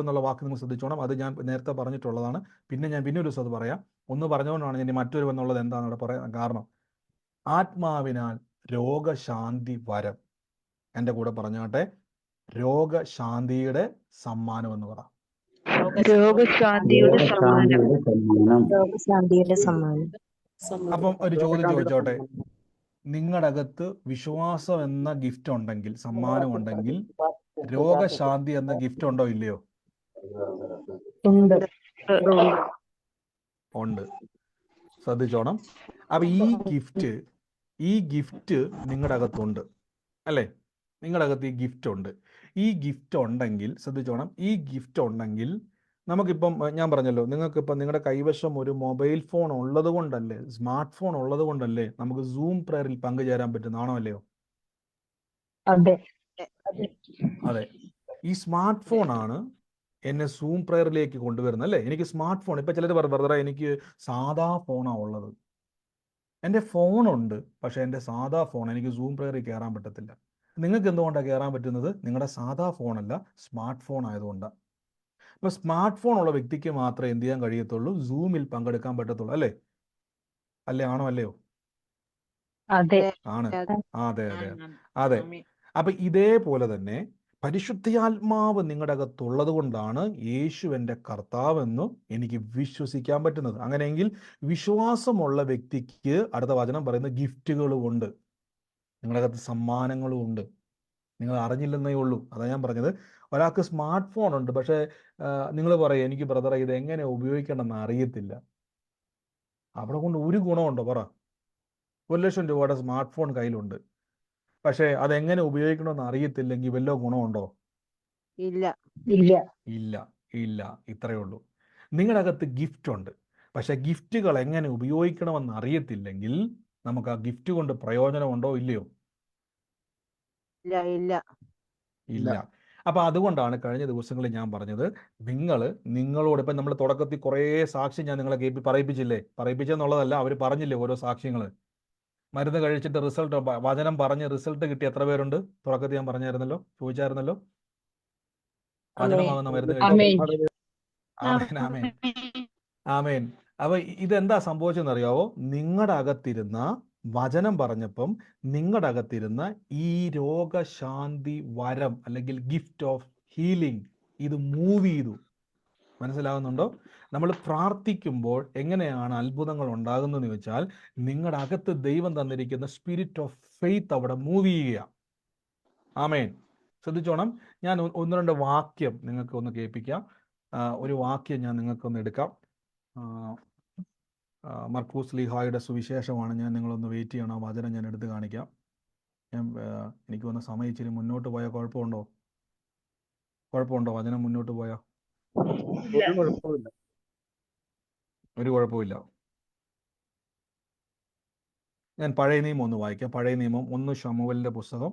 എന്നുള്ള വാക്ക് നിങ്ങൾ ശ്രദ്ധിച്ചോണം. അത് ഞാൻ നേരത്തെ പറഞ്ഞിട്ടുള്ളതാണ്. പിന്നെ ഒരു ദിവസം അത് പറയാം. ഒന്ന് പറഞ്ഞുകൊണ്ടാണ് ഞാൻ മറ്റൊരുവൻ എന്നുള്ളത് എന്താണെന്ന് ഇവിടെ പറയാൻ കാരണം. ആത്മാവിനാൽ രോഗശാന്തി വരം. എൻ്റെ കൂടെ പറഞ്ഞാട്ടെ, രോഗശാന്തിയുടെ സമ്മാനം എന്ന് പറ. അപ്പം ഒരു ചോദ്യം ചോദിച്ചോട്ടെ, നിങ്ങളുടെ അകത്ത് വിശ്വാസം എന്ന ഗിഫ്റ്റ് ഉണ്ടെങ്കിൽ, സമ്മാനം ഉണ്ടെങ്കിൽ, രോഗശാന്തി എന്ന ഗിഫ്റ്റ് ഉണ്ടോ ഇല്ലയോ? ഉണ്ട്. ശ്രദ്ധിച്ചോണം. അപ്പൊ ഈ ഗിഫ്റ്റ് നിങ്ങളുടെ അകത്തുണ്ട് അല്ലേ? നിങ്ങളുടെ അകത്ത് ഈ ഗിഫ്റ്റ് ഉണ്ട്. ഈ ഗിഫ്റ്റ് ഉണ്ടെങ്കിൽ ശ്രദ്ധിച്ചോണം, ഈ ഗിഫ്റ്റ് ഉണ്ടെങ്കിൽ നമുക്കിപ്പം ഞാൻ പറഞ്ഞല്ലോ, നിങ്ങൾക്കിപ്പം നിങ്ങളുടെ കൈവശം ഒരു മൊബൈൽ ഫോൺ ഉള്ളത് കൊണ്ടല്ലേ, സ്മാർട്ട് ഫോൺ ഉള്ളത് കൊണ്ടല്ലേ നമുക്ക് സൂം പ്രയറിൽ പങ്കുചേരാൻ പറ്റുന്നതാണോ അല്ലയോ?
അതെ.
അതെ, ഈ സ്മാർട്ട് ഫോൺ ആണ് എന്നെ സൂം പ്രയറിലേക്ക് കൊണ്ടുവരുന്നത് അല്ലേ. എനിക്ക് സ്മാർട്ട് ഫോൺ, ഇപ്പൊ ചിലർ പറഞ്ഞു ബ്രദറെ എനിക്ക് സാധാ ഫോണാ ഉള്ളത്. എൻ്റെ ഫോണുണ്ട്, പക്ഷെ എൻ്റെ സാധാ ഫോൺ എനിക്ക് സൂം പ്രയറിൽ കയറാൻ പറ്റത്തില്ല. നിങ്ങൾക്ക് എന്തുകൊണ്ടാണ് കയറാൻ പറ്റുന്നത്? നിങ്ങളുടെ സാധാ ഫോണല്ല, സ്മാർട്ട് ഫോൺ ആയതുകൊണ്ടാണ്. അപ്പോൾ സ്മാർട്ട് ഫോൺ ഉള്ള വ്യക്തിക്ക് മാത്രമേ എന്ത് ചെയ്യാൻ കഴിയത്തുള്ളൂ? സൂമിൽ പങ്കെടുക്കാൻ പറ്റത്തുള്ളൂ അല്ലേ? അല്ലേ? ആണോ അല്ലയോ?
അതെ.
ആണ്.
അതെ.
അതെ അതെ അതെ. അപ്പൊ ഇതേപോലെ തന്നെ പരിശുദ്ധാത്മാവ് നിങ്ങളുടെ അകത്തുള്ളത് കൊണ്ടാണ് യേശു എൻ്റെ കർത്താവെന്ന് എനിക്ക് വിശ്വസിക്കാൻ പറ്റുന്നത്. അങ്ങനെയെങ്കിൽ വിശ്വാസമുള്ള വ്യക്തിക്ക് അടുത്ത വചനം പറയുന്ന ഗിഫ്റ്റുകളും ഉണ്ട്, നിങ്ങളുടെ അകത്ത് സമ്മാനങ്ങളും ഉണ്ട്. നിങ്ങൾ അറിഞ്ഞില്ലെന്നേ ഉള്ളൂ. അതാണ് ഞാൻ പറഞ്ഞത്. ഒരാൾക്ക് സ്മാർട്ട് ഫോൺ ഉണ്ട്, പക്ഷേ നിങ്ങൾ പറയും എനിക്ക് ബ്രദറെ ഇത് എങ്ങനെ ഉപയോഗിക്കണമെന്ന് അറിയത്തില്ല. അവിടെ കൊണ്ട് ഒരു ഗുണമുണ്ടോ പറ? 1,00,000 രൂപയുടെ സ്മാർട്ട് ഫോൺ കയ്യിലുണ്ട്, പക്ഷേ അതെങ്ങനെ ഉപയോഗിക്കണമെന്ന് അറിയത്തില്ലെങ്കിൽ വല്ല ഗുണമുണ്ടോ?
ഇല്ല.
ഇല്ല.
ഇല്ല ഇല്ല. ഇത്രയേ ഉള്ളൂ. നിങ്ങളുടെ അകത്ത് ഗിഫ്റ്റ് ഉണ്ട്, പക്ഷെ ഗിഫ്റ്റുകൾ എങ്ങനെ ഉപയോഗിക്കണമെന്ന് അറിയത്തില്ലെങ്കിൽ നമുക്ക് ആ ഗിഫ്റ്റ് കൊണ്ട് പ്രയോജനമുണ്ടോ ഇല്ലയോ?
ഇല്ല. ഇല്ല.
ഇല്ല. അപ്പൊ അതുകൊണ്ടാണ് കഴിഞ്ഞ ദിവസങ്ങളിൽ ഞാൻ പറഞ്ഞത്, നിങ്ങളോട് ഇപ്പം നമ്മൾ തുടക്കത്തിൽ കുറേ സാക്ഷ്യം ഞാൻ നിങ്ങളെ പറയിപ്പിച്ചില്ലേ? പറയിപ്പിച്ചെന്നുള്ളതല്ല, അവർ പറഞ്ഞില്ലേ ഓരോ സാക്ഷ്യങ്ങൾ. മരുന്ന് കഴിച്ചിട്ട് റിസൾട്ട്, വചനം പറഞ്ഞ് റിസൾട്ട് കിട്ടി എത്ര പേരുണ്ട്? തുടക്കത്തിൽ ഞാൻ പറഞ്ഞായിരുന്നല്ലോ, ചോദിച്ചായിരുന്നല്ലോ. വചനമാകുന്ന മരുന്ന് കഴിച്ചു. ആമേൻ ആമേൻ ആമേൻ. അപ്പൊ ഇതെന്താ സംഭവിച്ചെന്ന് അറിയാവോ? നിങ്ങളുടെ അകത്തിരുന്ന വചനം പറഞ്ഞപ്പം നിങ്ങളുടെ അകത്തിരുന്ന ഈ രോഗശാന്തി വരം അല്ലെങ്കിൽ ഗിഫ്റ്റ് ഓഫ് ഹീലിംഗ് ഇത് മൂവ് ചെയ്തു. മനസ്സിലാകുന്നുണ്ടോ? നമ്മൾ പ്രാർത്ഥിക്കുമ്പോൾ എങ്ങനെയാണ് അത്ഭുതങ്ങൾ ഉണ്ടാകുന്നതെന്ന് ചോദിച്ചാൽ, നിങ്ങളുടെ അകത്ത് ദൈവം തന്നിരിക്കുന്ന സ്പിരിറ്റ് ഓഫ് ഫെയ്ത്ത് അവിടെ മൂവ് ചെയ്യുക. ആമേൻ. ശ്രദ്ധിച്ചോണം. ഞാൻ ഒന്ന് രണ്ട് വാക്യം നിങ്ങൾക്ക് ഒന്ന് കേൾപ്പിക്കാം. ഒരു വാക്യം ഞാൻ നിങ്ങൾക്കൊന്ന് എടുക്കാം. മർക്കൂസ് ലീഹായുടെ സുവിശേഷമാണ്. ഞാൻ നിങ്ങളൊന്ന് വെയിറ്റ് ചെയ്യണം, ആ വചനം ഞാൻ എടുത്ത് കാണിക്കാം. എനിക്ക് വന്ന സമയം ഇച്ചിരി മുന്നോട്ട് പോയാൽ കുഴപ്പമുണ്ടോ? വചനം മുന്നോട്ട് പോയാൽ?
ഒരു കുഴപ്പമില്ല.
ഒരു കുഴപ്പമില്ല. ഞാൻ പഴയ നിയമം ഒന്ന് വായിക്കാം. പഴയ നിയമം 1 ശമൂവേലിൻ്റെ പുസ്തകം.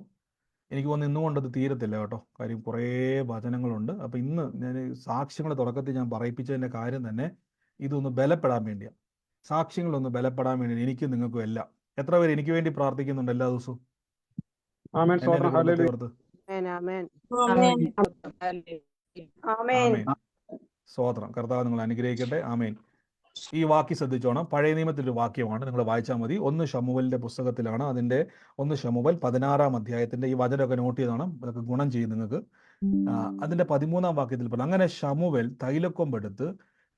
എനിക്ക് തോന്നുന്നു ഇന്നുകൊണ്ടത് തീരത്തില്ല കേട്ടോ, കാര്യം കുറേ വചനങ്ങളുണ്ട്. അപ്പോൾ ഇന്ന് ഞാൻ സാക്ഷ്യങ്ങൾ തുടക്കത്തിൽ ഞാൻ പറയിപ്പിച്ചതിൻ്റെ കാര്യം തന്നെ ഇതൊന്ന് ബലപ്പെടാൻ വേണ്ടിയാണ്. സാക്ഷ്യങ്ങളൊന്ന് ബലപ്പെടാൻ വേണ്ടി എനിക്കും നിങ്ങൾക്കും എല്ലാം. എത്ര പേര് എനിക്ക് വേണ്ടി പ്രാർത്ഥിക്കുന്നുണ്ട് എല്ലാ ദിവസവും?
ആമേൻ. സ്വതന്ത്രം. ഹല്ലേലൂയ.
ആമേൻ.
ആമേൻ. സ്തോത്രം. കർത്താവ് നിങ്ങൾ അനുഗ്രഹിക്കട്ടെ. ആമേൻ. ഈ വാക്യം ശ്രദ്ധിച്ചോണം. പഴയ നിയമത്തിലൊരു വാക്യമാണ്, നിങ്ങൾ വായിച്ചാൽ മതി. 1 ശമൂവേലിന്റെ പുസ്തകത്തിലാണ്. അതിന്റെ 1 ശമൂവേൽ 16-ാം അധ്യായത്തിന്റെ ഈ വചനമൊക്കെ നോട്ട് ചെയ്താണ്, അതൊക്കെ ഗുണം ചെയ്യും നിങ്ങൾക്ക്. അതിന്റെ 13-ാം വാക്യത്തിൽ പറഞ്ഞു, അങ്ങനെ ശമൂവേൽ തൈലക്കൊമ്പെടുത്ത്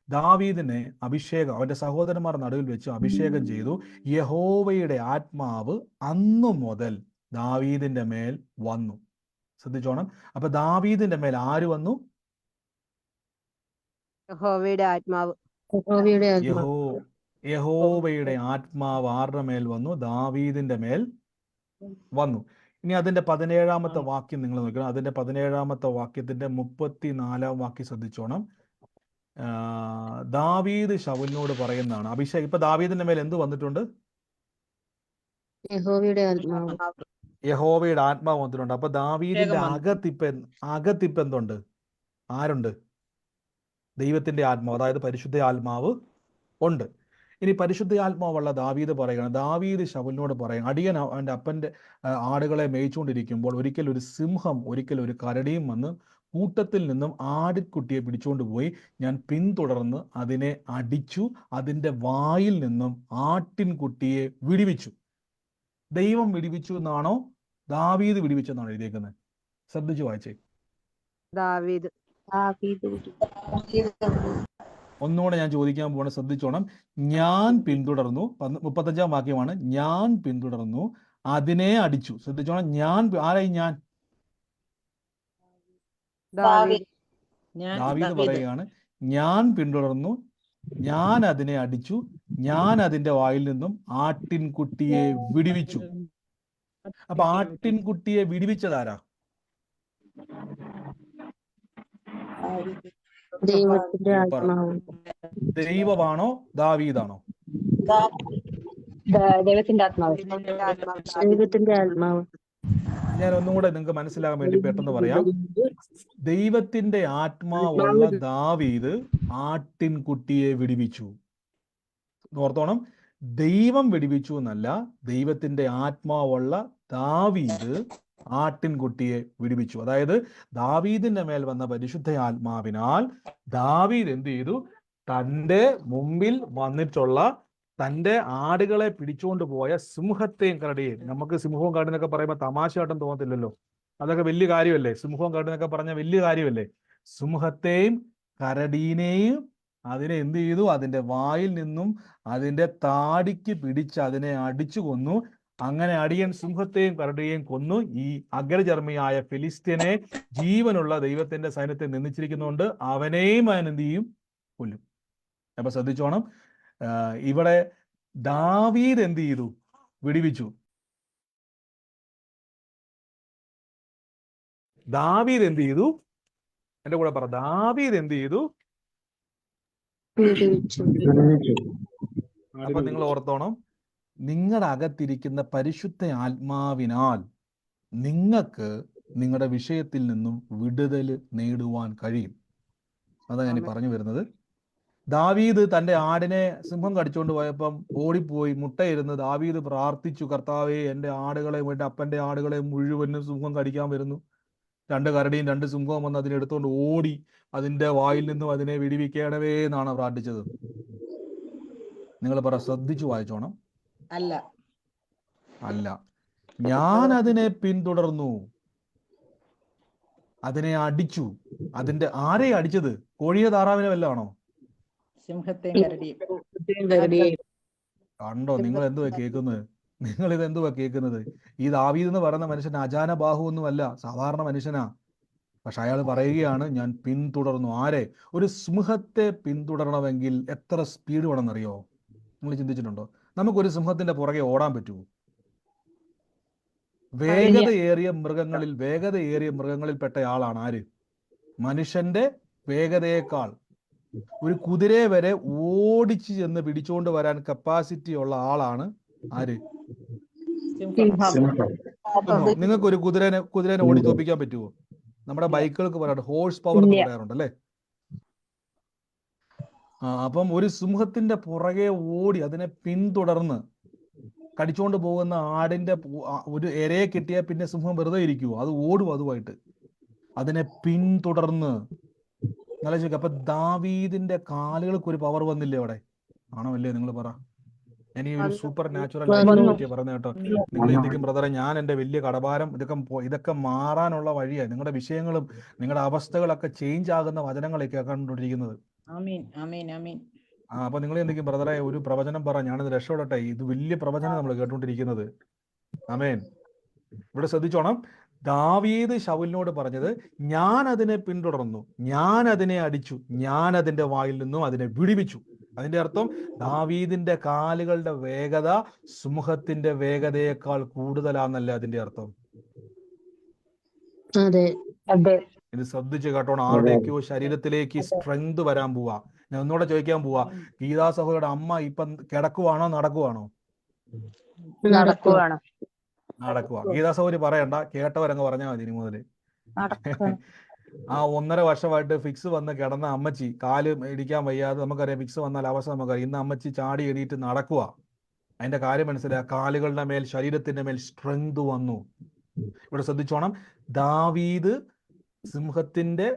ദാവീദിനെ അവന്റെ സഹോദരന്മാർ നടുവിൽ വെച്ച് അഭിഷേകം ചെയ്തു. യഹോവയുടെ ആത്മാവ് അന്നു മുതൽ ദാവീദിന്റെ മേൽ വന്നു. ശ്രദ്ധിച്ചോണം. അപ്പൊ ദാവീദിന്റെ മേൽ ആര് വന്നു?
യഹോവയുടെ ആത്മാവ്.
യഹോവയുടെ ആത്മാവ് ആരുടെ മേൽ വന്നു? ദാവീദിന്റെ മേൽ വന്നു. ഇനി അതിന്റെ 17-ാമത്തെ വാക്യം നിങ്ങൾ നോക്കണം. അതിന്റെ 17-ാമത്തെ വാക്യത്തിന്റെ 34-ാം വാക്യം ശ്രദ്ധിച്ചോണം. ദാവീദ് ശൗലിനോട് പറയുന്നതാണ് അഭിഷേകം. ഇപ്പൊ ദാവീദിന്റെ മേൽ എന്ത് വന്നിട്ടുണ്ട്?
യഹോവയുടെ
ആത്മാവ് വന്നിട്ടുണ്ട്. അപ്പൊ ദാവീദിന്റെ അകത്തിപ്പ് എന്തുണ്ട്? ആരുണ്ട്? ദൈവത്തിന്റെ ആത്മാവ്, അതായത് പരിശുദ്ധ ആത്മാവ് ഉണ്ട്. ഇനി പരിശുദ്ധ ആത്മാവുള്ള ദാവീദ് പറയുകയാണ്, ദാവീദ് ശൗലിനോട് പറയും, അടിയൻ അവൻ്റെ അപ്പൻ്റെ ആടുകളെ മേയിച്ചുകൊണ്ടിരിക്കുമ്പോൾ ഒരിക്കൽ ഒരു സിംഹം, ഒരിക്കൽ ഒരു കരടിയും വന്ന് കൂട്ടത്തിൽ നിന്നും ആടിൻകുട്ടിയെ പിടിച്ചുകൊണ്ട് പോയി. ഞാൻ പിന്തുടർന്ന് അതിനെ അടിച്ചു, അതിൻ്റെ വായിൽ നിന്നും ആട്ടിൻകുട്ടിയെ വിടുവിച്ചു. ദൈവം വിടുവിച്ചു എന്നാണോ ദാവീദ് വിടുവിച്ചെന്നാണോ എഴുതിയേക്കുന്നത്? ശ്രദ്ധിച്ചു വായിച്ചേ.
ദാവീദ്.
ഒന്നുകൂടെ ഞാൻ ചോദിക്കാൻ പോകണം, ശ്രദ്ധിച്ചോണം. ഞാൻ പിന്തുടർന്നു, 35-ാം വാക്യമാണ്. ഞാൻ പിന്തുടർന്നു അതിനെ അടിച്ചു. ശ്രദ്ധിച്ചോണം. ആരായി ഞാൻ? ദാവീദ് പറയുകയാണ്, ഞാൻ പിന്തുടർന്നു, ഞാൻ അതിനെ അടിച്ചു, ഞാൻ അതിന്റെ വായിൽ നിന്നും ആട്ടിൻകുട്ടിയെ വിടുവിച്ചു. അപ്പൊ ആട്ടിൻകുട്ടിയെ വിടുവിച്ചതാരാ? ദൈവമാണോ ദാവീദാണോ?
ദൈവത്തിന്റെ ആത്മാവ്.
ഞാൻ ഒന്നും കൂടെ നിങ്ങൾക്ക് മനസ്സിലാകാൻ വേണ്ടി പെട്ടെന്ന് പറയാം. ദൈവത്തിന്റെ ആത്മാവുള്ള ദാവീദ് ആട്ടിൻകുട്ടിയെ വിടുവിച്ചു. ഓർത്തോണം, ദൈവം വിടുവിച്ചു എന്നല്ല, ദൈവത്തിന്റെ ആത്മാവുള്ള ദാവീദ് ആട്ടിൻകുട്ടിയെ വിടുവിച്ചു. അതായത് ദാവീദിന്റെ മേൽ വന്ന പരിശുദ്ധ ആത്മാവിനാൽ ദാവീദ് എന്ത് ചെയ്തു? തൻ്റെ മുമ്പിൽ വന്നിട്ടുള്ള തൻ്റെ ആടുകളെ പിടിച്ചുകൊണ്ട് പോയ സിംഹത്തെയും കരടിയെയും, നമുക്ക് സിംഹവും കരടിനൊക്കെ പറയുമ്പോൾ തമാശയായിട്ടും തോന്നത്തില്ലല്ലോ, അതൊക്കെ വലിയ കാര്യമല്ലേ? സിംഹവും കരടിനൊക്കെ പറഞ്ഞ വലിയ കാര്യമല്ലേ? സിംഹത്തെയും കരടീനെയും അതിനെ എന്ത് ചെയ്തു? അതിന്റെ വായിൽ നിന്നും അതിന്റെ താടിക്ക് പിടിച്ച് അതിനെ അടിച്ചു കൊന്നു. അങ്ങനെ അടിയൻ സിംഹത്തെയും കരടിയെയും കൊന്നു. ഈ അഗ്രചർമ്മിയായ ഫിലിസ്ത്യനെ ജീവനുള്ള ദൈവത്തിന്റെ സൈന്യത്തെ നിന്ദിച്ചിരിക്കുന്നതുകൊണ്ട് അവനെയും അവൻ എന്ത് ചെയ്യും? കൊല്ലും. അപ്പൊ ശ്രദ്ധിച്ചോണം, ഇവിടെ ദാവീദ് എന്ത് ചെയ്തു? വിടുവിച്ചു. ദാവീദ് എന്ത് ചെയ്തു? എന്റെ കൂടെ പറ, ദാവീദ് എന്ത് ചെയ്തു? അപ്പൊ നിങ്ങൾ ഓർത്തോണം, നിങ്ങളുടെ അകത്തിരിക്കുന്ന പരിശുദ്ധ ആത്മാവിനാൽ നിങ്ങൾക്ക് നിങ്ങളുടെ വിഷയത്തിൽ നിന്നും വിടുതൽ നേടുവാൻ കഴിയും. അതാ ഞാൻ പറഞ്ഞു വരുന്നത്. ദാവീദ് തന്റെ ആടിനെ സിംഹം കടിച്ചുകൊണ്ട് പോയപ്പം ഓടിപ്പോയി മുട്ടയിരുന്ന് ദാവീദ് പ്രാർത്ഥിച്ചു, കർത്താവേ, എൻ്റെ ആടുകളെ വേണ്ടി അപ്പന്റെ ആടുകളെ മുഴുവനും സിംഹം കടിക്കാൻ വരുന്നു. 2 കരടിയും 2 സിംഹവും വന്ന് അതിനെടുത്തുകൊണ്ട് ഓടി അതിന്റെ വായിൽ നിന്നും അതിനെ വിടുവിക്കണമേ എന്നാണ് പ്രാർത്ഥിച്ചത്. നിങ്ങൾ പറ, ശ്രദ്ധിച്ചു വായിച്ചോണം.
അല്ല,
അല്ല, ഞാൻ അതിനെ പിന്തുടർന്നു, അതിനെ അടിച്ചു. അതിന്റെ ആരെ അടിച്ചത്? കോഴിയെ താറാവിനെ വല്ലതാണോ?
സിംഹത്തെയും കരടിയും.
കണ്ടോ നിങ്ങൾ എന്തുവാ കേൾക്കുന്നത്? നിങ്ങൾ ഇത് എന്തുവാ കേൾക്കുന്നത്? ഈ ദാവീദ് എന്ന് പറയുന്ന മനുഷ്യൻ അജാന ബാഹു ഒന്നുമല്ല, സാധാരണ മനുഷ്യനാ. പക്ഷെ അയാൾ പറയുകയാണ്, ഞാൻ പിന്തുടർന്നു. ആരെ? ഒരു സിംഹത്തെ പിന്തുടരണമെങ്കിൽ എത്ര സ്പീഡ് വേണമെന്നറിയോ? നിങ്ങൾ ചിന്തിച്ചിട്ടുണ്ടോ? നമുക്കൊരു സിംഹത്തിന്റെ പുറകെ ഓടാൻ പറ്റുമോ? വേഗതയേറിയ മൃഗങ്ങളിൽ പെട്ട ആളാണ് ആര്? മനുഷ്യന്റെ വേഗതയേക്കാൾ ഒരു കുതിരയെ വരെ ഓടിച്ചു ചെന്ന് പിടിച്ചുകൊണ്ട് വരാൻ കപ്പാസിറ്റി ഉള്ള ആളാണ് ആര്? നിങ്ങൾക്ക് ഒരു കുതിരനെ ഓടി തോപ്പിക്കാൻ പറ്റുമോ? നമ്മുടെ ബൈക്കുകൾക്ക് പറയാറുണ്ട് ഹോഴ്സ് പവർ എന്ന് പറയാറുണ്ട് അല്ലേ? അപ്പം ഒരു സിംഹത്തിന്റെ പുറകെ ഓടി അതിനെ പിന്തുടർന്ന് കടിച്ചുകൊണ്ട് പോകുന്ന ആടിന്റെ ഒരു ഇരയെ കിട്ടിയാൽ പിന്നെ സിംഹം വെറുതെ ഇരിക്കുവോ? അത് ഓടും അതുമായിട്ട്. അതിനെ പിന്തുടർന്ന് നല്ല ചോദിക്കും. അപ്പൊ ദാവീദിന്റെ കാലുകൾക്ക് ഒരു പവർ വന്നില്ലേ അവിടെ? ആണോ അല്ലേ? നിങ്ങൾ പറ. ഞാൻ ഈ ഒരു സൂപ്പർ നാച്ചുറൽ ലൈഫിനെ പറ്റിയാ പറഞ്ഞ കേട്ടോ. നിങ്ങൾ ചിന്തിക്കും, ബ്രദറെ, ഞാൻ എൻ്റെ വലിയ കടഭാരം ഇതൊക്കെ മാറാനുള്ള വഴിയാണ്. നിങ്ങളുടെ വിഷയങ്ങളും നിങ്ങളുടെ അവസ്ഥകളൊക്കെ ചേഞ്ച് ആകുന്ന വചനങ്ങളൊക്കെ കണ്ടുകൊണ്ടിരിക്കുന്നത്. അപ്പൊ നിങ്ങൾ ചിന്തിക്കും, ബ്രദറെ, ഒരു പ്രവചനം പറ, ഞാനിത് രക്ഷപ്പെടട്ടെ. ഇത് വലിയ പ്രവചനം നമ്മൾ കേട്ടുകൊണ്ടിരിക്കുന്നത്. ആമേൻ. ഇവിടെ ശ്രദ്ധിച്ചോണം, ദാവീദ് ശൗലിനോട് പറഞ്ഞത്, ഞാൻ അതിനെ പിന്തുടർന്നു, ഞാൻ അതിനെ അടിച്ചു, ഞാൻ അതിന്റെ വായിൽ നിന്നും അതിനെ വിടുവിച്ചു. അതിന്റെ അർത്ഥം ദാവീദിന്റെ കാലുകളുടെ വേഗത സിംഹത്തിന്റെ വേഗതയേക്കാൾ കൂടുതലാന്നല്ല അതിന്റെ അർത്ഥം. ഇത് ശ്രദ്ധിച്ച് കേട്ടോണം. ആരുടെയൊക്കെയോ ശരീരത്തിലേക്ക് സ്ട്രെങ്ത് വരാൻ പോവാ. ഞാൻ ഒന്നുകൂടെ ചോദിക്കാൻ പോവാ, ഗീതാ സഹോദരിയുടെ അമ്മ ഇപ്പം കിടക്കുവാണോ നടക്കുവാണോ? നടക്കുവാ. ഗീതാ സഹോദരി പറയണ്ട, കേട്ടവരങ്ങ് പറഞ്ഞാൽ മതി ഇനി മുതല്. ആ 1.5 വർഷമായിട്ട് ഫിക്സ് വന്ന് കിടന്ന അമ്മച്ചി, കാല് ഇടിക്കാൻ വയ്യാതെ, നമുക്കറിയാം ഫിക്സ് വന്നാൽ അവസ്ഥ നമുക്കറിയാം. ഇന്ന് അമ്മച്ചി ചാടി എണീറ്റ് നടക്കുക. അതിന്റെ കാര്യം മനസ്സിലാക്കുക, കാലുകളുടെ മേൽ, ശരീരത്തിന്റെ മേൽ സ്ട്രെങ്ത് വന്നു. ഇവിടെ ശ്രദ്ധിച്ചോണം, ദാവീദ് സിംഹത്തിന്റെ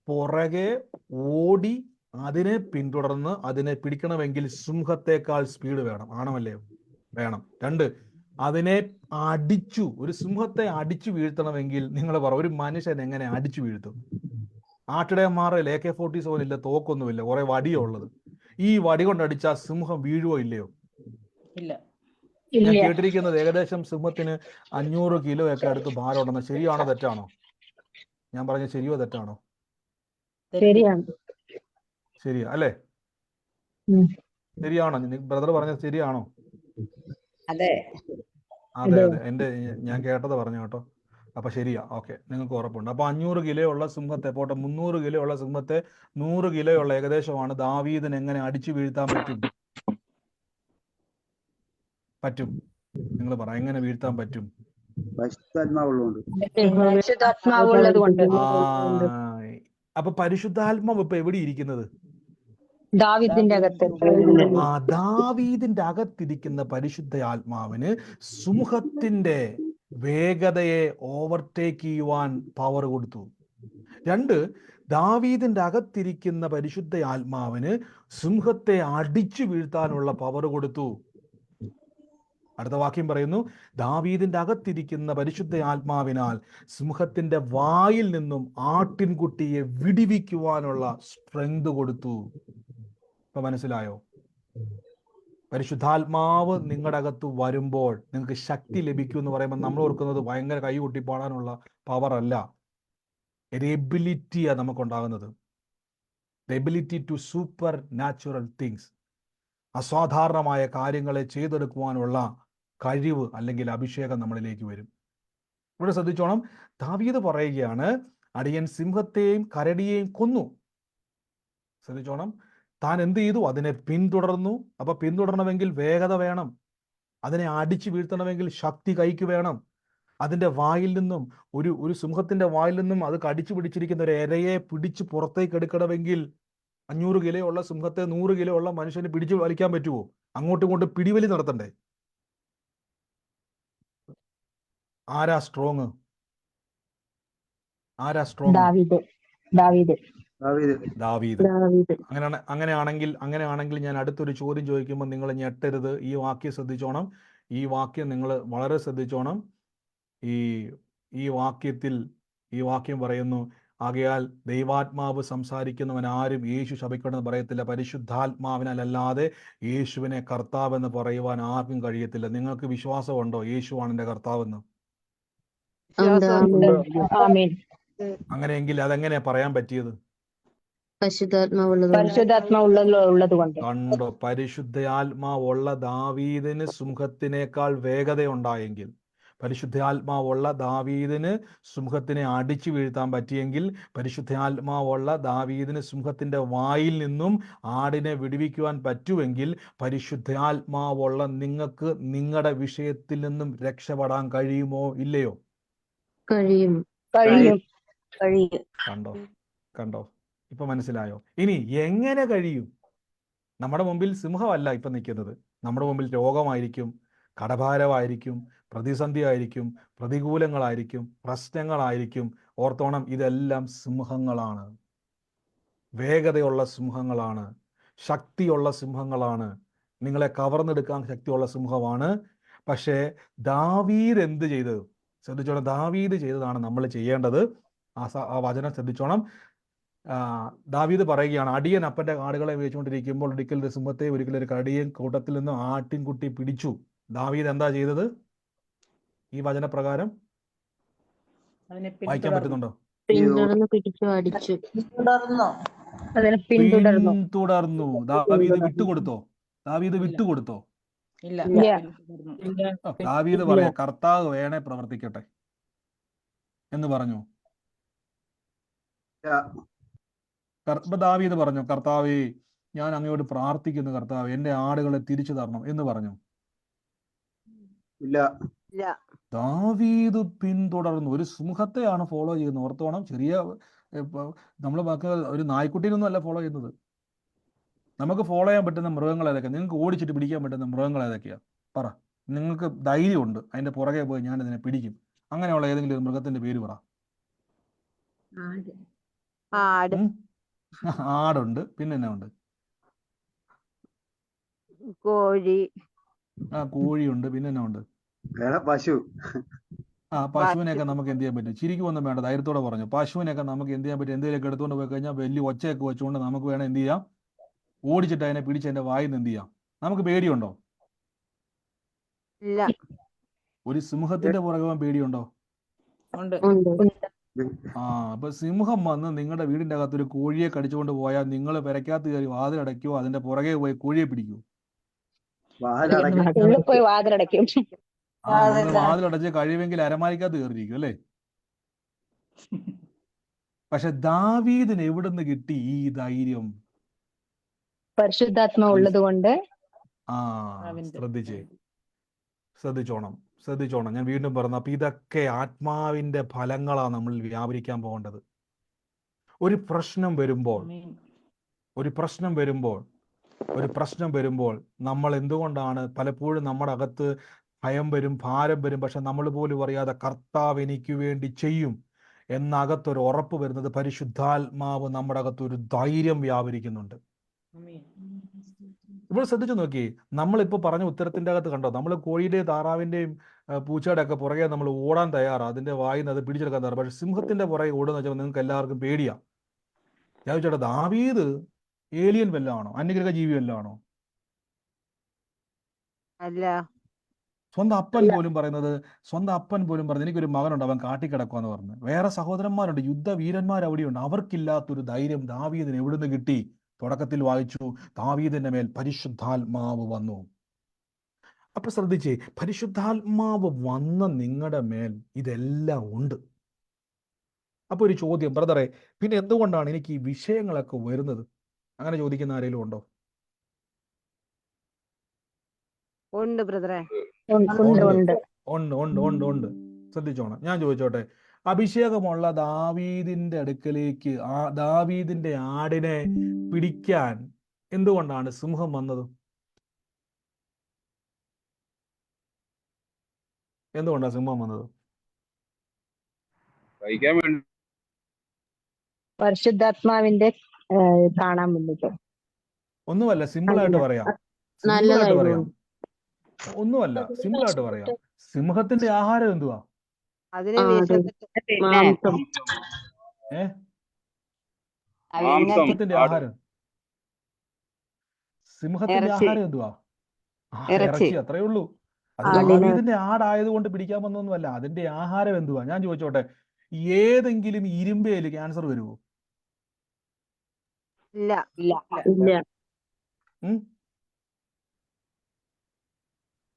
പുറകെ ഓടി അതിനെ പിന്തുടർന്ന് അതിനെ പിടിക്കണമെങ്കിൽ സിംഹത്തെക്കാൾ സ്പീഡ് വേണം. ആണമല്ലേ? വേണം. 2, അതിനെ അടിച്ചു. ഒരു സിംഹത്തെ അടിച്ചു വീഴ്ത്തണമെങ്കിൽ നിങ്ങൾ പറ, ഒരു മനുഷ്യൻ എങ്ങനെ അടിച്ചു വീഴ്ത്തും? ആട്ടിടയന്മാരിൽ AK-47 ഇല്ല, തോക്കൊന്നുമില്ല, കുറെ വടിയോ ഉള്ളത്. ഈ വടി കൊണ്ടടിച്ചാൽ സിംഹം വീഴുവോ ഇല്ലയോ?
ഇല്ല.
ഞാൻ കേട്ടിരിക്കുന്നത് ഏകദേശം സിംഹത്തിന് 500 കിലോ ഒക്കെ അടുത്ത് ഭാരം ഉണ്ടെന്ന്. ശരിയാണോ തെറ്റാണോ? ഞാൻ പറഞ്ഞ ശരിയോ തെറ്റാണോ? ശരിയാ അല്ലേ? ശരിയാണോ? ബ്രദർ പറഞ്ഞത് ശരിയാണോ?
അതെ.
അതെ. ഞാൻ കേട്ടത് പറഞ്ഞു കേട്ടോ. അപ്പൊ ശരിയാ, ഓക്കെ, നിങ്ങൾക്ക് ഉറപ്പുണ്ട്. അപ്പൊ 500 കിലോ ഉള്ള സിംഹത്തെ പോട്ടെ, 300 കിലോ ഉള്ള സിംഹത്തെ 100 കിലോ ഉള്ള ഏകദേശമാണ് ദാവീദിന് എങ്ങനെ അടിച്ചു വീഴ്ത്താൻ പറ്റും? പറ്റും. നിങ്ങൾ പറ, എങ്ങനെ വീഴ്ത്താൻ പറ്റും?
ആത്മാവുള്ളതുകൊണ്ട്.
പരിശുദ്ധാത്മാവ് ഉള്ളത് കൊണ്ട്.
ആ അപ്പൊ പരിശുദ്ധാത്മാവ് ഇപ്പൊ എവിടെ ഇരിക്കുന്നത്?
ദാവീദിന്റെ അകത്ത്.
ആ ദാവീദിന്റെ അകത്തിരിക്കുന്ന പരിശുദ്ധ ആത്മാവിന് സിംഹത്തിന്റെ വേഗതയെ ഓവർടേക്ക് ചെയ്യുവാൻ പവർ കൊടുത്തു. 2, ദാവീദിന്റെ അകത്തിരിക്കുന്ന പരിശുദ്ധ ആത്മാവിന് സിംഹത്തെ അടിച്ചു വീഴ്ത്താനുള്ള പവർ കൊടുത്തു. അടുത്ത വാക്യം പറയുന്നു, ദാവീദിന്റെ അകത്തിരിക്കുന്ന പരിശുദ്ധ ആത്മാവിനാൽ സിംഹത്തിന്റെ വായിൽ നിന്നും ആട്ടിൻകുട്ടിയെ വിടിവിക്കുവാനുള്ള സ്ട്രെങ്ത് കൊടുത്തു. ഇപ്പൊ മനസ്സിലായോ? പരിശുദ്ധാത്മാവ് നിങ്ങളുടെ അകത്ത് വരുമ്പോൾ നിങ്ങൾക്ക് ശക്തി ലഭിക്കും എന്ന് പറയുമ്പോൾ നമ്മൾ ഓർക്കുന്നത് ഭയങ്കര കൈ കൊട്ടിപ്പാടാനുള്ള പവർ അല്ല, ഒരു എബിലിറ്റിയാണ് നമുക്കുണ്ടാകുന്നത്. The ability to supernatural things, അസാധാരണമായ കാര്യങ്ങളെ ചെയ്തെടുക്കുവാനുള്ള കഴിവ് അല്ലെങ്കിൽ അഭിഷേകം നമ്മളിലേക്ക് വരും. ഇവിടെ ശ്രദ്ധിച്ചോണം, ദാവീദ് പറയുകയാണ്, അടിയൻ സിംഹത്തെയും കരടിയെയും കൊന്നു. ശ്രദ്ധിച്ചോണം, താൻ എന്ത് ചെയ്തു? അതിനെ പിന്തുടർന്നു. അപ്പൊ പിന്തുടരണമെങ്കിൽ വേഗത വേണം, അതിനെ അടിച്ചു വീഴ്ത്തണമെങ്കിൽ ശക്തി കൈക്ക് വേണം. അതിന്റെ വായിൽ നിന്നും ഒരു സിംഹത്തിന്റെ വായിൽ നിന്നും അത് കടിച്ചു പിടിച്ചിരിക്കുന്ന ഒരു ഇരയെ പിടിച്ച് പുറത്തേക്ക് എടുക്കണമെങ്കിൽ 500 കിലോ ഉള്ള സിംഹത്തെ 100 കിലോ ഉള്ള മനുഷ്യന് പിടിച്ചു വലിക്കാൻ പറ്റുമോ? അങ്ങോട്ടും ഇങ്ങോട്ടും പിടിവലി നടത്തണ്ടേ? ആരാ സ്ട്രോങ്? ആരാ സ്ട്രോങ്?
ദാവീദ്.
അങ്ങനെയാണെങ്കിൽ ഞാൻ അടുത്തൊരു ചോദ്യം ചോദിക്കുമ്പോൾ നിങ്ങൾ ഞെട്ടരുത്. ഈ വാക്യം ശ്രദ്ധിച്ചോണം. ഈ വാക്യം നിങ്ങൾ വളരെ ശ്രദ്ധിച്ചോണം. ഈ വാക്യം പറയുന്നു, ആകയാൽ ദൈവാത്മാവ് സംസാരിക്കുന്നവൻ ആരും യേശു ശപിക്കണമെന്ന് പറയത്തില്ല. പരിശുദ്ധാത്മാവിനാൽ അല്ലാതെ യേശുവിനെ കർത്താവെന്ന് പറയുവാൻ ആർക്കും കഴിയത്തില്ല. നിങ്ങൾക്ക് വിശ്വാസമുണ്ടോ യേശുവാണ് എൻ്റെ കർത്താവെന്ന്? അങ്ങനെയെങ്കിൽ അതെങ്ങനെ പറയാൻ പറ്റിയത്?
പരിശുദ്ധാത്മാവുള്ളത് കൊണ്ട്.
കണ്ടോ? പരിശുദ്ധാത്മാവുള്ള ദാവീദിന് സിംഹത്തിനേക്കാൾ വേഗതയുണ്ടായെങ്കിൽ, പരിശുദ്ധാത്മാവുള്ള ദാവീദിന് സിംഹത്തിനെ അടിച്ചു വീഴ്ത്താൻ പറ്റിയെങ്കിൽ, പരിശുദ്ധാത്മാവുള്ള ദാവീദിന് സിംഹത്തിന്റെ വായിൽ നിന്നും ആടിനെ വിടുവിക്കുവാൻ പറ്റുമെങ്കിൽ, പരിശുദ്ധാത്മാവുള്ള നിങ്ങൾക്ക് നിങ്ങളുടെ വിഷയത്തിൽ നിന്നും രക്ഷപ്പെടാൻ കഴിയുമോ ഇല്ലയോ?
കഴിയും.
കണ്ടോ? ഇപ്പൊ മനസ്സിലായോ? ഇനി എങ്ങനെ കഴിയും? നമ്മുടെ മുമ്പിൽ സിംഹമല്ല ഇപ്പൊ നിൽക്കുന്നത്. നമ്മുടെ മുമ്പിൽ രോഗമായിരിക്കും, കടഭാരമായിരിക്കും, പ്രതിസന്ധി ആയിരിക്കും, പ്രതികൂലങ്ങളായിരിക്കും, പ്രശ്നങ്ങളായിരിക്കും. ഓർത്തോണം, ഇതെല്ലാം സിംഹങ്ങളാണ്. വേഗതയുള്ള സിംഹങ്ങളാണ്, ശക്തിയുള്ള സിംഹങ്ങളാണ്, നിങ്ങളെ കവർന്നെടുക്കാൻ ശക്തിയുള്ള സിംഹമാണ്. പക്ഷേ ദാവീദ് എന്ത് ചെയ്തത്? ശ്രദ്ധിച്ചോണം, ദാവീദ് ചെയ്തതാണ് നമ്മൾ ചെയ്യേണ്ടത്. ആ വചനം ശ്രദ്ധിച്ചോണം. ദാവീദ് പറയുകയാണ്, അടിയൻ അപ്പന്റെ ആടുകളെ വെച്ചുകൊണ്ടിരിക്കുമ്പോൾ ഒരിക്കൽ ഒരു സിംഹത്തെ ഒരിക്കൽ ഒരു കരടിയും കൂട്ടത്തിൽ നിന്ന് ആട്ടിൻകുട്ടി പിടിച്ചു. ദാവീദ് എന്താ ചെയ്തത്? ഈ വചനപ്രകാരം വായിക്കാൻ പറ്റുന്നുണ്ടോ? പിന്തുടർന്നു. ദാവീദ് വിട്ടുകൊടുത്തോ? ദാവീദ് പറയാ, കർത്താവ് വേണേ പ്രവർത്തിക്കട്ടെ എന്ന് പറഞ്ഞു. ദാവീദ് പറഞ്ഞു, കർത്താവേ, ഞാൻ അങ്ങയോട് പ്രാർത്ഥിക്കുന്നു, കർത്താവ് എന്റെ ആടുകളെ തിരിച്ചു തരണം എന്ന് പറഞ്ഞു.
ഇല്ല.
ദാവീദ് പിന്തുടർന്നു. ഒരു സിംഹത്തെയാണ് ഫോളോ ചെയ്യുന്നത്. ഓർത്തോണം, ചെറിയ നമ്മൾ ബാക്കി ഒരു നായ്ക്കുട്ടീനൊന്നും അല്ല ഫോളോ ചെയ്യുന്നത്. നമുക്ക് ഫോളോ ചെയ്യാൻ പറ്റുന്ന മൃഗങ്ങൾ ഏതൊക്കെയാണ്? നിങ്ങൾക്ക് ഓടിച്ചിട്ട് പിടിക്കാൻ പറ്റുന്ന മൃഗങ്ങൾ ഏതൊക്കെയാ? പറ. നിങ്ങൾക്ക് ധൈര്യമുണ്ട് അതിന്റെ പുറകെ പോയി ഞാൻ ഇതിനെ പിടിക്കും, അങ്ങനെയുള്ള ഏതെങ്കിലും ഒരു മൃഗത്തിന്റെ പേര് പറ. ആടുണ്ട്, പിന്നെ എന്നാ ഉണ്ട്? കോഴിയുണ്ട്, പിന്നെ എന്നാ ഉണ്ട്?
പശു.
പശുവിനെയൊക്കെ നമുക്ക് എന്ത് ചെയ്യാൻ പറ്റും? ചിരിക്കൊന്നും വേണ്ട, ധൈര്യത്തോടെ പറഞ്ഞു. പശുവിനെയൊക്കെ നമുക്ക് എന്ത് ചെയ്യാൻ പറ്റും? എന്തെങ്കിലുമൊക്കെ എടുത്തുകൊണ്ട് പോയി കഴിഞ്ഞാൽ വലിയ ഒച്ചയൊക്കെ വെച്ചുകൊണ്ട് നമുക്ക് വേണം എന്ത് ചെയ്യാം? ഓടിച്ചിട്ട് അതിനെ പിടിച്ച് അതിന്റെ വായിൽ നിന്ന് എന്ത് ചെയ്യാം? നമുക്ക് പേടിയുണ്ടോ?
ഇല്ല.
ഒരു സിംഹത്തിന്റെ പുറകെ പോകാൻ പേടിയുണ്ടോ? അപ്പൊ സിംഹം വന്ന് നിങ്ങളുടെ വീടിന്റെ അകത്ത് ഒരു കോഴിയെ കടിച്ചുകൊണ്ട് പോയാൽ നിങ്ങൾ പെരക്കകത്ത് കയറി വാതിലടയ്ക്കോ അതിന്റെ പുറകെ പോയി കോഴിയെ പിടിക്കൂ? വാതിലടച്ച് കഴിയുമെങ്കിൽ അരമാരിക്കകത്ത് കയറിയിരിക്കും അല്ലേ? പക്ഷെ ദാവീദിന് എവിടുന്ന് കിട്ടി ഈ ധൈര്യം?
പരിശുദ്ധാത്മാവ് ഉള്ളത് കൊണ്ട്.
ശ്രദ്ധിച്ചേ, ശ്രദ്ധിച്ചോണം. ഞാൻ വീണ്ടും പറഞ്ഞു, അപ്പൊ ഇതൊക്കെ ആത്മാവിന്റെ ഫലങ്ങളാണ് നമ്മൾ വ്യാപരിക്കാൻ പോകേണ്ടത്. ഒരു പ്രശ്നം വരുമ്പോൾ നമ്മൾ എന്തുകൊണ്ടാണ് പലപ്പോഴും നമ്മുടെ അകത്ത് ഭയം വരും, ഭാരം വരും, പക്ഷെ നമ്മൾ പോലും അറിയാതെ കർത്താവ് എനിക്ക് വേണ്ടി ചെയ്യും എന്നകത്തൊരു ഉറപ്പ് വരുന്നത് പരിശുദ്ധാത്മാവ് നമ്മുടെ അകത്തൊരു ധൈര്യം വ്യാപരിക്കുന്നുണ്ട്. ഇപ്പോൾ ശ്രദ്ധിച്ചു നോക്കി, നമ്മളിപ്പോൾ പറഞ്ഞ ഉത്തരത്തിന്റെ അകത്ത് കണ്ടോ, നമ്മൾ കോഴിയുടെയും താറാവിന്റെയും പൂച്ചയുടെ ഒക്കെ പുറകെ നമ്മൾ ഓടാൻ തയ്യാറാണ്, അതിന്റെ വായിൽ നിന്ന് അത് പിടിച്ചെടുക്കാൻ തയ്യാറാണ്. പക്ഷെ സിംഹത്തിന്റെ പുറകെ ഓടുന്ന വെച്ചാൽ നിങ്ങൾക്ക് എല്ലാവർക്കും പേടിയാ. ഞാൻ ചോദിച്ചോട്ടെ, ദാവീദ് ഏലിയൻ വല്ലതാണോ, അന്യഗ്രഹ ജീവി വല്ലതാണോ?
അല്ല.
സ്വന്തം അപ്പൻ പോലും പറയുന്നത് എനിക്കൊരു മകനുണ്ട്, അവൻ കാട്ടിക്കിടക്കുവാന്ന് പറഞ്ഞു. വേറെ സഹോദരന്മാരുണ്ട്, യുദ്ധവീരന്മാർ അവിടെയുണ്ട്. അവർക്കില്ലാത്തൊരു ധൈര്യം ദാവീദിന് എവിടുന്ന് കിട്ടി? തുടക്കത്തിൽ വായിച്ചു, ദാവീദിന്റെ മേൽ പരിശുദ്ധാത്മാവ് വന്നു. അപ്പൊ ശ്രദ്ധിച്ചേ, പരിശുദ്ധാത്മാവ് വന്ന നിങ്ങളുടെ മേൽ ഇതെല്ലാം ഉണ്ട്. അപ്പൊ ഒരു ചോദ്യം, ബ്രദറെ, പിന്നെ എന്തുകൊണ്ടാണ് എനിക്ക് ഈ വിഷയങ്ങളൊക്കെ വരുന്നത്? അങ്ങനെ ചോദിക്കുന്ന ആരെങ്കിലും ഉണ്ടോ?
ഉണ്ട് ബ്രദറെ.
ഉണ്ട്. ശ്രദ്ധിച്ചോണം. ഞാൻ ചോദിച്ചോട്ടെ, അഭിഷേകമുള്ള ദാവീദിന്റെ അടുക്കലേക്ക് ദാവീദിന്റെ ആടിനെ പിടിക്കാൻ എന്തുകൊണ്ടാണ് സിംഹം വന്നത്? എന്തുകൊണ്ടാണ് സിംഹം വന്നത്?
പരിശുദ്ധാത്മാവിന്റെ കാണാൻ വേണ്ടിട്ട്.
ഒന്നുമല്ല, സിമ്പിളായിട്ട് പറയാം. ഒന്നുമല്ല, സിമ്പിളായിട്ട് പറയാം. സിംഹത്തിന്റെ ആഹാരം എന്തുവാ?
അതിനെ
സിംഹത്തിന്റെ ആഹാരം എന്തുവാ? ഇറച്ചി. അത്രേ ഉള്ളൂ. അത് ദാവീദിന്റെ ആടായതുകൊണ്ട് പിടിക്കാൻ വന്നൊന്നുമല്ല. അതിന്റെ ആഹാരം എന്തുവാ? ഞാൻ ചോദിച്ചോട്ടെ, ഏതെങ്കിലും ഇരുമ്പേല് ക്യാൻസർ വരുമോ?
ഇല്ല.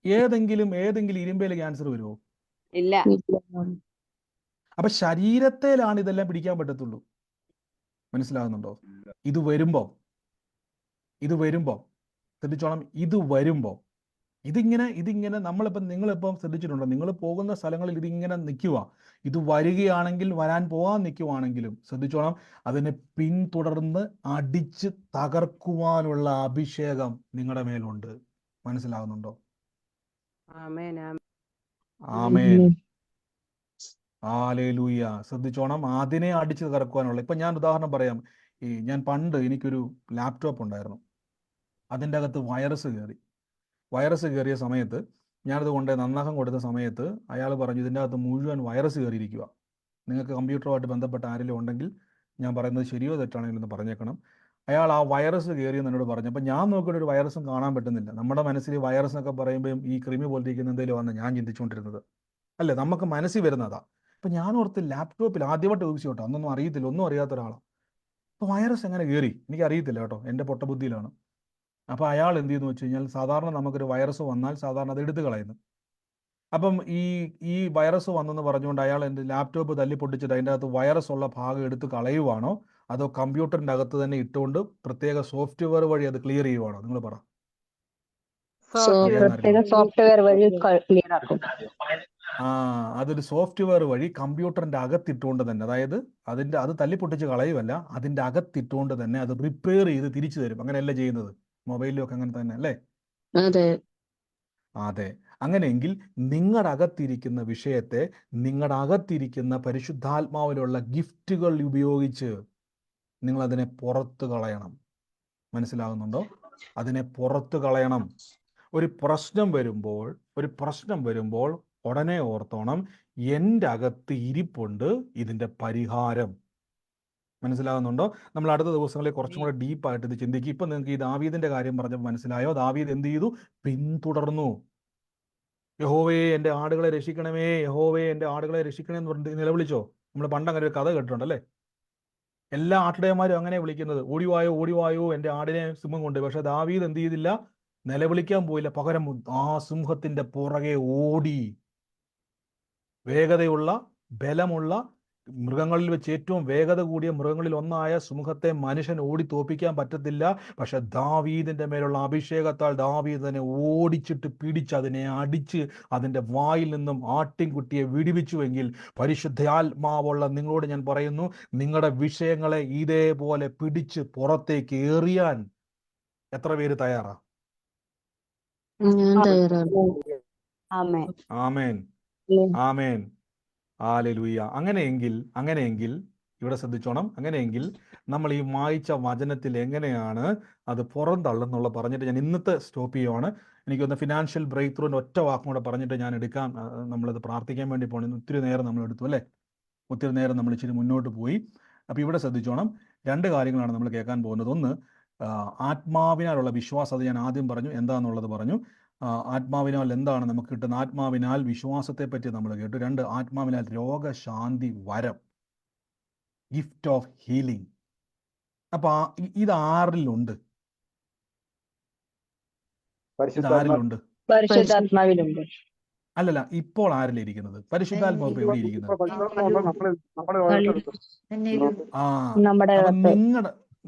ഏതെങ്കിലും ഇരുമ്പേല് ക്യാൻസർ വരുമോ?
ഇല്ല.
അപ്പൊ ശരീരത്തിലാണ് ഇതെല്ലാം പിടിക്കാൻ പറ്റത്തുള്ളൂ. മനസ്സിലാകുന്നുണ്ടോ? ഇത് വരുമ്പോ ശ്രദ്ധിച്ചോണം, ഇതിങ്ങനെ നിങ്ങളിപ്പം ശ്രദ്ധിച്ചിട്ടുണ്ടോ? നിങ്ങൾ പോകുന്ന സ്ഥലങ്ങളിൽ ഇതിങ്ങനെ നിൽക്കുക. ഇത് വരികയാണെങ്കിൽ, വരാൻ പോകാൻ നിൽക്കുവാണെങ്കിലും ശ്രദ്ധിച്ചോണം, അതിനെ പിന്തുടർന്ന് അടിച്ച് തകർക്കുവാനുള്ള അഭിഷേകം നിങ്ങളുടെ മേലുണ്ട്. മനസ്സിലാകുന്നുണ്ടോ? ആമേൻ. ഹല്ലേലൂയ. ശ്രദ്ധിച്ചോണം, അതിനെ അടിച്ച് തകർക്കുവാനുള്ള. ഇപ്പൊ ഞാൻ ഉദാഹരണം പറയാം. ഞാൻ പണ്ട് എനിക്കൊരു ലാപ്ടോപ്പ് ഉണ്ടായിരുന്നു. അതിൻ്റെ അകത്ത് വൈറസ് കയറിയ സമയത്ത് ഞാനത് കൊണ്ട് നന്നാക്കാൻ കൊടുത്ത സമയത്ത് അയാൾ പറഞ്ഞു, ഇതിൻ്റെ അകത്ത് മുഴുവൻ വൈറസ് കയറിയിരിക്കുക. നിങ്ങൾക്ക് കമ്പ്യൂട്ടറുമായിട്ട് ബന്ധപ്പെട്ട ആരെങ്കിലും ഉണ്ടെങ്കിൽ ഞാൻ പറയുന്നത് ശരിയോ തെറ്റാണെങ്കിലും ഒന്ന് പറഞ്ഞേക്കണം. അയാൾ ആ വൈറസ് കയറിയെന്ന് എന്നോട് പറഞ്ഞു. അപ്പം ഞാൻ നോക്കിയിട്ട് ഒരു വൈറസും കാണാൻ പറ്റുന്നില്ല. നമ്മുടെ മനസ്സിൽ വൈറസ് എന്നൊക്കെ പറയുമ്പോൾ ഈ കൃമി പോലിരിക്കുന്ന എന്തെങ്കിലും വന്ന് ഞാൻ ചിന്തിച്ചുകൊണ്ടിരുന്നത് അല്ലേ, നമുക്ക് മനസ്സിൽ വരുന്നതാ. അപ്പം ഞാൻ ഓർത്ത് ലാപ്ടോപ്പിൽ ആദ്യമായിട്ട് ഉപയോഗിച്ചു കേട്ടോ, അന്നൊന്നും അറിയത്തില്ല, ഒന്നും അറിയാത്ത ഒരാളാണ്. അപ്പോൾ വൈറസ് എങ്ങനെ കയറി എനിക്ക് അറിയത്തില്ല കേട്ടോ, എൻ്റെ പൊട്ടബുദ്ധിയിലാണ്. അപ്പോൾ അയാൾ എന്ത് ചെയ്യുന്നു വെച്ച് കഴിഞ്ഞാൽ, സാധാരണ നമുക്കൊരു വൈറസ് വന്നാൽ സാധാരണ അത് എടുത്ത് കളയുന്നു. അപ്പം ഈ വൈറസ് വന്നെന്ന് പറഞ്ഞുകൊണ്ട് അയാൾ എൻ്റെ ലാപ്ടോപ്പ് തല്ലി പൊട്ടിച്ചിട്ട് അതിൻ്റെ അകത്ത് വൈറസ് ഉള്ള ഭാഗം എടുത്ത് കളയുവാണോ, അതോ കമ്പ്യൂട്ടറിൻ്റെ അകത്ത് തന്നെ ഇട്ടുകൊണ്ട് പ്രത്യേക സോഫ്റ്റ്വെയർ വഴി അത് ക്ലിയർ ചെയ്യുവാണോ? നിങ്ങൾ പറ.
സോഫ്റ്റ്വെയർ വഴി ക്ലിയർ ആക്കും.
അതൊരു സോഫ്റ്റ്വെയർ വഴി കമ്പ്യൂട്ടറിന്റെ അകത്തിട്ടുകൊണ്ട് തന്നെ, അതായത് അത് തല്ലിപ്പൊട്ടിച്ച് കളയുമല്ല, അതിന്റെ അകത്തിട്ടുകൊണ്ട് തന്നെ അത് റിപ്പയർ ചെയ്ത് തിരിച്ചു തരും. അങ്ങനെയല്ല ചെയ്യുന്നത്? മൊബൈലിലും ഒക്കെ അങ്ങനെ തന്നെ അല്ലേ? അതെ. അങ്ങനെയെങ്കിൽ നിങ്ങളുടെ അകത്തിരിക്കുന്ന വിഷയത്തെ, നിങ്ങളുടെ അകത്തിരിക്കുന്ന പരിശുദ്ധാത്മാവിലുള്ള ഗിഫ്റ്റുകൾ ഉപയോഗിച്ച് നിങ്ങൾ അതിനെ പുറത്തു കളയണം. മനസ്സിലാകുന്നുണ്ടോ? അതിനെ പുറത്തു കളയണം. ഒരു പ്രശ്നം വരുമ്പോൾ ഉടനെ ഓർത്തോണം, എൻ്റെ അകത്ത് ഇരിപ്പുണ്ട് ഇതിൻ്റെ പരിഹാരം. മനസ്സിലാകുന്നുണ്ടോ? നമ്മൾ അടുത്ത ദിവസങ്ങളിൽ കുറച്ചും കൂടെ ഡീപ്പായിട്ട് ഇത് ചിന്തിക്കും. ഇപ്പം നിങ്ങൾക്ക് ഈ ദാവീദിന്റെ കാര്യം പറഞ്ഞപ്പോൾ മനസ്സിലായോ? ദാവീദ് എന്ത് ചെയ്തു? പിന്തുടർന്നു. യഹോവേ എൻ്റെ ആടുകളെ രക്ഷിക്കണമേ, യഹോവേ എൻ്റെ ആടുകളെ രക്ഷിക്കണേ എന്ന് പറഞ്ഞിട്ട് നിലവിളിച്ചോ? നമ്മൾ പണ്ട് അങ്ങനെ ഒരു കഥ കേട്ടിട്ടുണ്ടല്ലേ? എല്ലാ ആട്ടിടയന്മാരും അങ്ങനെ വിളിക്കുന്നത്, ഓടിവായോ എൻ്റെ ആടിനെ സിംഹം കൊണ്ട്. പക്ഷെ ദാവീദ് എന്ത് ചെയ്തില്ല? നിലവിളിക്കാൻ പോയില്ല, പകരം ആ സിംഹത്തിന്റെ പുറകെ ഓടി. വേഗതയുള്ള, ബലമുള്ള, മൃഗങ്ങളിൽ വെച്ച് ഏറ്റവും വേഗത കൂടിയ മൃഗങ്ങളിൽ ഒന്നായ സിംഹത്തെ മനുഷ്യൻ ഓടി തോൽപ്പിക്കാൻ പറ്റത്തില്ല. പക്ഷെ ദാവീദിന്റെ മേലുള്ള അഭിഷേകത്താൽ ദാവീദ് തന്നെ ഓടിച്ചിട്ട് പിടിച്ച് അതിനെ അടിച്ച് അതിന്റെ വായിൽ നിന്നും ആട്ടിൻകുട്ടിയെ വിടുവിച്ചുവെങ്കിൽ പരിശുദ്ധാത്മാവുള്ള നിങ്ങളോട് ഞാൻ പറയുന്നു, നിങ്ങളുടെ വിഷയങ്ങളെ ഇതേപോലെ പിടിച്ച് പുറത്തേക്ക് എറിയാൻ എത്ര പേര് തയ്യാറാ?
ഞാൻ തയ്യാറാണ്.
ആമേൻ.
ആമേൻ, ആമേൻ, ഹല്ലേലൂയ. അങ്ങനെയെങ്കിൽ ഇവിടെ ശ്രദ്ധിച്ചോണം. അങ്ങനെയെങ്കിൽ നമ്മൾ ഈ വായിച്ച വചനത്തിൽ എങ്ങനെയാണ് അത് പുറന്തള്ളുന്നുള്ള പറഞ്ഞിട്ട് ഞാൻ ഇന്നത്തെ സ്റ്റോപ്പ് ചെയ്യുവാണ്. എനിക്കൊന്ന് ഫിനാൻഷ്യൽ ബ്രേക്ക് ത്രൂവിൻ്റെ ഒറ്റ വാക്കും കൂടെ പറഞ്ഞിട്ട് ഞാൻ എടുക്കാം. നമ്മളത് പ്രാർത്ഥിക്കാൻ വേണ്ടി പോകണം. ഒത്തിരി നേരം നമ്മൾ എടുത്തു അല്ലേ, ഒത്തിരി നേരം നമ്മൾ ഇച്ചിരി മുന്നോട്ട് പോയി. അപ്പോൾ ഇവിടെ ശ്രദ്ധിച്ചോണം, 2 കാര്യങ്ങളാണ് നമ്മൾ കേൾക്കാൻ പോകുന്നത്. ഒന്ന്, ആത്മാവിനാലുള്ള വിശ്വാസം. അത് ഞാൻ ആദ്യം പറഞ്ഞു, എന്താണെന്നുള്ളത് പറഞ്ഞു. ആത്മാവിനാൽ എന്താണ് നമുക്ക് കിട്ടുന്ന? ആത്മാവിനാൽ വിശ്വാസത്തെ പറ്റി നമ്മൾ കേട്ടു. 2, ആത്മാവിനാൽ രോഗശാന്തി വരം, ഗിഫ്റ്റ് ഓഫ് ഹീലിംഗ്. അപ്പൊ ഇത് ആരിലുണ്ട്? ആരിലുണ്ട്?
പരിശുദ്ധാത്മാവിലുണ്ട്.
അല്ലല്ല, ഇപ്പോൾ ആരിലിരിക്കുന്നത്? പരിശുദ്ധാത്മാവ് എവിടെ ഇരിക്കുന്നത്?
നമ്മുടെ
അപ്പൊ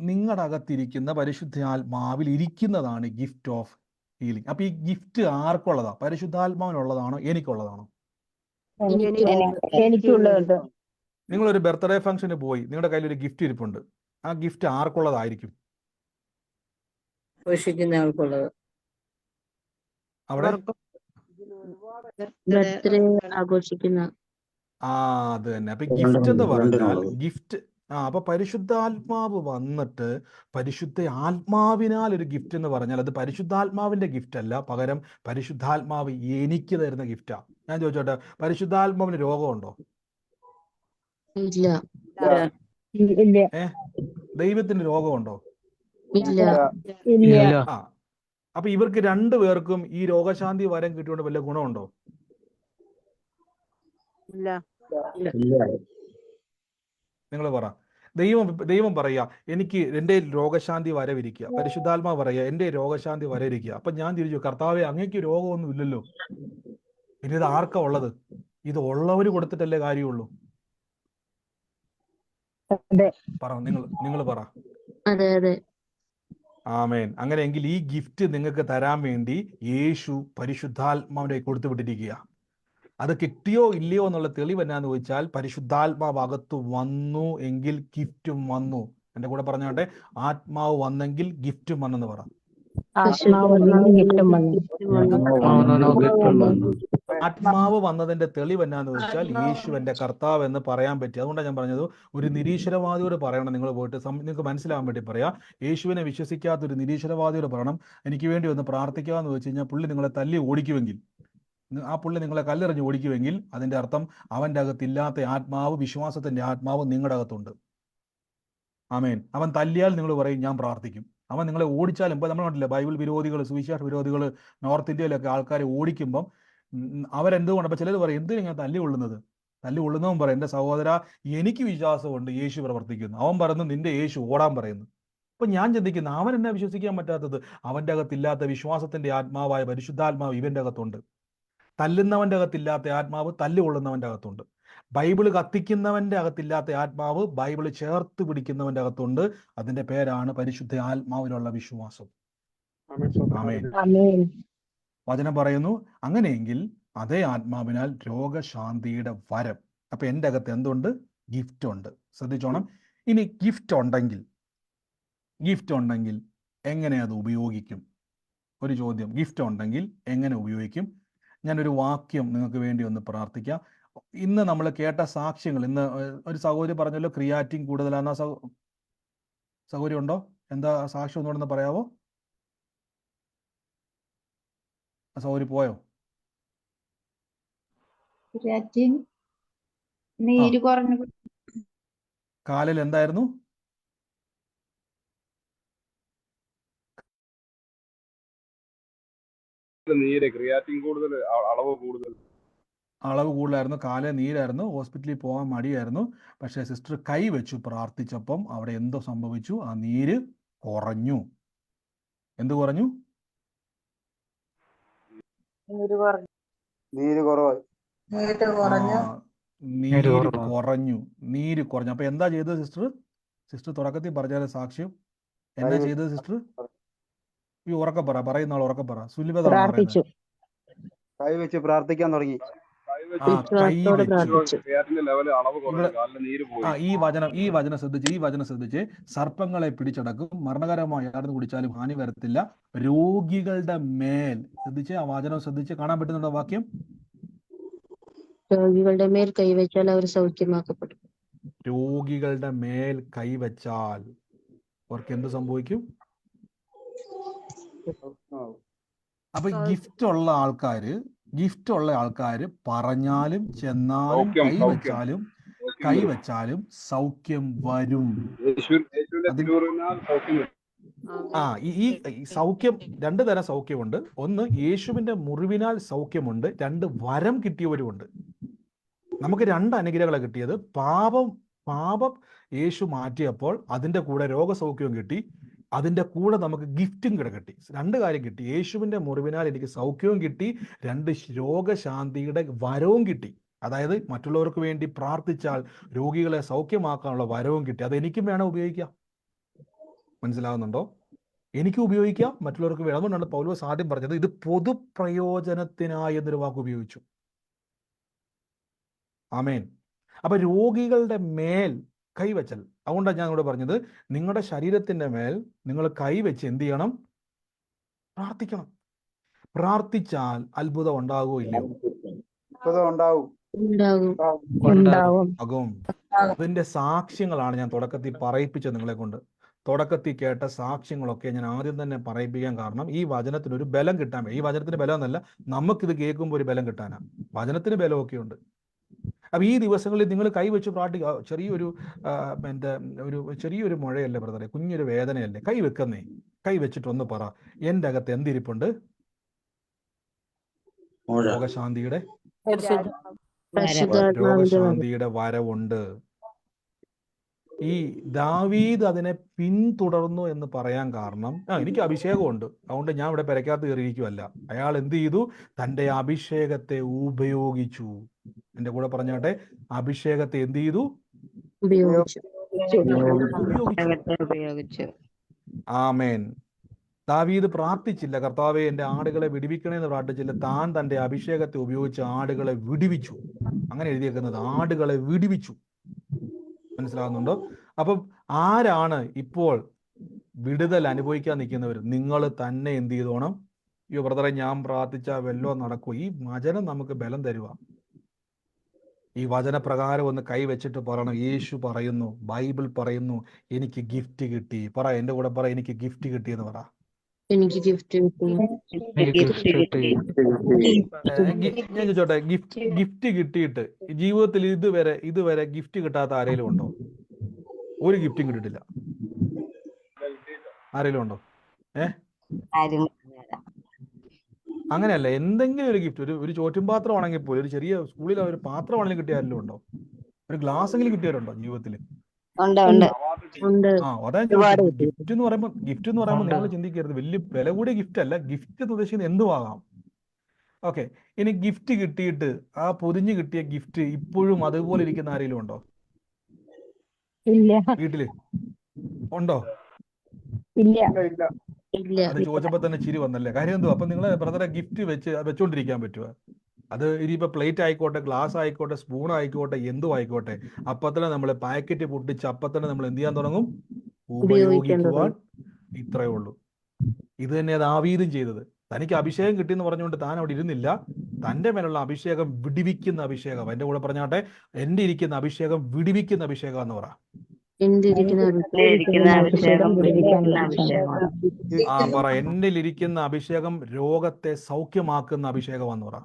നിങ്ങളുടെ അകത്തിരിക്കുന്ന പരിശുദ്ധാത്മാവിൽ ഇരിക്കുന്നതാണ് ഗിഫ്റ്റ് ഓഫ് ഹീലിംഗ്. അപ്പൊ ഈ ഗിഫ്റ്റ് ആർക്കുള്ളതാ? പരിശുദ്ധാത്മാവിനുള്ളതാണോ എനിക്കുള്ളതാണോ?
എനിക്കുള്ളത്.
നിങ്ങളൊരു ബർത്ത്ഡേ ഫംഗ്ഷന് പോയി, നിങ്ങളുടെ കയ്യിൽ ഒരു ഗിഫ്റ്റ് ഇരിപ്പുണ്ട്. ആ ഗിഫ്റ്റ് ആർക്കുള്ളതായിരിക്കും?
ആൾക്കുള്ളത്.
അവിടെ
ബർത്ത്ഡേ ആഘോഷിക്കുന്ന.
അത് തന്നെ. അപ്പൊ ഗിഫ്റ്റ് എന്ന് പറഞ്ഞാൽ ഗിഫ്റ്റ്. അപ്പൊ പരിശുദ്ധാത്മാവ് വന്നിട്ട് പരിശുദ്ധാത്മാവിനാൽ ഒരു ഗിഫ്റ്റ് എന്ന് പറഞ്ഞാൽ അത് പരിശുദ്ധാത്മാവിന്റെ ഗിഫ്റ്റ് അല്ല, പകരം പരിശുദ്ധാത്മാവ് എനിക്ക് തരുന്ന ഗിഫ്റ്റാ. ഞാൻ ചോദിച്ചോട്ടെ, പരിശുദ്ധാത്മാവിന് രോഗമുണ്ടോ?
ഇല്ല.
ദൈവത്തിന് രോഗമുണ്ടോ?
ഇല്ല.
അപ്പൊ ഇവർക്ക് 2 പേർക്കും ഈ രോഗശാന്തി വരം കിട്ടിയോണ്ട് വല്ല ഗുണമുണ്ടോ? നിങ്ങൾ പറ. ദൈവം പറയാ എനിക്ക് എൻ്റെ രോഗശാന്തി വരവിരിക്കുക, പരിശുദ്ധാത്മാ പറയാ എൻ്റെ രോഗശാന്തി വരവിരിക്കുക. അപ്പൊ ഞാൻ തിരിച്ചു, കർത്താവെ അങ്ങേക്ക് രോഗമൊന്നും ഇല്ലല്ലോ, പിന്നെ ഇത് ആർക്കാ ഉള്ളത്? ഇത് ഉള്ളവര് കൊടുത്തിട്ടല്ലേ കാര്യമുള്ളൂ. പറ, നിങ്ങൾ പറ.
അതെ അതെ.
ആമേൻ. അങ്ങനെയെങ്കിൽ ഈ ഗിഫ്റ്റ് നിങ്ങൾക്ക് തരാൻ വേണ്ടി യേശു പരിശുദ്ധാത്മാവിനെ കൊടുത്തു വിട്ടിരിക്കുക. അത് കിട്ടിയോ ഇല്ലയോ എന്നുള്ള തെളിവ് എന്നാന്ന് ചോദിച്ചാൽ, പരിശുദ്ധാത്മാവ് അകത്ത് വന്നു എങ്കിൽ ഗിഫ്റ്റും വന്നു. എൻ്റെ കൂടെ പറഞ്ഞാട്ടെ, ആത്മാവ് വന്നെങ്കിൽ ഗിഫ്റ്റും വന്നെന്ന് പറ. ആത്മാവ് വന്നതിന്റെ തെളിവ് എന്നാന്ന് വെച്ചാൽ യേശു എൻ്റെ കർത്താവ് എന്ന് പറയാൻ പറ്റി. അതുകൊണ്ടാണ് ഞാൻ പറഞ്ഞത്, ഒരു നിരീശ്വരവാദിയോട് പറയണം. നിങ്ങൾ പോയിട്ട് നിങ്ങൾക്ക് മനസ്സിലാവാൻ വേണ്ടി പറയാം. യേശുവിനെ വിശ്വസിക്കാത്ത ഒരു നിരീശ്വരവാദിയോട് പറയണം, എനിക്ക് വേണ്ടി ഒന്ന് പ്രാർത്ഥിക്കാമെന്ന് വെച്ച് കഴിഞ്ഞാൽ പുള്ളി നിങ്ങളെ തല്ലി ഓടിക്കുമെങ്കിൽ, ആ പുള്ളി നിങ്ങളെ കല്ലെറിഞ്ഞ് ഓടിക്കുമെങ്കിൽ അതിൻ്റെ അർത്ഥം അവൻ്റെ അകത്തില്ലാത്ത ആത്മാവ്, വിശ്വാസത്തിൻ്റെ ആത്മാവ് നിങ്ങളുടെ അകത്തുണ്ട്. ആമേൻ. അവൻ തല്ലിയാൽ നിങ്ങൾ പറയും ഞാൻ പ്രാർത്ഥിക്കും. അവൻ നിങ്ങളെ ഓടിച്ചാലും, ഇപ്പോൾ നമ്മൾ കണ്ടില്ല, ബൈബിൾ വിരോധികൾ, സുവിശേഷ വിരോധികൾ നോർത്ത് ഇന്ത്യയിലൊക്കെ ആൾക്കാരെ ഓടിക്കുമ്പം അവരെന്തുകൊണ്ട്, അപ്പം ചിലർ പറയും എന്തിനാ ഞാൻ തല്ലി കൊള്ളുന്നത്? തല്ലി കൊള്ളുന്നവൻ പറയും, എൻ്റെ സഹോദര എനിക്ക് വിശ്വാസമുണ്ട്, യേശു പ്രവർത്തിക്കുന്നു. അവൻ പറയുന്നു നിന്റെ യേശു ഓടാൻ പറയുന്നു. അപ്പം ഞാൻ ചിന്തിക്കുന്നു, അവൻ എന്നെ വിശ്വസിക്കാൻ പറ്റാത്തത്? അവൻ്റെ അകത്തില്ലാത്ത വിശ്വാസത്തിൻ്റെ ആത്മാവായ പരിശുദ്ധാത്മാവ് ഇവൻ്റെ അകത്തുണ്ട്. തല്ലുന്നവൻ്റെ അകത്തില്ലാത്ത ആത്മാവ് തല്ലുകൊള്ളുന്നവൻ്റെ അകത്തുണ്ട്. ബൈബിള് കത്തിക്കുന്നവൻ്റെ അകത്തില്ലാത്ത ആത്മാവ് ബൈബിള് ചേർത്ത് പിടിക്കുന്നവൻ്റെ അകത്തുണ്ട്. അതിന്റെ പേരാണ് പരിശുദ്ധ ആത്മാവിലുള്ള വിശ്വാസം. ആമേൻ. വചനം പറയുന്നു, അങ്ങനെയെങ്കിൽ അതേ ആത്മാവിനാൽ രോഗശാന്തിയുടെ വരം. അപ്പൊ എൻ്റെ അകത്ത് എന്തുണ്ട്? ഗിഫ്റ്റ് ഉണ്ട്. ശ്രദ്ധിച്ചോണം. ഇനി ഗിഫ്റ്റ് ഉണ്ടെങ്കിൽ എങ്ങനെ അത് ഉപയോഗിക്കും? ഒരു ചോദ്യം, ഗിഫ്റ്റ് ഉണ്ടെങ്കിൽ എങ്ങനെ ഉപയോഗിക്കും? ഞാനൊരു വാക്യം നിങ്ങൾക്ക് വേണ്ടി ഒന്ന് പ്രാർത്ഥിക്കാം. ഇന്ന് നമ്മൾ കേട്ട സാക്ഷ്യങ്ങൾ, ഇന്ന് ഒരു സഹോദരി പറഞ്ഞല്ലോ ക്രിയാറ്റിൻ കൂടുതലാണെന്ന സഹോദരി ഉണ്ടോ? എന്താ സാക്ഷ്യം ഒന്നുകൂടെ പറയാവോ? സഹോദരി പോയോ?
ക്രിയാറ്റിൻ നീര് കുറഞ്ഞു.
കാലിൽ എന്തായിരുന്നു?
നീര്, ക്രിയാറ്റിൻ കൂടുതൽ, അളവ് കൂടുതലായിരുന്നു,
കാലേ നീരായിരുന്നു, ഹോസ്പിറ്റലിൽ പോകാൻ മടിയായിരുന്നു. പക്ഷേ സിസ്റ്റർ കൈ വെച്ചു പ്രാർത്ഥിച്ചപ്പം അവിടെ എന്തോ സംഭവിച്ചു? ആ നീര് കുറഞ്ഞു. എന്ത് കുറഞ്ഞു?
നീര് കുറവായി.
നീര് കുറഞ്ഞു. അപ്പൊ എന്താ ചെയ്തത് സിസ്റ്റർ? സിസ്റ്റർ തുടക്കത്തിൽ പറഞ്ഞാൽ സാക്ഷ്യം എന്നാ ചെയ്തത് സിസ്റ്റർ? ഈ ഉറക്കെ പറ, പറയുന്ന ആൾ ഉറക്കെ പറ. സുലിഭതാണോ പറയുന്നത്?
പ്രാർത്ഥിച്ചു.
കൈവച്ച് പ്രാർത്ഥിക്കാൻ തുടങ്ങി.
വിശ്വാസത്തോടെ പ്രാർത്ഥിച്ചു.
ക്രിയാറ്റിന്റെ ലെവൽ അളവ് കുറഞ്ഞു, കാലിലെ നീര് പോയി.
ഈ വചനം ശ്രദ്ധിച്ച് സർപ്പങ്ങളെ പിടിച്ചടക്കും, മരണകരമായ യാതൊന്ന് കുടിച്ചാലും ഹാനി വരത്തില്ല, രോഗികളുടെ മേൽ. ശ്രദ്ധിച്ച് ആ വചനം ശ്രദ്ധിച്ച്. കാണാൻ പറ്റുന്നുണ്ടോ വാക്യം?
രോഗികളുടെ മേൽ കൈവച്ചാൽ അവർ സൗഖ്യമാക്കപ്പെടും.
രോഗികളുടെ മേൽ കൈവച്ചാൽ അവർക്ക് എന്ത് സംഭവിക്കും? അപ്പൊ ഗിഫ്റ്റ് ഉള്ള ആൾക്കാര് പറഞ്ഞാലും ചെന്നാലും കൈവച്ചാലും സൗഖ്യം വരും. ഈ സൗഖ്യം, രണ്ടു തരം സൗഖ്യമുണ്ട്. ഒന്ന്, യേശുവിന്റെ മുറിവിനാൽ സൗഖ്യമുണ്ട്. രണ്ട്, വരം കിട്ടിയവരുമുണ്ട്. നമുക്ക് രണ്ട് അനുഗ്രഹങ്ങളെ കിട്ടിയത്. പാപം യേശു മാറ്റിയപ്പോൾ അതിന്റെ കൂടെ രോഗസൗഖ്യവും കിട്ടി, അതിന്റെ കൂടെ നമുക്ക് ഗിഫ്റ്റും കൂടെ കിട്ടി. രണ്ട് കാര്യം കിട്ടി. യേശുവിന്റെ മുറിവിനാൽ എനിക്ക് സൗഖ്യവും കിട്ടി, രണ്ട് രോഗശാന്തിയുടെ വരവും കിട്ടി. അതായത് മറ്റുള്ളവർക്ക് വേണ്ടി പ്രാർത്ഥിച്ചാൽ രോഗികളെ സൗഖ്യമാക്കാനുള്ള വരവും കിട്ടി. അത് എനിക്കും വേണം ഉപയോഗിക്കാം. മനസ്സിലാവുന്നുണ്ടോ? എനിക്ക് ഉപയോഗിക്കാം, മറ്റുള്ളവർക്ക് വേണം. അതുകൊണ്ടാണ് പൗലോസ് ആദ്യം പറഞ്ഞത് ഇത് പൊതുപ്രയോജനത്തിനായി എന്നൊരു വാക്ക് ഉപയോഗിച്ചു. ആമേൻ. അപ്പൊ രോഗികളുടെ മേൽ കൈവച്ചൽ. അതുകൊണ്ടാണ് ഞാൻ ഇവിടെ പറഞ്ഞത്, നിങ്ങളുടെ ശരീരത്തിന്റെ മേൽ നിങ്ങൾ കൈവച്ച് എന്ത് ചെയ്യണം? പ്രാർത്ഥിക്കണം. പ്രാർത്ഥിച്ചാൽ അത്ഭുതം ഉണ്ടാകുമോ ഇല്ലയോ? ഉണ്ടാകും. അതിന്റെ സാക്ഷ്യങ്ങളാണ് ഞാൻ തുടക്കത്തിൽ പറയിപ്പിച്ചത് നിങ്ങളെ കൊണ്ട്. തുടക്കത്തിൽ കേട്ട സാക്ഷ്യങ്ങളൊക്കെ ഞാൻ ആദ്യം തന്നെ പറയിപ്പിക്കാൻ കാരണം ഈ വചനത്തിന് ഒരു ബലം കിട്ടാൻ. ഈ വചനത്തിന് ബലം എന്നല്ല, നമുക്കിത് കേൾക്കുമ്പോൾ ഒരു ബലം കിട്ടാനാണ്. വചനത്തിന് ബലമൊക്കെ ഉണ്ട്. അപ്പൊ ഈ ദിവസങ്ങളിൽ നിങ്ങൾ കൈവച്ച് പ്രാർത്ഥിക്കുക. ചെറിയൊരു മുഴയല്ലേ ബ്രദറെ, കുഞ്ഞൊരു വേദനയല്ലേ? കൈവെക്കുന്നേ. കൈവച്ചിട്ടൊന്ന് പറ, എൻ്റെ അകത്ത് എന്തിരിപ്പുണ്ട്? രോഗശാന്തിയുടെ വരവുണ്ട്. ഈ ദാവീദ് അതിനെ പിന്തുടർന്നു എന്ന് പറയാൻ കാരണം, എനിക്ക് അഭിഷേകമുണ്ട്, അതുകൊണ്ട് ഞാൻ ഇവിടെ പെരക്കകത്ത് കയറിയിരിക്കുമല്ല. അയാൾ എന്ത് ചെയ്തു? തൻ്റെ അഭിഷേകത്തെ ഉപയോഗിച്ചു. എന്റെ കൂടെ പറഞ്ഞാട്ടെ, അഭിഷേകത്തെ എന്ത് ചെയ്തു? ഉപയോഗിച്ചു. ആമേൻ. ദാവീദ് പ്രാർത്ഥിച്ചില്ല, കർത്താവേ എൻ്റെ ആടുകളെ വിടുവിക്കണേന്ന് പ്രാർത്ഥിച്ചില്ല. താൻ തൻ്റെ അഭിഷേകത്തെ ഉപയോഗിച്ച് ആടുകളെ വിടുവിച്ചു. അങ്ങനെ എഴുതിയേക്കുന്നത്, ആടുകളെ വിടുവിച്ചു. മനസ്സിലാകുന്നുണ്ടോ? അപ്പം ആരാണ് ഇപ്പോൾ വിടുതൽ അനുഭവിക്കാൻ നിൽക്കുന്നവർ? നിങ്ങൾ തന്നെ എന്ത് ചെയ്തോണം? അയ്യോ ബ്രദറെ, ഞാൻ പ്രാർത്ഥിച്ചാൽ വല്ലോ നടക്കും. ഈ വചനം നമുക്ക് ബലം തരുക. ഈ വചനപ്രകാരം ഒന്ന് കൈവച്ചിട്ട് പറയണം, യേശു പറയുന്നു, ബൈബിൾ പറയുന്നു, എനിക്ക് ഗിഫ്റ്റ് കിട്ടി. പറ, എൻ്റെ കൂടെ പറ, എനിക്ക് ഗിഫ്റ്റ് കിട്ടിയെന്ന് പറ.
എനിക്ക് ഗിഫ്റ്റ് കിട്ടി.
ഞാൻ ചോദിച്ചോട്ടെ, ഗിഫ്റ്റ് കിട്ടിയിട്ട് ജീവിതത്തിൽ ഇതുവരെ ഗിഫ്റ്റ് കിട്ടാത്ത ആരെങ്കിലും ഉണ്ടോ? ഒരു ഗിഫ്റ്റും കിട്ടിയിട്ടില്ല. ആരെങ്കിലും ഉണ്ടോ? അങ്ങനെയല്ല, എന്തെങ്കിലും ഒരു ഗിഫ്റ്റ്, ഒരു ചോറ്റും പാത്രം ആണെങ്കിൽ പോലും, ഒരു ചെറിയ സ്കൂളിൽ ഒരു പാത്രം ആണെങ്കിലും കിട്ടിയ ആരെങ്കിലും ഉണ്ടോ? ഒരു ഗ്ലാസ് എങ്കിലും കിട്ടിയവരുണ്ടോ ജീവിതത്തിൽ? ഗിഫ്റ്റ് എന്ന് പറയുമ്പോൾ നിങ്ങൾ ചിന്തിക്കരുത് വലിയ വില കൂടിയ ഗിഫ്റ്റ് അല്ല. ഗിഫ്റ്റ് എന്ന് ഉദ്ദേശിക്കുന്നത് എന്തുവാകാം. ഓക്കെ, ഇനി ഗിഫ്റ്റ് കിട്ടിയിട്ട് ആ പൊതിഞ്ഞു കിട്ടിയ ഗിഫ്റ്റ് ഇപ്പോഴും അതുപോലെ ഇരിക്കുന്ന ആരെങ്കിലും ഉണ്ടോ? വീട്ടില് ഉണ്ടോ? അത് ചോദിച്ചപ്പോ തന്നെ ചിരി വന്നല്ലേ. കാര്യം എന്തോ? അപ്പൊ നിങ്ങൾ ബ്രദറെ ഗിഫ്റ്റ് വെച്ചോണ്ടിരിക്കാൻ പറ്റുമോ? അത് ഇനിയിപ്പോ പ്ലേറ്റ് ആയിക്കോട്ടെ, ഗ്ലാസ് ആയിക്കോട്ടെ, സ്പൂൺ ആയിക്കോട്ടെ, എന്തും ആയിക്കോട്ടെ, അപ്പൊ തന്നെ നമ്മൾ പാക്കറ്റ് പൊട്ടിച്ച് അപ്പൊ തന്നെ നമ്മൾ എന്ത് ചെയ്യാൻ തുടങ്ങും? ഉപയോഗിക്കുവാൻ. ഇത്രയേ ഉള്ളൂ. ഇത് തന്നെ ദാവീദും ചെയ്തത്. തനിക്ക് അഭിഷേകം കിട്ടിയെന്ന് പറഞ്ഞുകൊണ്ട് താൻ അവിടെ ഇരുന്നില്ല. തൻ്റെ മേലുള്ള അഭിഷേകം വിടിവിക്കുന്ന അഭിഷേകം. എൻ്റെ കൂടെ പറഞ്ഞാട്ടെ, എൻ്റെ ഇരിക്കുന്ന അഭിഷേകം വിടിവിക്കുന്ന അഭിഷേകം എന്ന് പറ. പറ, എന്നിൽ ഇരിക്കുന്ന അഭിഷേകം രോഗത്തെ സൗഖ്യമാക്കുന്ന അഭിഷേകമാണെന്ന് പറ.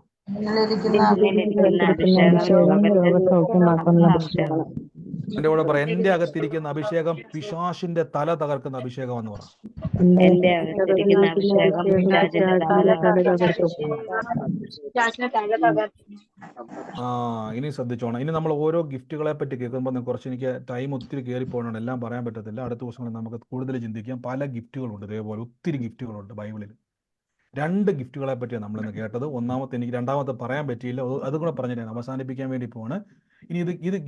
എന്റെ കൂടെ പറ, എന്റെ അകത്തിരിക്കുന്ന അഭിഷേകം പിശാചിന്റെ തല തകർക്കുന്ന അഭിഷേകമാണെന്ന് പറ. ഇനി ശ്രദ്ധിച്ചോണം. ഇനി നമ്മൾ ഓരോ ഗിഫ്റ്റുകളെ പറ്റി കേൾക്കുമ്പോൾ കുറച്ച് എനിക്ക് ടൈം ഒത്തിരി കയറി പോകണം, എല്ലാം പറയാൻ പറ്റത്തില്ല. അടുത്ത ദിവസങ്ങളിൽ നമുക്ക് കൂടുതൽ ചിന്തിക്കാം. പല ഗിഫ്റ്റുകളുണ്ട്, ഇതേപോലെ ഒത്തിരി ഗിഫ്റ്റുകളുണ്ട് ബൈബിളിൽ. 2 ഗിഫ്റ്റുകളെ പറ്റിയാണ് നമ്മളിന്ന് കേട്ടത്. ഒന്നാമത്തെ എനിക്ക് രണ്ടാമത്തെ പറയാൻ പറ്റിയില്ല, അതും കൂടെ പറഞ്ഞ് ഞാൻ അവസാനിപ്പിക്കാൻ വേണ്ടി പോവാണ്. ഇനി ഇത്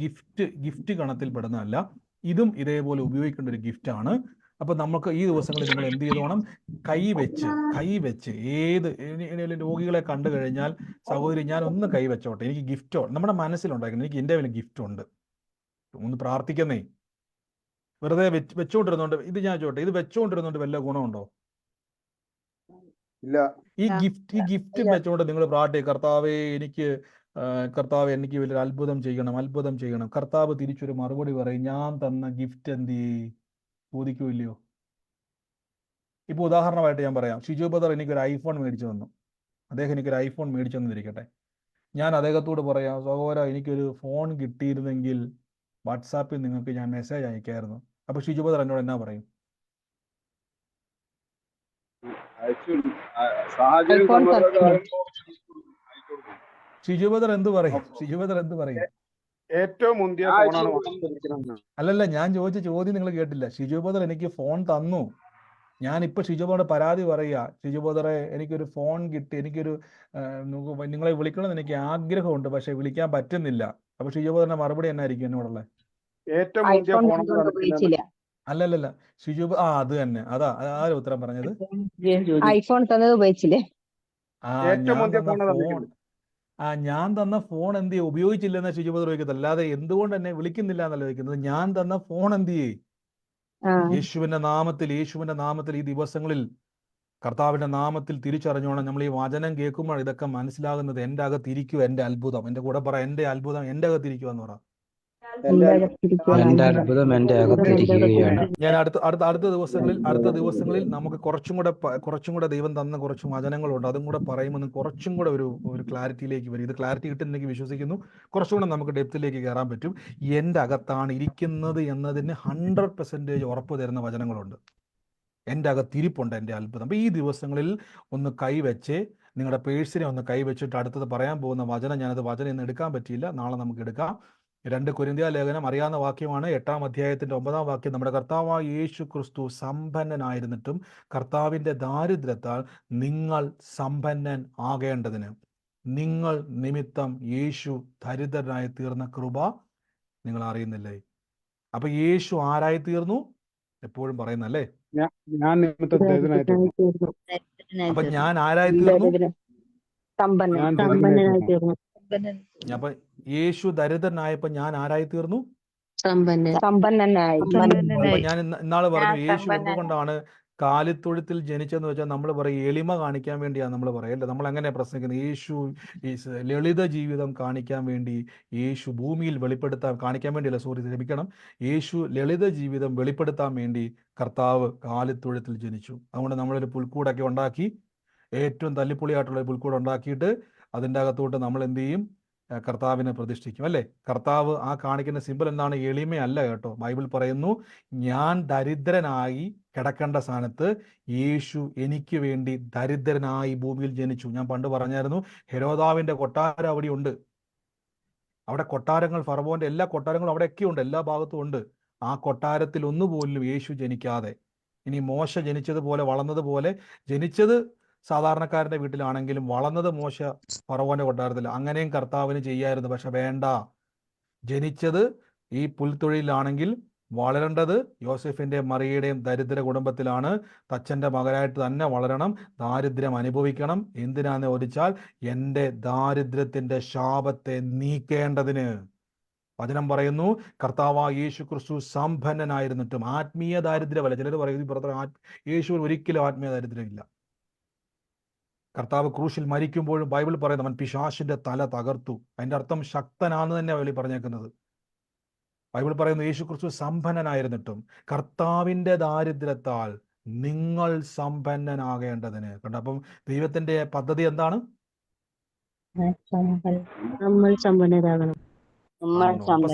ഗിഫ്റ്റ് ഗണത്തിൽ പെടുന്നതല്ല, ഇതും ഇതേപോലെ ഉപയോഗിക്കേണ്ട ഒരു ഗിഫ്റ്റാണ്. അപ്പൊ നമുക്ക് ഈ ദിവസങ്ങളിൽ നിങ്ങൾ എന്ത് ചെയ്തോണം, കൈവച്ച് ഏത് രോഗികളെ കണ്ടു കഴിഞ്ഞാൽ, സഹോദരി ഞാൻ ഒന്ന് കൈവച്ചോട്ടെ, എനിക്ക് ഗിഫ്റ്റോ നമ്മുടെ മനസ്സിലുണ്ടാക്കുന്നത്, എനിക്ക് എൻ്റെ വലിയ ഗിഫ്റ്റ് ഉണ്ട്, ഒന്ന് പ്രാർത്ഥിക്കുന്നേ. വെറുതെ വെച്ചുകൊണ്ടിരുന്നോണ്ട് ഇത് ഞാൻ ചോട്ടെ, ഇത് വെച്ചുകൊണ്ടിരുന്നോണ്ട് വല്ല ഗുണമുണ്ടോ?
ഇല്ല.
ഈ ഗിഫ്റ്റ് വെച്ചുകൊണ്ട് നിങ്ങൾ പ്രാർത്ഥിക്കുക, കർത്താവെ എനിക്ക് വലിയൊരു അത്ഭുതം ചെയ്യണം. കർത്താവ് തിരിച്ചൊരു മറുപടി പറയും, ഞാൻ തന്ന ഗിഫ്റ്റ് എന്ത് ചോദിക്കൂല്ലയോ? ഇപ്പൊ ഉദാഹരണമായിട്ട് ഞാൻ പറയാം, ഷിജു ബ്രദർ എനിക്കൊരു ഐഫോൺ മേടിച്ചു തന്നു. അദ്ദേഹം എനിക്കൊരു ഐഫോൺ മേടിച്ചു തന്നിരിക്കട്ടെ. ഞാൻ അദ്ദേഹത്തോട് പറയാം, സഹോദര എനിക്കൊരു ഫോൺ കിട്ടിയിരുന്നെങ്കിൽ വാട്സാപ്പിൽ നിങ്ങൾക്ക് ഞാൻ മെസ്സേജ് അയക്കായിരുന്നു. അപ്പൊ ഷിജു ബ്രദർ എന്നോട് എന്നാ പറയും? ഷിജു ബ്രദർ എന്ത് പറയും?
ഏറ്റവും മുന്തിയ ഫോണാണ് വാങ്ങിച്ചിരിക്കുന്നത്.
അല്ലല്ല, ഞാൻ ചോദിച്ച ചോദ്യം നിങ്ങൾ കേട്ടില്ല. ഷിജു ബ്രദർ എനിക്ക് ഫോൺ തന്നു, ഞാനിപ്പോൾ ഷിജു ബ്രദറുടെ പരാതി പറയുക, ഷിജു ബ്രദറെ എനിക്കൊരു ഫോൺ കിട്ടി, നിങ്ങളെ വിളിക്കണമെന്ന് എനിക്ക് ആഗ്രഹമുണ്ട്, പക്ഷെ വിളിക്കാൻ പറ്റുന്നില്ല. അപ്പൊ ഷിജു ബ്രദറിന്റെ മറുപടി എന്നായിരിക്കും എന്നോടുള്ള?
ഏറ്റവും മുന്തിയ ഫോൺ.
അല്ലല്ല, ഷിജു അത് തന്നെ, അതാ ഉത്തരം പറഞ്ഞത്.
ഐഫോൺ തന്നത് ഉപയോഗിച്ചില്ലേ?
ഞാൻ തന്ന ഫോൺ എന്ത് ചെയ്യും? ഉപയോഗിച്ചില്ലെന്ന ഷിജു ബ്രദർ ചോദിക്കത്തില്ല, അല്ലാതെ എന്തുകൊണ്ട് എന്നെ വിളിക്കുന്നില്ല എന്നല്ല ചോദിക്കുന്നത്. ഞാൻ തന്ന ഫോൺ എന്ത് ചെയ്യും? യേശുവിന്റെ നാമത്തിൽ ഈ ദിവസങ്ങളിൽ കർത്താവിന്റെ നാമത്തിൽ തിരിച്ചറിഞ്ഞോണം. നമ്മൾ ഈ വചനം കേൾക്കുമ്പോൾ ഇതൊക്കെ മനസ്സിലാകുന്നത്, എൻ്റെ അകത്തിരിക്കുക എൻ്റെ അത്ഭുതം. എൻ്റെ കൂടെ പറ, എൻ്റെ അത്ഭുതം എൻ്റെ അകത്തിരിക്കുക എന്ന് പറ.
എന്റെ അത്ഭുതം എന്റെ അകത്തിരിക്കുകയാണ്.
ഞാൻ അടുത്ത ദിവസങ്ങളിൽ നമുക്ക് കുറച്ചും കൂടെ ദൈവം തന്ന കുറച്ച് വചനങ്ങളുണ്ട്, അതും കൂടെ പറയുമ്പോൾ കുറച്ചും കൂടെ ഒരു ക്ലാരിറ്റിയിലേക്ക് വരും. ഇത് ക്ലാരിറ്റി കിട്ടുന്നെങ്കിൽ വിശ്വസിക്കുന്നു, കുറച്ചും കൂടെ നമുക്ക് ഡെപ്തിലേക്ക് കയറാൻ പറ്റും. എൻ്റെ അകത്താണ് ഇരിക്കുന്നത് എന്നതിന് 100% ഉറപ്പ് തരുന്ന വചനങ്ങളുണ്ട്. എൻ്റെ അകത്തിരിപ്പുണ്ട് എൻ്റെ അത്ഭുതം. അപ്പോൾ ഈ ദിവസങ്ങളിൽ ഒന്ന് കൈവച്ച്, നിങ്ങളുടെ പേഴ്സിനെ ഒന്ന് കൈവച്ചിട്ട് അടുത്തത് പറയാൻ പോകുന്ന വചനം ഇന്ന് എടുക്കാൻ പറ്റിയില്ല, നാളെ നമുക്ക് എടുക്കാം. 2 കൊരിന്ത്യ ലേഖനം അറിയാവുന്ന വാക്യമാണ്, 8-ാം അധ്യായത്തിന്റെ 9-ാം വാക്യം. നമ്മുടെ കർത്താവായ യേശു ക്രിസ്തു സമ്പന്നനായിരുന്നിട്ടും കർത്താവിന്റെ ദാരിദ്ര്യത്താൽ നിങ്ങൾ സമ്പന്നൻ ആകേണ്ടതിന് നിങ്ങൾ നിമിത്തം യേശു ദരിദ്രനായി തീർന്ന കൃപ നിങ്ങൾ അറിയുന്നില്ലേ? അപ്പൊ യേശു ആരായി തീർന്നു? എപ്പോഴും പറയുന്നല്ലേ, അപ്പൊ ഞാൻ ആരായി തീർന്നു? അപ്പൊ യേശു ദരിദ്രനായപ്പോ ഞാൻ ആരായി തീർന്നു?
സമ്പന്നനായി.
അപ്പൊ ഞാൻ ഇന്നാള് പറഞ്ഞു, യേശു എന്തുകൊണ്ടാണ് കാലിത്തൊഴുത്തിൽ ജനിച്ചെന്ന് വെച്ചാൽ നമ്മൾ പറയും എളിമ കാണിക്കാൻ വേണ്ടിയാണ് നമ്മൾ പറയല്ലേ. നമ്മൾ എങ്ങനെയാ പ്രസംഗിക്കുന്നത്? യേശു ലളിത ജീവിതം കാണിക്കാൻ വേണ്ടി, യേശു ഭൂമിയിൽ കാണിക്കാൻ വേണ്ടിയല്ല, ക്ഷമിക്കണം, യേശു ലളിത ജീവിതം വെളിപ്പെടുത്താൻ വേണ്ടി കർത്താവ് കാലിത്തൊഴുത്തിൽ ജനിച്ചു. അതുകൊണ്ട് നമ്മളൊരു പുൽക്കൂടൊക്കെ ഉണ്ടാക്കി, ഏറ്റവും തല്ലിപ്പൊളിയായിട്ടുള്ള പുൽക്കൂട് ഉണ്ടാക്കിയിട്ട് അതിൻ്റെ അകത്തോട്ട് നമ്മൾ എന്ത് ചെയ്യും? കർത്താവിനെ പ്രതിഷ്ഠിക്കും അല്ലേ. കർത്താവ് ആ കാണിക്കുന്ന സിമ്പിൾ എന്താണ്? എളിമയല്ല കേട്ടോ. ബൈബിൾ പറയുന്നു, ഞാൻ ദരിദ്രനായി കിടക്കേണ്ട സ്ഥാനത്ത് യേശു എനിക്ക് വേണ്ടി ദരിദ്രനായി ഭൂമിയിൽ ജനിച്ചു. ഞാൻ പണ്ട് പറഞ്ഞായിരുന്നു, ഹെരോദാവിന്റെ കൊട്ടാരം അവിടെ ഉണ്ട്. അവിടെ കൊട്ടാരങ്ങൾ, ഫറവോന്റെ എല്ലാ കൊട്ടാരങ്ങളും അവിടെയൊക്കെ ഉണ്ട്, എല്ലാ ഭാഗത്തും ഉണ്ട്. ആ കൊട്ടാരത്തിൽ ഒന്നുപോലും യേശു ജനിക്കാതെ, ഇനി മോശ ജനിച്ചതുപോലെ വളർന്നതുപോലെ, ജനിച്ചത് സാധാരണക്കാരന്റെ വീട്ടിലാണെങ്കിലും വളർന്നത് മോശ ഫറവോന്റെ കൊട്ടാരത്തിൽ, അങ്ങനെയും കർത്താവിന് ചെയ്യായിരുന്നു. പക്ഷെ വേണ്ട, ജനിച്ചത് ഈ പുൽത്തൊഴിലാണെങ്കിൽ വളരേണ്ടത് യോസെഫിന്റെ മറിയയുടെയും ദരിദ്ര കുടുംബത്തിലാണ്. തച്ചന്റെ മകനായിട്ട് തന്നെ വളരണം, ദാരിദ്ര്യം അനുഭവിക്കണം. എന്തിനാന്ന് ചോദിച്ചാൽ എൻ്റെ ദാരിദ്ര്യത്തിന്റെ ശാപത്തെ നീക്കേണ്ടതിന്. വചനം പറയുന്നു, കർത്താവായ യേശു ക്രിസ്തു സമ്പന്നനായിരുന്നിട്ടും ആത്മീയ ദാരിദ്ര്യമല്ല. ചിലർ പറയുന്നു യേശുവിൽ ഒരിക്കലും ആത്മീയ ദാരിദ്ര്യമില്ല. കർത്താവ് ക്രൂശിൽ മരിക്കുമ്പോഴും ബൈബിൾ പറയുന്നു അവൻ പിശാചിന്റെ തല തകർത്തു. അതിന്റെ അർത്ഥം ശക്തനാന്ന് തന്നെ വെളി പറഞ്ഞേക്കുന്നത്. ബൈബിൾ പറയുന്നു യേശു ക്രിസ്തു സമ്പന്നനായിരുന്നിട്ടും കർത്താവിന്റെ ദാരിദ്ര്യത്താൽ നിങ്ങൾ സമ്പന്നനാകേണ്ടതിന്. കണ്ടോ, അപ്പം ദൈവത്തിന്റെ പദ്ധതി എന്താണ്?
നമ്മൾ സമ്പന്നരാകണം.
അപ്പൊ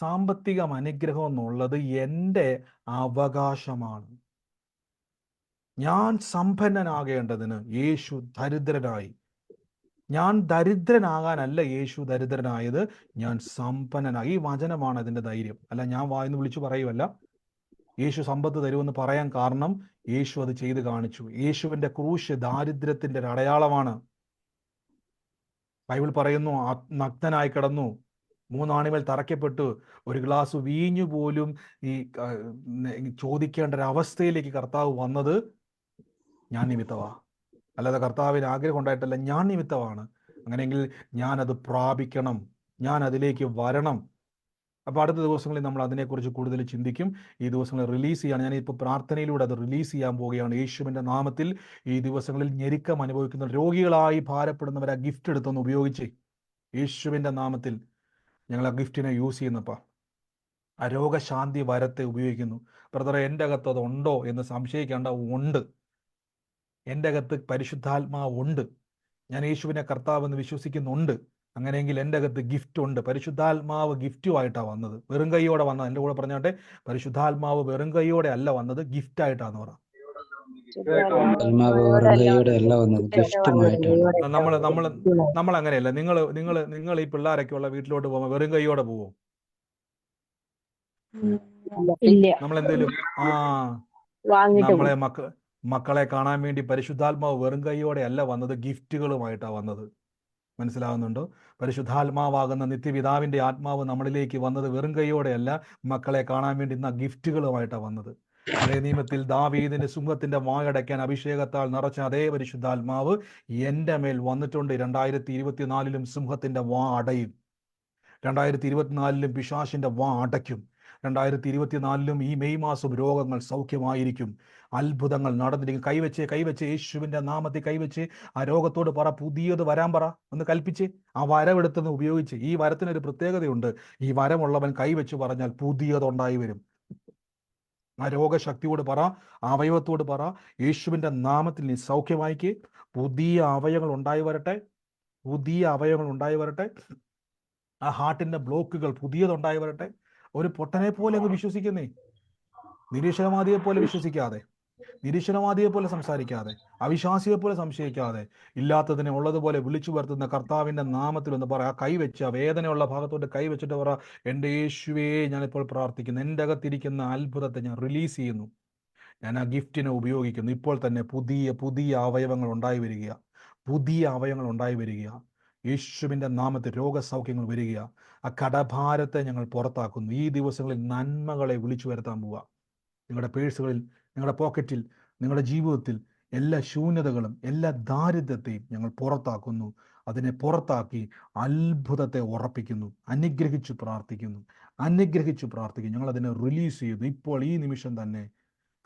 സാമ്പത്തികം അനുഗ്രഹം എന്നുള്ളത് എൻ്റെ അവകാശമാണ്. ഞാൻ സമ്പന്നനാകേണ്ടതിന് യേശു ദരിദ്രനായി. ഞാൻ ദരിദ്രനാകാനല്ല യേശു ദരിദ്രനായത്, ഞാൻ സമ്പന്നനായി. ഈ വചനമാണ് അതിൻ്റെ ധൈര്യം. അല്ല ഞാൻ വായിന്ന് വിളിച്ചു പറയുമല്ല. യേശു സമ്പത്ത് തരുമെന്ന് പറയാൻ കാരണം യേശു അത് ചെയ്ത് കാണിച്ചു. യേശുവിൻ്റെ ക്രൂശ് ദാരിദ്ര്യത്തിൻ്റെ ഒരു അടയാളമാണ്. ബൈബിൾ പറയുന്നു നഗ്നനായി കിടന്നു, മൂന്നാണിമേൽ തറയ്ക്കപ്പെട്ടു ഒരു ഗ്ലാസ് വീഞ്ഞു പോലും ഈ ചോദിക്കേണ്ട ഒരു അവസ്ഥയിലേക്ക് കർത്താവ് വന്നത് ഞാൻ നിമിത്തമാ. അല്ലാതെ കർത്താവിന് ആഗ്രഹം ഉണ്ടായിട്ടല്ല, ഞാൻ നിമിത്തമാണ്. അങ്ങനെയെങ്കിൽ ഞാനത് പ്രാപിക്കണം, ഞാൻ അതിലേക്ക് വരണം. അപ്പോൾ അടുത്ത ദിവസങ്ങളിൽ നമ്മൾ അതിനെക്കുറിച്ച് കൂടുതൽ ചിന്തിക്കും. ഈ ദിവസങ്ങളിൽ റിലീസ് ചെയ്യാണ്, ഞാനിപ്പോൾ പ്രാർത്ഥനയിലൂടെ അത് റിലീസ് ചെയ്യാൻ പോവുകയാണ്. യേശുവിൻ്റെ നാമത്തിൽ ഈ ദിവസങ്ങളിൽ ഞെരുക്കം അനുഭവിക്കുന്ന രോഗികളായി ഭാരപ്പെടുന്നവർ ആ ഗിഫ്റ്റ് എടുത്തൊന്ന് ഉപയോഗിച്ച് യേശുവിൻ്റെ നാമത്തിൽ ഞങ്ങൾ ആ ഗിഫ്റ്റിനെ യൂസ് ചെയ്യുന്നപ്പാ. ആ രോഗശാന്തി വരത്തെ ഉപയോഗിക്കുന്നു. ബ്രദറെ, എൻ്റെ അകത്ത് അത് ഉണ്ടോ എന്ന് സംശയിക്കേണ്ട. ഉണ്ട്, എൻ്റെ അകത്ത് പരിശുദ്ധാത്മാവ് ഉണ്ട്, ഞാൻ യേശുവിനെ കർത്താവെന്ന് വിശ്വസിക്കുന്നുണ്ട്. അങ്ങനെയെങ്കിൽ എൻ്റെ അകത്ത് ഗിഫ്റ്റ് ഉണ്ട്. പരിശുദ്ധാത്മാവ് ഗിഫ്റ്റുമായിട്ടാണ് വന്നത്, വെറും കൈയോടെ വന്നത്. എൻ്റെ കൂടെ പറഞ്ഞാട്ടെ, പരിശുദ്ധാത്മാവ് വെറും കൈയോടെ അല്ല വന്നത്, ഗിഫ്റ്റായിട്ടാന്ന് പറ. നമ്മൾ അങ്ങനെയല്ല. നിങ്ങൾ ഈ പിള്ളേരൊക്കെ ഉള്ള വീട്ടിലോട്ട് പോകുമ്പോൾ വെറും കൈയോടെ പോവോ? നമ്മളെന്തേലും നമ്മളെ മക്കളെ കാണാൻ വേണ്ടി പരിശുദ്ധാത്മാവ് വെറും കൈയോടെ അല്ല വന്നത്, ഗിഫ്റ്റുകളുമായിട്ടാണ് വന്നത്. മനസ്സിലാവുന്നുണ്ടോ? പരിശുദ്ധാത്മാവാകുന്ന നിത്യപിതാവിൻ്റെ ആത്മാവ് നമ്മളിലേക്ക് വന്നത് വെറും കൈയോടെയല്ല, മക്കളെ കാണാൻ വേണ്ടി ഇന്ന് ഗിഫ്റ്റുകളുമായിട്ടാണ് വന്നത്. പഴയ നിയമത്തിൽ ദാവീദിന് സിംഹത്തിന്റെ വായടയ്ക്കാൻ അഭിഷേകത്താൽ നിറച്ച അതേ പരിശുദ്ധാത്മാവ് എൻ്റെ മേൽ വന്നിട്ടുണ്ട്. 2024 സിംഹത്തിന്റെ വാ അടയും, 2024 പിശാചിന്റെ വാ അടയ്ക്കും, 2024 ഈ മെയ് മാസം രോഗങ്ങൾ സൗഖ്യമായിരിക്കും, അത്ഭുതങ്ങൾ നടന്നിരിക്കും. കൈവച്ച് യേശുവിൻ്റെ നാമത്തിൽ കൈവച്ച് ആ രോഗത്തോട് പറ, പുതിയത് വരാൻ പറ, ഒന്ന് കൽപ്പിച്ച് ആ വരവെടുത്തെന്ന് ഉപയോഗിച്ച്. ഈ വരത്തിനൊരു പ്രത്യേകതയുണ്ട്, ഈ വരമുള്ളവൻ കൈവച്ച് പറഞ്ഞാൽ പുതിയതുണ്ടായി വരും. ആ രോഗശക്തിയോട് പറ, അവയവത്തോട് പറ, യേശുവിൻ്റെ നാമത്തിൽ നീ സൗഖ്യമായിക്ക്, പുതിയ അവയവങ്ങൾ ഉണ്ടായി വരട്ടെ, പുതിയ അവയവങ്ങൾ ഉണ്ടായി വരട്ടെ, ആ ഹാർട്ടിൻ്റെ ബ്ലോക്കുകൾ പുതിയതുണ്ടായി വരട്ടെ. ഒരു പൊട്ടനെ പോലെ അങ്ങ് വിശ്വസിക്കുന്നേ, നിരീശ്വരവാദിയെ പോലെ വിശ്വസിക്കാതെ, നിരീശ്വരവാദിയെ പോലെ സംസാരിക്കാതെ, അവിശ്വാസിയെ പോലെ സംശയിക്കാതെ, ഇല്ലാത്തതിനെ ഉള്ളതുപോലെ വിളിച്ചു വരുത്തുന്ന കർത്താവിൻ്റെ നാമത്തിൽ ഒന്ന് പറ. ആ കൈവച്ച് ആ വേദനയുള്ള ഭാഗത്തോട്ട് കൈവച്ചിട്ട് പറ, എൻ്റെ യേശുവേ, ഞാനിപ്പോൾ പ്രാർത്ഥിക്കുന്നു, എൻ്റെ അകത്തിരിക്കുന്ന അത്ഭുതത്തെ ഞാൻ റിലീസ് ചെയ്യുന്നു, ഞാൻ ആ ഗിഫ്റ്റിനെ ഉപയോഗിക്കുന്നു. ഇപ്പോൾ തന്നെ പുതിയ പുതിയ അവയവങ്ങൾ ഉണ്ടായി വരിക, പുതിയ അവയവങ്ങൾ ഉണ്ടായി വരിക. യേശുവിൻ്റെ നാമത്തിൽ രോഗസൗഖ്യങ്ങൾ വരിക. ആ കടഭാരത്തെ ഞങ്ങൾ പുറത്താക്കുന്നു. ഈ ദിവസങ്ങളിൽ നന്മകളെ വിളിച്ചു വരുത്താൻ പോവുക. നിങ്ങളുടെ പേഴ്സുകളിൽ, നിങ്ങളുടെ പോക്കറ്റിൽ, നിങ്ങളുടെ ജീവിതത്തിൽ എല്ലാ ശൂന്യതകളും എല്ലാ ദാരിദ്ര്യത്തെയും ഞങ്ങൾ പുറത്താക്കുന്നു. അതിനെ പുറത്താക്കി അത്ഭുതത്തെ ഉറപ്പിക്കുന്നു. അനുഗ്രഹിച്ചു പ്രാർത്ഥിക്കുന്നു. ഞങ്ങൾ അതിനെ റിലീസ് ചെയ്യുന്നു. ഇപ്പോൾ ഈ നിമിഷം തന്നെ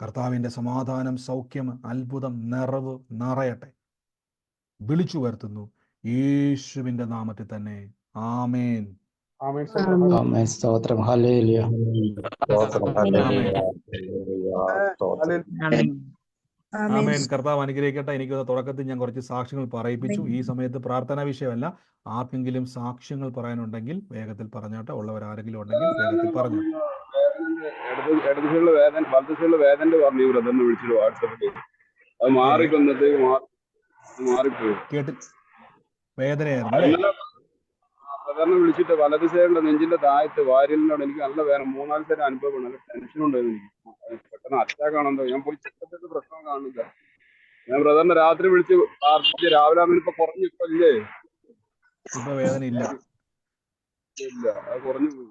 കർത്താവിൻ്റെ സമാധാനം, സൗഖ്യം, അത്ഭുതം, നിറവ് നിറയട്ടെ. വിളിച്ചു വരുത്തുന്നു യേശുവിൻ്റെ നാമത്തിൽ തന്നെ. ആമേൻ.
സ്തോത്രം. ഹല്ലേലൂയ.
ആമേൻ. കർത്താവ് അനുഗ്രഹിക്കട്ടെ. എനിക്ക് തുടക്കത്തിൽ ഞാൻ കുറച്ച് സാക്ഷ്യങ്ങൾ പറയിപ്പിച്ചു. ഈ സമയത്ത് പ്രാർത്ഥനാ വിഷയമല്ല, ആർക്കെങ്കിലും സാക്ഷ്യങ്ങൾ പറയാനുണ്ടെങ്കിൽ വേഗത്തിൽ പറഞ്ഞാട്ടെ. ഉള്ളവരാരെങ്കിലും ഉണ്ടെങ്കിൽ വേഗത്തിൽ പറഞ്ഞു.
ഇടതുസൈഡിലെ വേദന, വലതുസൈഡിലെ വേദന പറഞ്ഞു ബ്രദറിനെ വിളിച്ചിട്ട് വാട്സാപ്പിൽ. അത് മാറിപ്പോയി.
കേട്ട് വേദനയായിരുന്നു.
ബ്രദറിനെ വിളിച്ചിട്ട് വലത് സൈഡിലെ നെഞ്ചിന്റെ താഴത്ത് വാരിയലിനോട് എനിക്ക് നല്ല വേദന, 3-4 ദിവസം അനുഭവമാണ്. നല്ല ടെൻഷൻ ഉണ്ടായിരുന്നു എനിക്ക്. പെട്ടെന്ന് അറ്റാക്ക് ആണെന്തോ. ഞാൻ പോയി ചെക്കപ്പിട്ട് പ്രശ്നം കാണുന്നില്ല. ഞാൻ ബ്രദറിനെ രാത്രി വിളിച്ച് പ്രാർത്ഥിച്ച് രാവിലെ ഇപ്പൊ കുറഞ്ഞു. ഇപ്പൊ ഇല്ലേ?
ഇപ്പൊ വേദന ഇല്ല.
അത് കുറഞ്ഞു പോയി.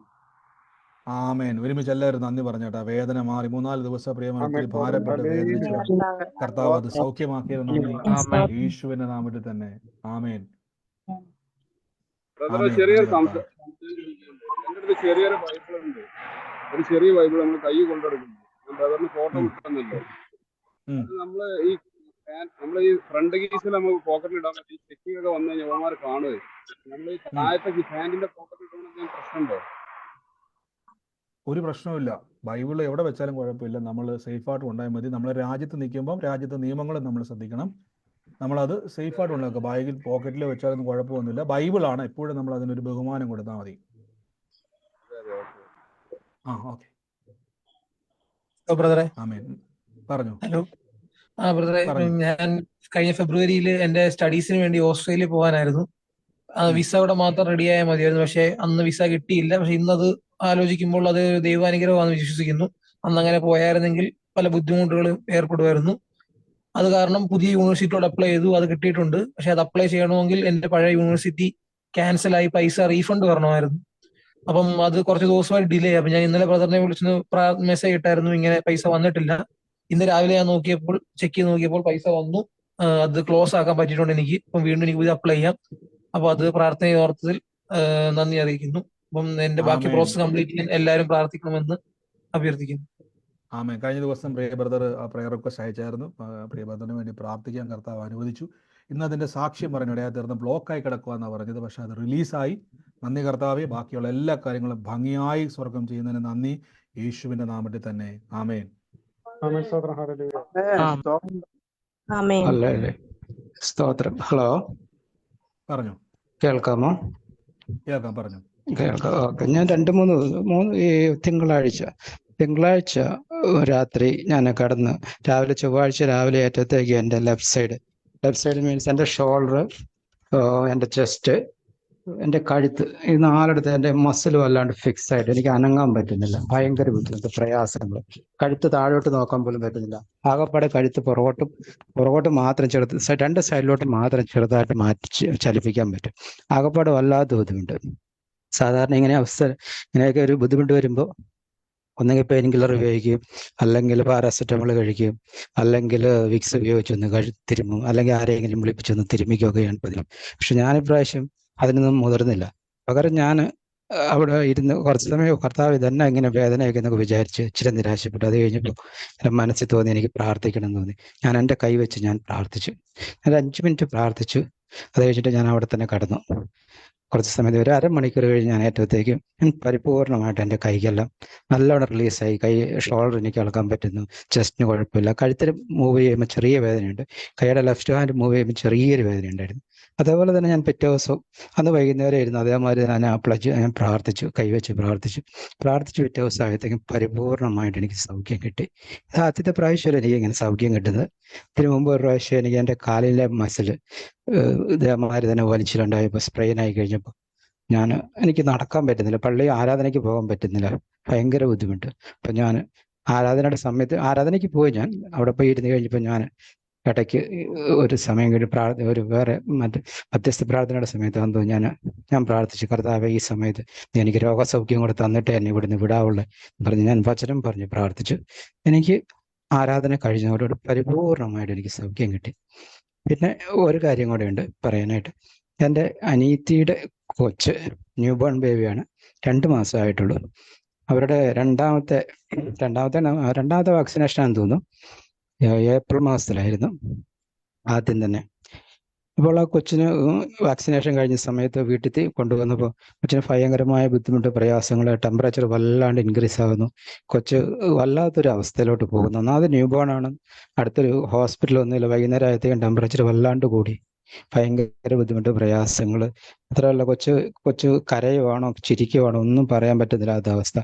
ആമേൻ. ഒരുമിച്ച് എല്ലാവരും നന്ദി പറഞ്ഞേട്ടാ. വേദന മാറി. 3-4 ദിവസം പ്രിയമായി ഭാരപ്പെട്ട് വേദനിച്ചു. കർത്താവ് അത് സൗഖ്യമാക്കിയത് നന്ദി. യേശുവിന്റെ നാമത്തിൽ തന്നെ. ആമേൻ.
ചെറിയൊരു സംശയം. എന്റെ അടുത്ത് ചെറിയൊരു ബൈബിളുണ്ട്. ഒരു ചെറിയ ബൈബിൾ നമ്മൾ കൈ കൊണ്ടെടുക്കുന്നു. ഞാൻ ബ്രദറിന് ഫോട്ടോ കിട്ടുന്നില്ല. നമ്മള് ഈ ഫ്രണ്ട് കീസിൽ നമുക്ക് പോക്കറ്റിൽ ഇടാൻ പറ്റി. ചെക്കിംഗ് ഒക്കെ വന്നു കഴിഞ്ഞാൽ യുവമാർ കാണുക. നമ്മൾ ഈ താഴത്തെ പാന്റിന്റെ പോക്കറ്റിൽ ഇടുന്ന പ്രശ്നമുണ്ടോ?
ഒരു പ്രശ്നമില്ല. ബൈബിൾ എവിടെ വെച്ചാലും കുഴപ്പമില്ല. നമ്മൾ സേഫായിട്ട് ഉണ്ടായാൽ മതി. നമ്മൾ രാജ്യത്ത് നിൽക്കുമ്പോൾ രാജ്യത്തെ നിയമങ്ങളും നമ്മൾ ശ്രദ്ധിക്കണം. നമ്മളത് സേഫായിട്ട് ഉണ്ടാക്കുക. ബാഗിൽ പോക്കറ്റിൽ വെച്ചാലൊന്നും കുഴപ്പമൊന്നുമില്ല. ബൈബിളാണ്, എപ്പോഴും നമ്മൾ അതിനൊരു ബഹുമാനം കൊടുത്താൽ മതി. ഓക്കെ.
ബ്രദറെ,
ആമേൻ. പറഞ്ഞു.
ഹലോ. ബ്രദറെ, ഞാൻ കഴിഞ്ഞ ഫെബ്രുവരിയിൽ എന്റെ സ്റ്റഡീസിന് വേണ്ടി ഓസ്ട്രേലിയ പോകാനായിരുന്നു. വിസ അവിടെ മാത്രം റെഡിയായാൽ മതിയായിരുന്നു. പക്ഷെ അന്ന് വിസ കിട്ടിയില്ല. പക്ഷെ ഇന്നത് ആലോചിക്കുമ്പോൾ അത് ദൈവാനുഗ്രഹമാണെന്ന് വിശ്വസിക്കുന്നു. അന്ന് അങ്ങനെ പോയായിരുന്നെങ്കിൽ പല ബുദ്ധിമുട്ടുകളും ഏർപ്പെടുമായിരുന്നു. അത് കാരണം പുതിയ യൂണിവേഴ്സിറ്റിയോട് അപ്ലൈ ചെയ്തു. അത് കിട്ടിയിട്ടുണ്ട്. പക്ഷെ അത് അപ്ലൈ ചെയ്യണമെങ്കിൽ എന്റെ പഴയ യൂണിവേഴ്സിറ്റി ക്യാൻസൽ ആയി പൈസ റീഫണ്ട് വരണമായിരുന്നു. അപ്പം അത് കുറച്ച് ദിവസമായി ഡിലേ. അപ്പൊ ഞാൻ ഇന്നലെ ബ്രദറിനെ വിളിച്ച് മെസ്സേജ് ഇട്ടായിരുന്നു, ഇങ്ങനെ പൈസ വന്നിട്ടില്ല. ഇന്ന് രാവിലെ ഞാൻ നോക്കിയപ്പോൾ, ചെക്ക് ചെയ്ത് നോക്കിയപ്പോൾ പൈസ വന്നു. അത് ക്ലോസ് ആക്കാൻ പറ്റിയിട്ടുണ്ട് എനിക്ക്. അപ്പം വീണ്ടും എനിക്ക് ഇത് അപ്ലൈ ചെയ്യാം. അപ്പൊ അത് പ്രാർത്ഥന ഓർത്തതിൽ നന്ദി അറിയിക്കുന്നു. അപ്പം എന്റെ ബാക്കി
ആമേൻ.
പ്രോസസ് കംപ്ലീറ്റ് ചെയ്യാൻ എല്ലാവരും പ്രാർത്ഥിക്കണമെന്ന് അഭ്യർത്ഥിക്കുന്നു.
ആമേൻ. കഴിഞ്ഞ ദിവസം പ്രിയ ബ്രദർ പ്രയർ റിക്വസ്റ്റ് അയച്ചായിരുന്നു. പ്രിയ ബ്രദറിന് വേണ്ടി പ്രാർത്ഥിക്കാൻ കർത്താവ് അനുവദിച്ചു. ഇന്ന് അതിന്റെ സാക്ഷ്യം പറഞ്ഞു ഇടയാ തീർന്ന് ബ്ലോക്കായി കിടക്കുക എന്നാണ് പറഞ്ഞത്. പക്ഷെ അത് റിലീസായി. നന്ദി കർത്താവെ. ബാക്കിയുള്ള എല്ലാ കാര്യങ്ങളും ഭംഗിയായി സ്വർഗം ചെയ്യുന്നതിന് നന്ദി, യേശുവിന്റെ നാമത്തിൽ തന്നെ. ആമേൻ.
ആമേൻ. സ്തോത്രം. ഹല്ലേലൂയ.
ആമേൻ.
അല്ലേ സ്തോത്രം. ഹലോ,
പറഞ്ഞു.
കേൾക്കാമോ?
കേൾക്കാം, പറഞ്ഞു.
കേൾക്കാം. ഓക്കെ. ഞാൻ ഈ തിങ്കളാഴ്ച രാത്രി ഞാൻ കടന്ന് ചൊവ്വാഴ്ച രാവിലെ ഏറ്റത്തേക്ക് എൻ്റെ ലെഫ്റ്റ് സൈഡ് മീൻസ് എൻ്റെ ഷോൾഡർ, എൻ്റെ ചെസ്റ്റ്, എൻ്റെ കഴുത്ത്, ഈ നാലിടത്ത് എൻ്റെ മസിൽ വല്ലാണ്ട് ഫിക്സ് ആയിട്ട് എനിക്ക് അനങ്ങാൻ പറ്റുന്നില്ല. ഭയങ്കര ബുദ്ധിമുട്ട്, പ്രയാസങ്ങൾ. കഴുത്ത് താഴോട്ട് നോക്കാൻ പോലും പറ്റുന്നില്ല. ആകപ്പാടെ കഴുത്ത് പുറകോട്ട് മാത്രം രണ്ട് സൈഡിലോട്ട് മാത്രം ചെറുതായിട്ട് മാറ്റി ചലിപ്പിക്കാൻ പറ്റും. ആകപ്പാടെ വല്ലാത്ത ബുദ്ധിമുട്ട്. സാധാരണ ഇങ്ങനെയൊക്കെ ഒരു ബുദ്ധിമുട്ട് വരുമ്പോൾ ഒന്നെങ്കിൽ പെയിൻ കില്ലർ ഉപയോഗിക്കും, അല്ലെങ്കിൽ പാരാസെറ്റമോൾ കഴിക്കും, അല്ലെങ്കിൽ വിക്സ് ഉപയോഗിച്ചൊന്ന് തിരുമ്മും, അല്ലെങ്കിൽ ആരെങ്കിലും വിളിപ്പിച്ചൊന്ന് തിരുമ്മിക്കുകയാണ് പതിവ്. പക്ഷെ ഞാനിപ്രാവശ്യം അതിനൊന്നും മുതിർന്നില്ല. പകരം ഞാൻ അവിടെ ഇരുന്ന് കുറച്ച് സമയം കർത്താവ് ഇതന്നെ ഇങ്ങനെ വേദനയൊക്കെ എന്നൊക്കെ വിചാരിച്ച് ഇച്ചിരി നിരാശപ്പെട്ടു. അത് കഴിഞ്ഞപ്പോൾ എൻ്റെ മനസ്സിൽ തോന്നി എനിക്ക് പ്രാർത്ഥിക്കണം എന്ന് തോന്നി. ഞാൻ എൻ്റെ കൈ വെച്ച് ഞാൻ പ്രാർത്ഥിച്ചു. ഒരു 5 മിനിറ്റ് പ്രാർത്ഥിച്ചു. അത് കഴിഞ്ഞിട്ട് ഞാൻ അവിടെ തന്നെ കടന്നു. കുറച്ച് സമയത്ത് ഒരു അരമണിക്കൂർ കഴിഞ്ഞ് ഞാൻ ഏറ്റത്തേക്ക് പരിപൂർണമായിട്ട് എൻ്റെ കൈക്കെല്ലാം നല്ലോണം റിലീസായി. ഷോൾഡർ എനിക്ക് ഇളക്കാൻ പറ്റുന്നു, ചെസ്റ്റിന് കുഴപ്പമില്ല. കഴുത്തിൽ മൂവ് ചെയ്യുമ്പോൾ ചെറിയ വേദനയുണ്ട്, കൈയുടെ ലെഫ്റ്റ് ഹാൻഡ് മൂവ് ചെയ്യുമ്പോൾ ചെറിയൊരു വേദന ഉണ്ടായിരുന്നു. അതേപോലെ തന്നെ ഞാൻ പിറ്റേ ദിവസം അന്ന് വൈകുന്നേരം ഇരുന്നു അതേമാതിരി ഞാൻ പ്രാർത്ഥിച്ചു, കൈവച്ച് പ്രാർത്ഥിച്ചു. പിറ്റേ ദിവസം ആയത്തേക്കും പരിപൂർണമായിട്ട് എനിക്ക് സൗഖ്യം കിട്ടി. ഇത് ആദ്യത്തെ പ്രാവശ്യം എനിക്ക് ഇങ്ങനെ സൗഖ്യം കിട്ടുന്നത്. ഇതിനു മുമ്പ് ഒരു പ്രാവശ്യം എനിക്ക് എൻ്റെ കാലിലെ മസിൽ ഇതേമാതിരി തന്നെ വലിച്ചിലുണ്ടായപ്പോൾ സ്പ്രെയിൻ ആയി കഴിഞ്ഞപ്പോൾ എനിക്ക് നടക്കാൻ പറ്റുന്നില്ല, പള്ളി ആരാധനയ്ക്ക് പോകാൻ പറ്റുന്നില്ല, ഭയങ്കര ബുദ്ധിമുട്ട്. അപ്പം ഞാൻ ആരാധനയുടെ സമയത്ത് ആരാധനയ്ക്ക് പോയി. ഞാൻ അവിടെ പോയി ഇരുന്ന് കഴിഞ്ഞപ്പോൾ ഞാൻ ഇടയ്ക്ക് ഒരു സമയം കഴിഞ്ഞ് ഒരു വേറെ മധ്യസ്ഥ പ്രാർത്ഥനയുടെ സമയത്ത് വന്നു ഞാൻ പ്രാർത്ഥിച്ചു, കർത്താവേ ഈ സമയത്ത് നീ എനിക്ക് രോഗസൗഖ്യം കൂടെ തന്നിട്ട് എന്നെ ഇവിടുന്ന് വിടാവുള്ളൂ പറഞ്ഞ് ഞാൻ വചനം പറഞ്ഞ് പ്രാർത്ഥിച്ചു. എനിക്ക് ആരാധന കഴിഞ്ഞവരോട് പരിപൂർണമായിട്ട് എനിക്ക് സൗഖ്യം കിട്ടി. പിന്നെ ഒരു കാര്യം കൂടെ ഉണ്ട് പറയാനായിട്ട്. എൻ്റെ അനീത്തിയുടെ കൊച്ച് ന്യൂബോൺ ബേബിയാണ്, 2 മാസമായിട്ടുള്ളൂ. അവരുടെ രണ്ടാമത്തെ വാക്സിനേഷൻ ആണെന്ന് തോന്നുന്നു, ഏപ്രിൽ മാസത്തിലായിരുന്നു ആദ്യം തന്നെ. അപ്പോൾ ആ കൊച്ചിന് വാക്സിനേഷൻ കഴിഞ്ഞ സമയത്ത് വീട്ടിൽ കൊണ്ടുവന്നപ്പോൾ കൊച്ചിന് ഭയങ്കരമായ ബുദ്ധിമുട്ട്, പ്രയാസങ്ങൾ, ടെമ്പറേച്ചർ വല്ലാണ്ട് ഇൻക്രീസ് ആകുന്നു, കൊച്ച് വല്ലാത്തൊരു അവസ്ഥയിലോട്ട് പോകുന്നു. ഒന്നാമത് ന്യൂബോൺ ആണ്, അടുത്തൊരു ഹോസ്പിറ്റലൊന്നുമില്ല. വൈകുന്നേരം ആയത്തേക്കും ടെമ്പറേച്ചർ വല്ലാണ്ട് കൂടി, ഭയങ്കര ബുദ്ധിമുട്ട്, പ്രയാസങ്ങൾ. അത്രയല്ല, കൊച്ചു കരയുവാണോ ചിരിക്കുവാണോ ഒന്നും പറയാൻ പറ്റുന്നില്ലാത്ത അവസ്ഥ.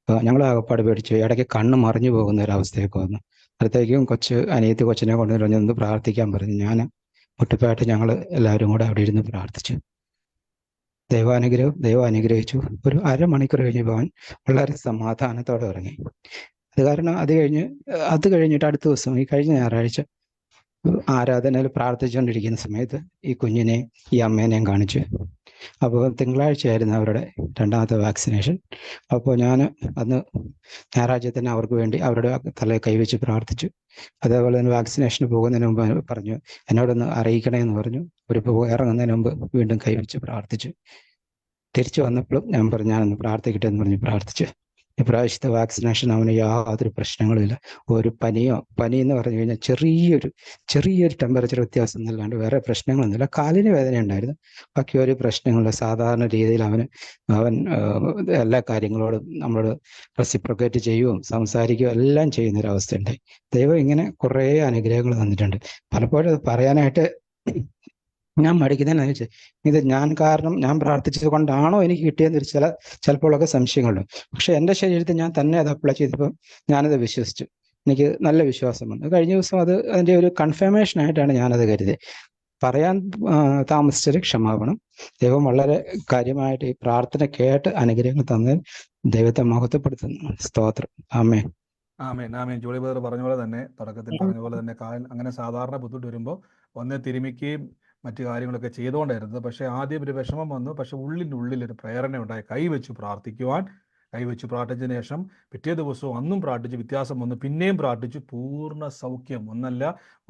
ഞങ്ങൾ ആകപ്പാട് പേടിച്ചു, ഇടയ്ക്ക് കണ്ണ് മറിഞ്ഞു പോകുന്ന ഒരവസ്ഥയൊക്കെ വന്നു. അടുത്തേക്കും അനിയത്തി കൊച്ചിനെ കൊണ്ടുവന്ന് പ്രാർത്ഥിക്കാൻ പറഞ്ഞു. ഞാൻ മുട്ടിപ്പായിട്ട് ഞങ്ങൾ എല്ലാവരും കൂടെ അവിടെ ഇരുന്ന് പ്രാർത്ഥിച്ചു. ദൈവം അനുഗ്രഹിച്ചു. ഒരു അരമണിക്കൂർ കഴിഞ്ഞപ്പോൾ അവൻ വളരെ സമാധാനത്തോടെ ഇറങ്ങി. അത് കാരണം അത് കഴിഞ്ഞിട്ട് അടുത്ത ദിവസം ഈ കഴിഞ്ഞ ഞായറാഴ്ച ആരാധനയിൽ പ്രാർത്ഥിച്ചുകൊണ്ടിരിക്കുന്ന സമയത്ത് ഈ കുഞ്ഞിനെ ഈ അമ്മേനെയും കാണിച്ചു. അപ്പോൾ തിങ്കളാഴ്ചയായിരുന്നു അവരുടെ രണ്ടാമത്തെ വാക്സിനേഷൻ. അപ്പോൾ ഞാൻ അന്ന് ഞായറാഴ്ച തന്നെ അവർക്ക് വേണ്ടി അവരുടെ തലയിൽ കൈവച്ച് പ്രാർത്ഥിച്ചു. അതേപോലെ തന്നെ വാക്സിനേഷന് പോകുന്നതിന് മുമ്പ് പറഞ്ഞു എന്നോടൊന്ന് അറിയിക്കണമെന്ന് പറഞ്ഞു. ഇറങ്ങുന്നതിന് മുമ്പ് വീണ്ടും കൈവച്ച് പ്രാർത്ഥിച്ചു. തിരിച്ചു വന്നപ്പോഴും ഞാൻ പറഞ്ഞു ഞാനൊന്ന് പ്രാർത്ഥിക്കട്ടെ എന്ന് പറഞ്ഞ് പ്രാർത്ഥിച്ചു. ഇപ്രാവശ്യത്തെ വാക്സിനേഷൻ അവന് യാതൊരു പ്രശ്നങ്ങളുമില്ല. ഒരു പനി എന്ന് പറഞ്ഞു കഴിഞ്ഞാൽ ചെറിയൊരു ടെമ്പറേച്ചർ വ്യത്യാസം എന്നല്ലാണ്ട് വേറെ പ്രശ്നങ്ങളൊന്നുമില്ല. കാലിന് വേദന ഉണ്ടായിരുന്നു, ബാക്കി ഒരു പ്രശ്നങ്ങളില്ല. സാധാരണ രീതിയിൽ അവൻ എല്ലാ കാര്യങ്ങളോടും നമ്മളോട് റെസിപ്രോക്കേറ്റ് ചെയ്യുകയും സംസാരിക്കുകയും എല്ലാം ചെയ്യുന്നൊരവസ്ഥയുണ്ടായി. ദൈവം ഇങ്ങനെ കുറേ അനുഗ്രഹങ്ങൾ തന്നിട്ടുണ്ട്. പലപ്പോഴും അത് പറയാനായിട്ട് ഞാൻ മടിക്കുന്നതെന്ന് വെച്ചാൽ ഇത് ഞാൻ പ്രാർത്ഥിച്ചത് കൊണ്ടാണോ എനിക്ക് കിട്ടിയെന്നൊരു ചിലപ്പോഴൊക്കെ സംശയങ്ങളുണ്ട്. പക്ഷെ എൻ്റെ ശരീരത്തിൽ ഞാൻ തന്നെ അത് അപ്ലൈ ചെയ്തപ്പോൾ ഞാനത് വിശ്വസിച്ചു. എനിക്ക് നല്ല വിശ്വാസം വന്നു. കഴിഞ്ഞ ദിവസം അതിൻ്റെ ഒരു കൺഫർമേഷൻ ആയിട്ടാണ് ഞാനത് കരുതിയത്. പറയാൻ താമസിച്ചൊരു ക്ഷമാപണം. ദൈവം വളരെ കാര്യമായിട്ട് ഈ പ്രാർത്ഥന കേട്ട് അനുഗ്രഹങ്ങൾ തന്നതിൽ ദൈവത്തെ മഹത്വപ്പെടുത്തുന്നു. സ്തോത്രം. ആമേൻ.
ആമേൻ. ജോളി ബ്രദർ പറഞ്ഞ പോലെ തന്നെ, തുടക്കത്തിൽ പറഞ്ഞ പോലെ തന്നെ, അങ്ങനെ സാധാരണ ബുദ്ധിമുട്ട് വരുമ്പോൾ ഒന്ന് തിരുമിക്കുകയും മറ്റു കാര്യങ്ങളൊക്കെ ചെയ്തുകൊണ്ടായിരുന്നത്. പക്ഷേ ആദ്യം ഒരു വിഷമം വന്നു. പക്ഷെ ഉള്ളിൻ്റെ ഉള്ളിൽ ഒരു പ്രേരണ ഉണ്ടായി, കൈവച്ച് പ്രാർത്ഥിക്കുവാൻ. കൈവച്ച് പ്രാർത്ഥിച്ചതിന് ശേഷം പിറ്റേ ദിവസവും അന്നും പ്രാർത്ഥിച്ചു, വ്യത്യാസം വന്നു, പിന്നെയും പ്രാർത്ഥിച്ചു, പൂർണ്ണ സൗഖ്യം.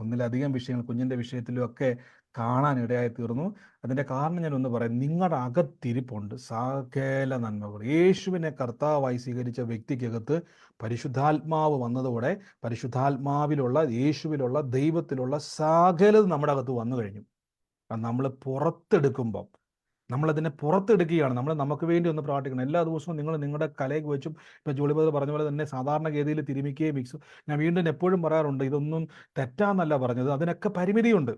ഒന്നിലധികം വിഷയങ്ങൾ കുഞ്ഞിൻ്റെ വിഷയത്തിലും ഒക്കെ കാണാൻ ഇടയായി തീർന്നു. അതിൻ്റെ കാരണം ഞാനൊന്ന് പറയാം, നിങ്ങളുടെ അകത്തിരിപ്പുണ്ട് സകല നന്മകൾ. യേശുവിനെ കർത്താവായി സ്വീകരിച്ച വ്യക്തിക്കകത്ത് പരിശുദ്ധാത്മാവ് വന്നതോടെ പരിശുദ്ധാത്മാവിലുള്ള, യേശുവിലുള്ള, ദൈവത്തിലുള്ള സകലത് നമ്മുടെ അകത്ത് വന്നു കഴിഞ്ഞു. നമ്മൾ പുറത്തെടുക്കുമ്പം, നമ്മളതിനെ പുറത്തെടുക്കുകയാണ്. നമുക്ക് വേണ്ടി ഒന്ന് പ്രാർത്ഥിക്കണം. എല്ലാ ദിവസവും നിങ്ങൾ നിങ്ങളുടെ കലയ്ക്ക് വെച്ചും, ഇപ്പോൾ ജോളിബദർ പറഞ്ഞ പോലെ തന്നെ സാധാരണഗതിയിൽ തിരുമിക്കുകയും ഞാൻ വീണ്ടും എപ്പോഴും പറയാറുണ്ട്, ഇതൊന്നും തെറ്റാന്നല്ല പറഞ്ഞത്, അതിനൊക്കെ പരിമിതിയുണ്ട്.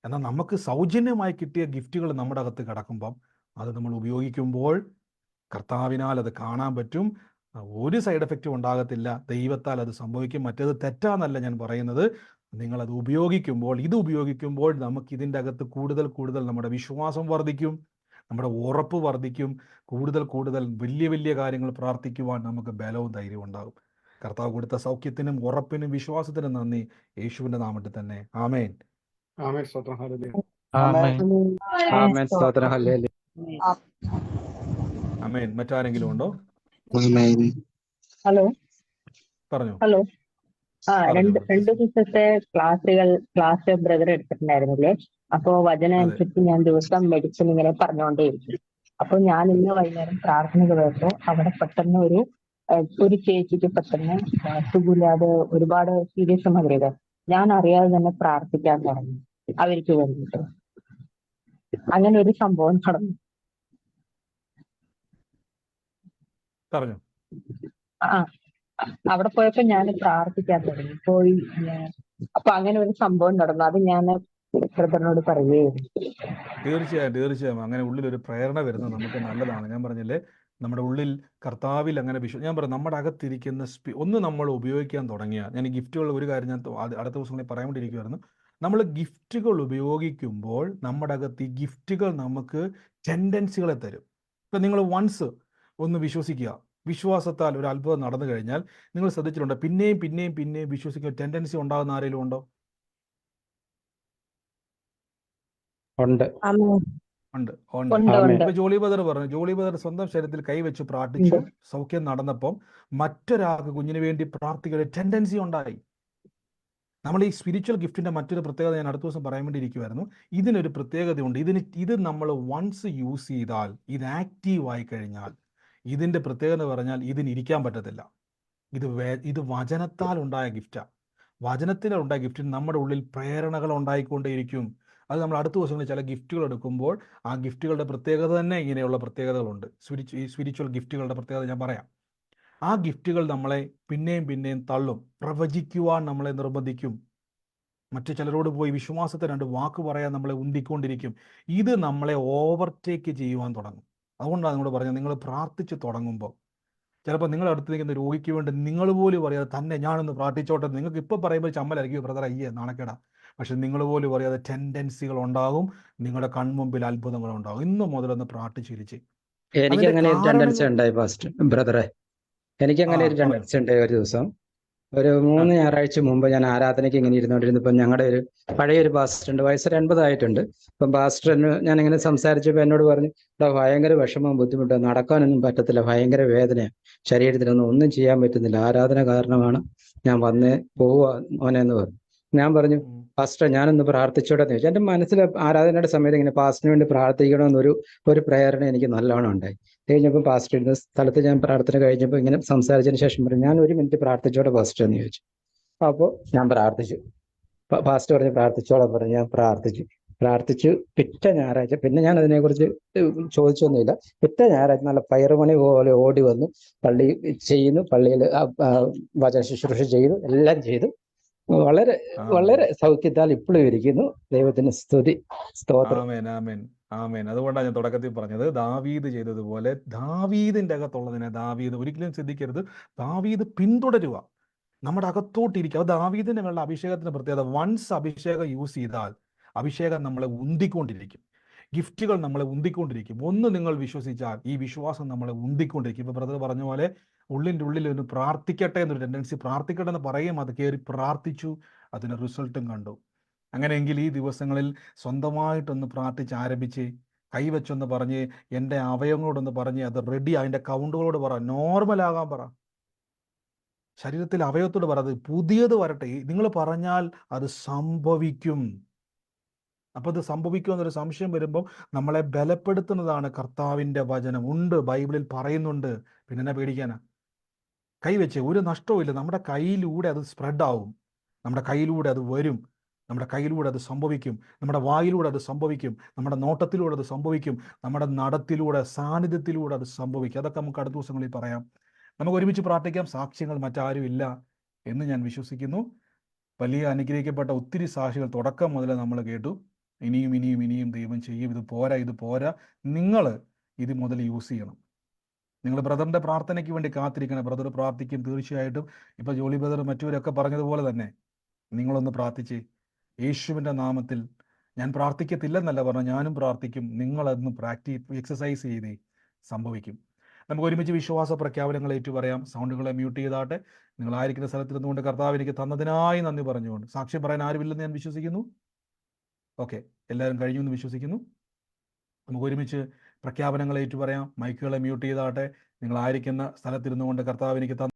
എന്നാൽ നമുക്ക് സൗജന്യമായി കിട്ടിയ ഗിഫ്റ്റുകൾ നമ്മുടെ അകത്ത് കിടക്കുമ്പം അത് നമ്മൾ ഉപയോഗിക്കുമ്പോൾ കർത്താവിനാൽ അത് കാണാൻ പറ്റും. ഒരു സൈഡ് എഫക്റ്റും ഉണ്ടാകത്തില്ല, ദൈവത്താൽ അത് സംഭവിക്കും. മറ്റേത് തെറ്റാന്നല്ല ഞാൻ പറയുന്നത്. നിങ്ങളത് ഉപയോഗിക്കുമ്പോൾ, ഇത് ഉപയോഗിക്കുമ്പോൾ നമുക്ക് ഇതിൻ്റെ അകത്ത് കൂടുതൽ നമ്മുടെ വിശ്വാസം വർദ്ധിക്കും, നമ്മുടെ ഉറപ്പ് വർദ്ധിക്കും, കൂടുതൽ വലിയ വലിയ കാര്യങ്ങൾ പ്രാർത്ഥിക്കുവാൻ നമുക്ക് ബലവും ധൈര്യവും ഉണ്ടാകും. കർത്താവ് കൊടുത്ത സൗഖ്യത്തിനും ഉറപ്പിനും വിശ്വാസത്തിനും നന്ദി. യേശുവിൻ്റെ നാമത്തിൽ തന്നെ ആമേൻ.
ആമേൻ. സ്തോത്രം. ഹല്ലേലൂയ.
ആമേൻ. സ്തോത്രം. ഹല്ലേലൂയ.
ആമേൻ. മറ്റാരെങ്കിലും ഉണ്ടോ?
ഹലോ
പറഞ്ഞു.
ഹലോ രണ്ട്
പറഞ്ഞു.
ദിവസത്തെ ക്ലാസ് ബ്രദർ എടുത്തിട്ടുണ്ടായിരുന്നില്ലേ? അപ്പോ വചനം
അതെ.
അനുസരിച്ച് ഞാൻ ദിവസം മെഡിസിൻ ഇങ്ങനെ പറഞ്ഞുകൊണ്ടേയിരിക്കും. അപ്പൊ ഞാൻ ഇന്ന് വൈകുന്നേരം പ്രാർത്ഥന കേട്ടപ്പോ അവിടെ പെട്ടെന്ന് ഒരു ചേച്ചിക്ക് പെട്ടെന്ന് സുഖമില്ലാതെ ഒരുപാട് സീരിയസ് മാതിരിയത്, ഞാൻ അറിയാതെ തന്നെ പ്രാർത്ഥിക്കാൻ തുടങ്ങി അവർക്ക് വേണ്ടിയിട്ട്. അങ്ങനെ ഒരു സംഭവം നടന്നു.
പറഞ്ഞു.
ആ അവിടെ പോയപ്പോ ഞാൻ പ്രാർത്ഥിക്കാൻ തുടങ്ങി. അപ്പൊ അങ്ങനെ ഒരു സംഭവം നടന്നു. അത് ഞാൻ ബ്രദറിനോട് പറയുകയായിരുന്നു.
തീർച്ചയായും അങ്ങനെ ഉള്ളിലൊരു പ്രേരണ വരുന്നത് നമുക്ക് നല്ലതാണ്. ഞാൻ പറഞ്ഞില്ലേ, നമ്മുടെ ഉള്ളിൽ കർത്താവിൽ അങ്ങനെ ഞാൻ പറഞ്ഞു, നമ്മുടെ അകത്തിരിക്കുന്ന ഒന്ന് നമ്മൾ ഉപയോഗിക്കാൻ തുടങ്ങിയാൽ, ഞാൻ ഈ ഗിഫ്റ്റുകൾ ഒരു കാര്യം ഞാൻ അടുത്ത ദിവസങ്ങളിൽ പറയാൻ വേണ്ടിയിരിക്കുമായിരുന്നു. നമ്മൾ ഗിഫ്റ്റുകൾ ഉപയോഗിക്കുമ്പോൾ നമ്മുടെ അകത്ത് ഈ ഗിഫ്റ്റുകൾ നമുക്ക് ടെൻഡൻസികളെ തരും. ഇപ്പം നിങ്ങൾ വൺസ് ഒന്ന് വിശ്വസിക്കുക, വിശ്വാസത്താൽ ഒരു അത്ഭുതം നടന്നു കഴിഞ്ഞാൽ നിങ്ങൾ ശ്രദ്ധിച്ചിട്ടുണ്ടോ, പിന്നെയും വിശ്വസിക്കുക ടെൻഡൻസി ഉണ്ടാകുന്ന ആരെങ്കിലും ഉണ്ടോ?
ഉണ്ട്.
ഇപ്പൊ ജോളി ബദർ പറഞ്ഞു, ജോളി ബദർ സ്വന്തം ശരീരത്തിൽ കൈവച്ച് പ്രാർത്ഥിച്ചു, സൗഖ്യം നടന്നപ്പം മറ്റൊരാൾക്ക് കുഞ്ഞിന് വേണ്ടി പ്രാർത്ഥിക്കുന്ന ടെൻഡൻസി ഉണ്ടായി. നമ്മൾ ഈ സ്പിരിച്വൽ ഗിഫ്റ്റിന്റെ മറ്റൊരു പ്രത്യേകത ഞാൻ അടുത്ത ദിവസം പറയാൻ വേണ്ടി ഇരിക്കുമായിരുന്നു. ഇതിനൊരു പ്രത്യേകതയുണ്ട്. ഇത് നമ്മൾ വൺസ് യൂസ് ചെയ്താൽ, ഇത് ആക്റ്റീവ് ആയി കഴിഞ്ഞാൽ, ഇതിന്റെ പ്രത്യേകത എന്ന് പറഞ്ഞാൽ ഇതിനിരിക്കാൻ പറ്റത്തില്ല. ഇത് വചനത്താൽ ഉണ്ടായ ഗിഫ്റ്റാണ്. വചനത്തിനാൽ ഉണ്ടായ ഗിഫ്റ്റിന് നമ്മുടെ ഉള്ളിൽ പ്രേരണകൾ ഉണ്ടായിക്കൊണ്ടേയിരിക്കും. അത് നമ്മൾ അടുത്ത ദിവസങ്ങളിൽ ചില ഗിഫ്റ്റുകൾ എടുക്കുമ്പോൾ ആ ഗിഫ്റ്റുകളുടെ പ്രത്യേകത തന്നെ ഇങ്ങനെയുള്ള പ്രത്യേകതകളുണ്ട്. സ്പിരിച്വൽ ഗിഫ്റ്റുകളുടെ പ്രത്യേകത ഞാൻ പറയാം. ആ ഗിഫ്റ്റുകൾ നമ്മളെ പിന്നെയും തള്ളും, പ്രവചിക്കുവാൻ നമ്മളെ നിർബന്ധിക്കും, മറ്റു ചിലരോട് പോയി വിശ്വാസത്തെ 2 വാക്ക് പറയാൻ നമ്മളെ ഉന്തിക്കൊണ്ടിരിക്കും. ഇത് നമ്മളെ ഓവർടേക്ക് ചെയ്യുവാൻ തുടങ്ങും. അതുകൊണ്ടാണ് നിങ്ങളോട് പറഞ്ഞത്, നിങ്ങൾ പ്രാർത്ഥിച്ച് തുടങ്ങുമ്പോൾ ചിലപ്പോൾ നിങ്ങൾ അടുത്ത് നിൽക്കുന്ന രോഗിക്ക് വേണ്ടി നിങ്ങൾ പോലും പറയാതെ തന്നെ ഞാനൊന്ന് പ്രാർത്ഥിച്ചോട്ടെ, നിങ്ങൾക്ക് ഇപ്പോൾ പറയുമ്പോൾ ചമ്മലായിരിക്കും, ബ്രദർ അയ്യേ നാണക്കേടാ. പക്ഷെ നിങ്ങൾ പോലും പറയാതെ ടെൻഡൻസികൾ ഉണ്ടാകും, നിങ്ങളുടെ കൺമുമ്പിൽ അത്ഭുതങ്ങൾ ഉണ്ടാകും. ഇന്ന് മുതലൊന്ന് പ്രാർത്ഥിച്ചിരിച്ച്.
എനിക്ക് അങ്ങനെ ഒരു ടെൻഡൻസി ഉണ്ടായി പാസ്റ്റർ ബ്രദറെ. എനിക്ക് അങ്ങനെ ഒരു ടെൻഡൻസി ഉണ്ടായി. ഒരു ദിവസം ഒരു 3 ഞായറാഴ്ച മുമ്പ് ഞാൻ ആരാധനയ്ക്ക് ഇങ്ങനെ ഇരുന്നോണ്ടിരുന്നപ്പോൾ ഞങ്ങളുടെ ഒരു പഴയൊരു പാസ്റ്റർ ഉണ്ട്, വയസ്സ് 80 ആയിട്ടുണ്ട്. അപ്പം പാസ്റ്ററിന് ഞാനിങ്ങനെ സംസാരിച്ചപ്പോൾ എന്നോട് പറഞ്ഞു, ഭയങ്കര വിഷമം, ബുദ്ധിമുട്ട്, നടക്കാനൊന്നും പറ്റത്തില്ല, ഭയങ്കര വേദനയാണ്, ശരീരത്തിനൊന്നും ചെയ്യാൻ പറ്റുന്നില്ല, ആരാധന കാരണമാണ് ഞാൻ വന്നേ പോവുക മോനെന്ന് പറഞ്ഞു. ഞാൻ പറഞ്ഞു, പാസ്റ്റർ ഞാനൊന്ന് പ്രാർത്ഥിച്ചോടെന്ന് ചോദിച്ചു. എൻ്റെ മനസ്സിൽ ആരാധനയുടെ സമയത്ത് ഇങ്ങനെ പാസ്റ്ററിന് വേണ്ടി പ്രാർത്ഥിക്കണമെന്നൊരു പ്രേരണ എനിക്ക് നല്ലോണം ഉണ്ടായി. കഴിഞ്ഞപ്പോൾ പാസ്റ്റർ ഇരുന്ന സ്ഥലത്ത് ഞാൻ പ്രാർത്ഥന കഴിഞ്ഞപ്പോൾ ഇങ്ങനെ സംസാരിച്ചതിന് ശേഷം പറഞ്ഞു, ഞാൻ 1 മിനിറ്റ് പ്രാർത്ഥിച്ചോടെ പാസ്റ്റർ എന്ന് ചോദിച്ചു. അപ്പോൾ ഞാൻ പ്രാർത്ഥിച്ചു. പാസ്റ്റർ പറഞ്ഞ് പ്രാർത്ഥിച്ചോളാം പറഞ്ഞു. ഞാൻ പ്രാർത്ഥിച്ചു. പിറ്റേ ഞായറാഴ്ച പിന്നെ ഞാൻ അതിനെക്കുറിച്ച് ചോദിച്ചൊന്നുമില്ല. പിറ്റേ ഞായറാഴ്ച നല്ല പയറുമണി പോലെ ഓടി വന്നു, പള്ളി ചെയ്യുന്നു, പള്ളിയിൽ വചന ശുശ്രൂഷ ചെയ്തു, എല്ലാം ചെയ്തു. വളരെ സൗഖ്യത്താൽ ഇപ്പോഴും ഇരിക്കുന്നു. ദൈവത്തിന് സ്തുതി, സ്തോത്രം.
ആമേൻ. അതുകൊണ്ടാണ് ഞാൻ തുടക്കത്തിൽ പറഞ്ഞത്, ദാവീദ് ചെയ്തതുപോലെ ദാവീദിന്റെ അകത്തുള്ളതിനെ ദാവീദ് ഒരിക്കലും ശ്രദ്ധിക്കരുത്, ദാവീദ് പിന്തുടരുക, നമ്മുടെ അകത്തോട്ടിരിക്കുക. അത് ദാവീദിന്റെ മേലുള്ള അഭിഷേകത്തിന്റെ പ്രത്യേകത. വൺസ് അഭിഷേകം യൂസ് ചെയ്താൽ അഭിഷേകം നമ്മളെ ഉന്തിക്കൊണ്ടിരിക്കും, ഗിഫ്റ്റുകൾ നമ്മളെ ഉന്തിക്കൊണ്ടിരിക്കും. ഒന്ന് നിങ്ങൾ വിശ്വസിച്ചാൽ ഈ വിശ്വാസം നമ്മളെ ഉന്തിക്കൊണ്ടിരിക്കും. ഇപ്പൊ ബ്രദർ പറഞ്ഞ പോലെ ഉള്ളിൻ്റെ ഉള്ളിൽ ഒന്ന് പ്രാർത്ഥിക്കട്ടെ എന്നൊരു ടെൻഡൻസി, പ്രാർത്ഥിക്കട്ടെ എന്ന് പറയും, അത് കയറി പ്രാർത്ഥിച്ചു, അതിന് റിസൾട്ടും കണ്ടു. അങ്ങനെയെങ്കിൽ ഈ ദിവസങ്ങളിൽ സ്വന്തമായിട്ടൊന്ന് പ്രാർത്ഥിച്ച് ആരംഭിച്ച് കൈവച്ചൊന്ന് പറഞ്ഞ് എൻ്റെ അവയവങ്ങളോടൊന്ന് പറഞ്ഞ് അത് റെഡി, അതിൻ്റെ കൗണ്ടുകളോട് പറ, നോർമലാകാൻ പറ, ശരീരത്തിൽ അവയവത്തോട് പറ, അത് പുതിയത് വരട്ടെ. നിങ്ങൾ പറഞ്ഞാൽ അത് സംഭവിക്കും. അപ്പോൾ അത് സംഭവിക്കുമെന്നൊരു സംശയം വരുമ്പോൾ നമ്മളെ ബലപ്പെടുത്തുന്നതാണ് കർത്താവിൻ്റെ വചനം. ഉണ്ട്, ബൈബിളിൽ പറയുന്നുണ്ട്, പിന്നെ എന്നെ പേടിക്കാനാ? കൈവച്ച് ഒരു നഷ്ടവും ഇല്ല. നമ്മുടെ കയ്യിലൂടെ അത് സ്പ്രെഡ് ആവും, നമ്മുടെ കയ്യിലൂടെ അത് വരും, നമ്മുടെ കയ്യിലൂടെ അത് സംഭവിക്കും, നമ്മുടെ വായിലൂടെ അത് സംഭവിക്കും, നമ്മുടെ നോട്ടത്തിലൂടെ അത് സംഭവിക്കും, നമ്മുടെ നടത്തിലൂടെ, സാന്നിധ്യത്തിലൂടെ അത് സംഭവിക്കും. അതൊക്കെ നമുക്ക് അടുത്ത ദിവസങ്ങളിൽ പറയാം. നമുക്ക് ഒരുമിച്ച് പ്രാർത്ഥിക്കാം. സാക്ഷ്യങ്ങൾ മറ്റാരും ഇല്ല എന്ന് ഞാൻ വിശ്വസിക്കുന്നു. വലിയ അനുഗ്രഹിക്കപ്പെട്ട ഒത്തിരി സാക്ഷികൾ തുടക്കം മുതൽ നമ്മൾ കേട്ടു. ഇനിയും ഇനിയും ഇനിയും ദൈവം ചെയ്യും. ഇത് പോരാ, ഇത് പോരാ. നിങ്ങൾ ഇത് മുതൽ യൂസ് ചെയ്യണം. നിങ്ങൾ ബ്രദറിൻ്റെ പ്രാർത്ഥനയ്ക്ക് വേണ്ടി കാത്തിരിക്കണം. ബ്രദർ പ്രാർത്ഥിക്കും തീർച്ചയായിട്ടും. ഇപ്പോൾ ജോളി ബ്രദർ മറ്റവരൊക്കെ പറഞ്ഞതുപോലെ തന്നെ നിങ്ങളൊന്ന് പ്രാർത്ഥിച്ച് യേശുവിൻ്റെ നാമത്തിൽ, ഞാൻ പ്രാർത്ഥിക്കത്തില്ലെന്നല്ല പറഞ്ഞാൽ, ഞാനും പ്രാർത്ഥിക്കും. നിങ്ങളൊന്ന് എക്സസൈസ് ചെയ്തേ, സംഭവിക്കും. നമുക്ക് ഒരുമിച്ച് വിശ്വാസ പ്രഖ്യാപനങ്ങൾ ഏറ്റു പറയാം. സൗണ്ടുകളെ മ്യൂട്ട് ചെയ്താട്ടെ. നിങ്ങളായിരിക്കുന്ന സ്ഥലത്തിരുന്നുകൊണ്ട് കർത്താവ് എനിക്ക് തന്നതിനായി നന്ദി പറഞ്ഞുകൊണ്ട്. സാക്ഷ്യം പറയാൻ ആരുമില്ലെന്ന് ഞാൻ വിശ്വസിക്കുന്നു. ഓക്കെ, എല്ലാവരും കഴിഞ്ഞു എന്ന് വിശ്വസിക്കുന്നു. നമുക്ക് ഒരുമിച്ച് പ്രഖ്യാപനങ്ങൾ ഏറ്റു പറയാം. മൈക്കുകളെ മ്യൂട്ട് ചെയ്താട്ടെ. നിങ്ങളായിരിക്കുന്ന സ്ഥലത്തിരുന്നുകൊണ്ട് കർത്താവ് എനിക്ക്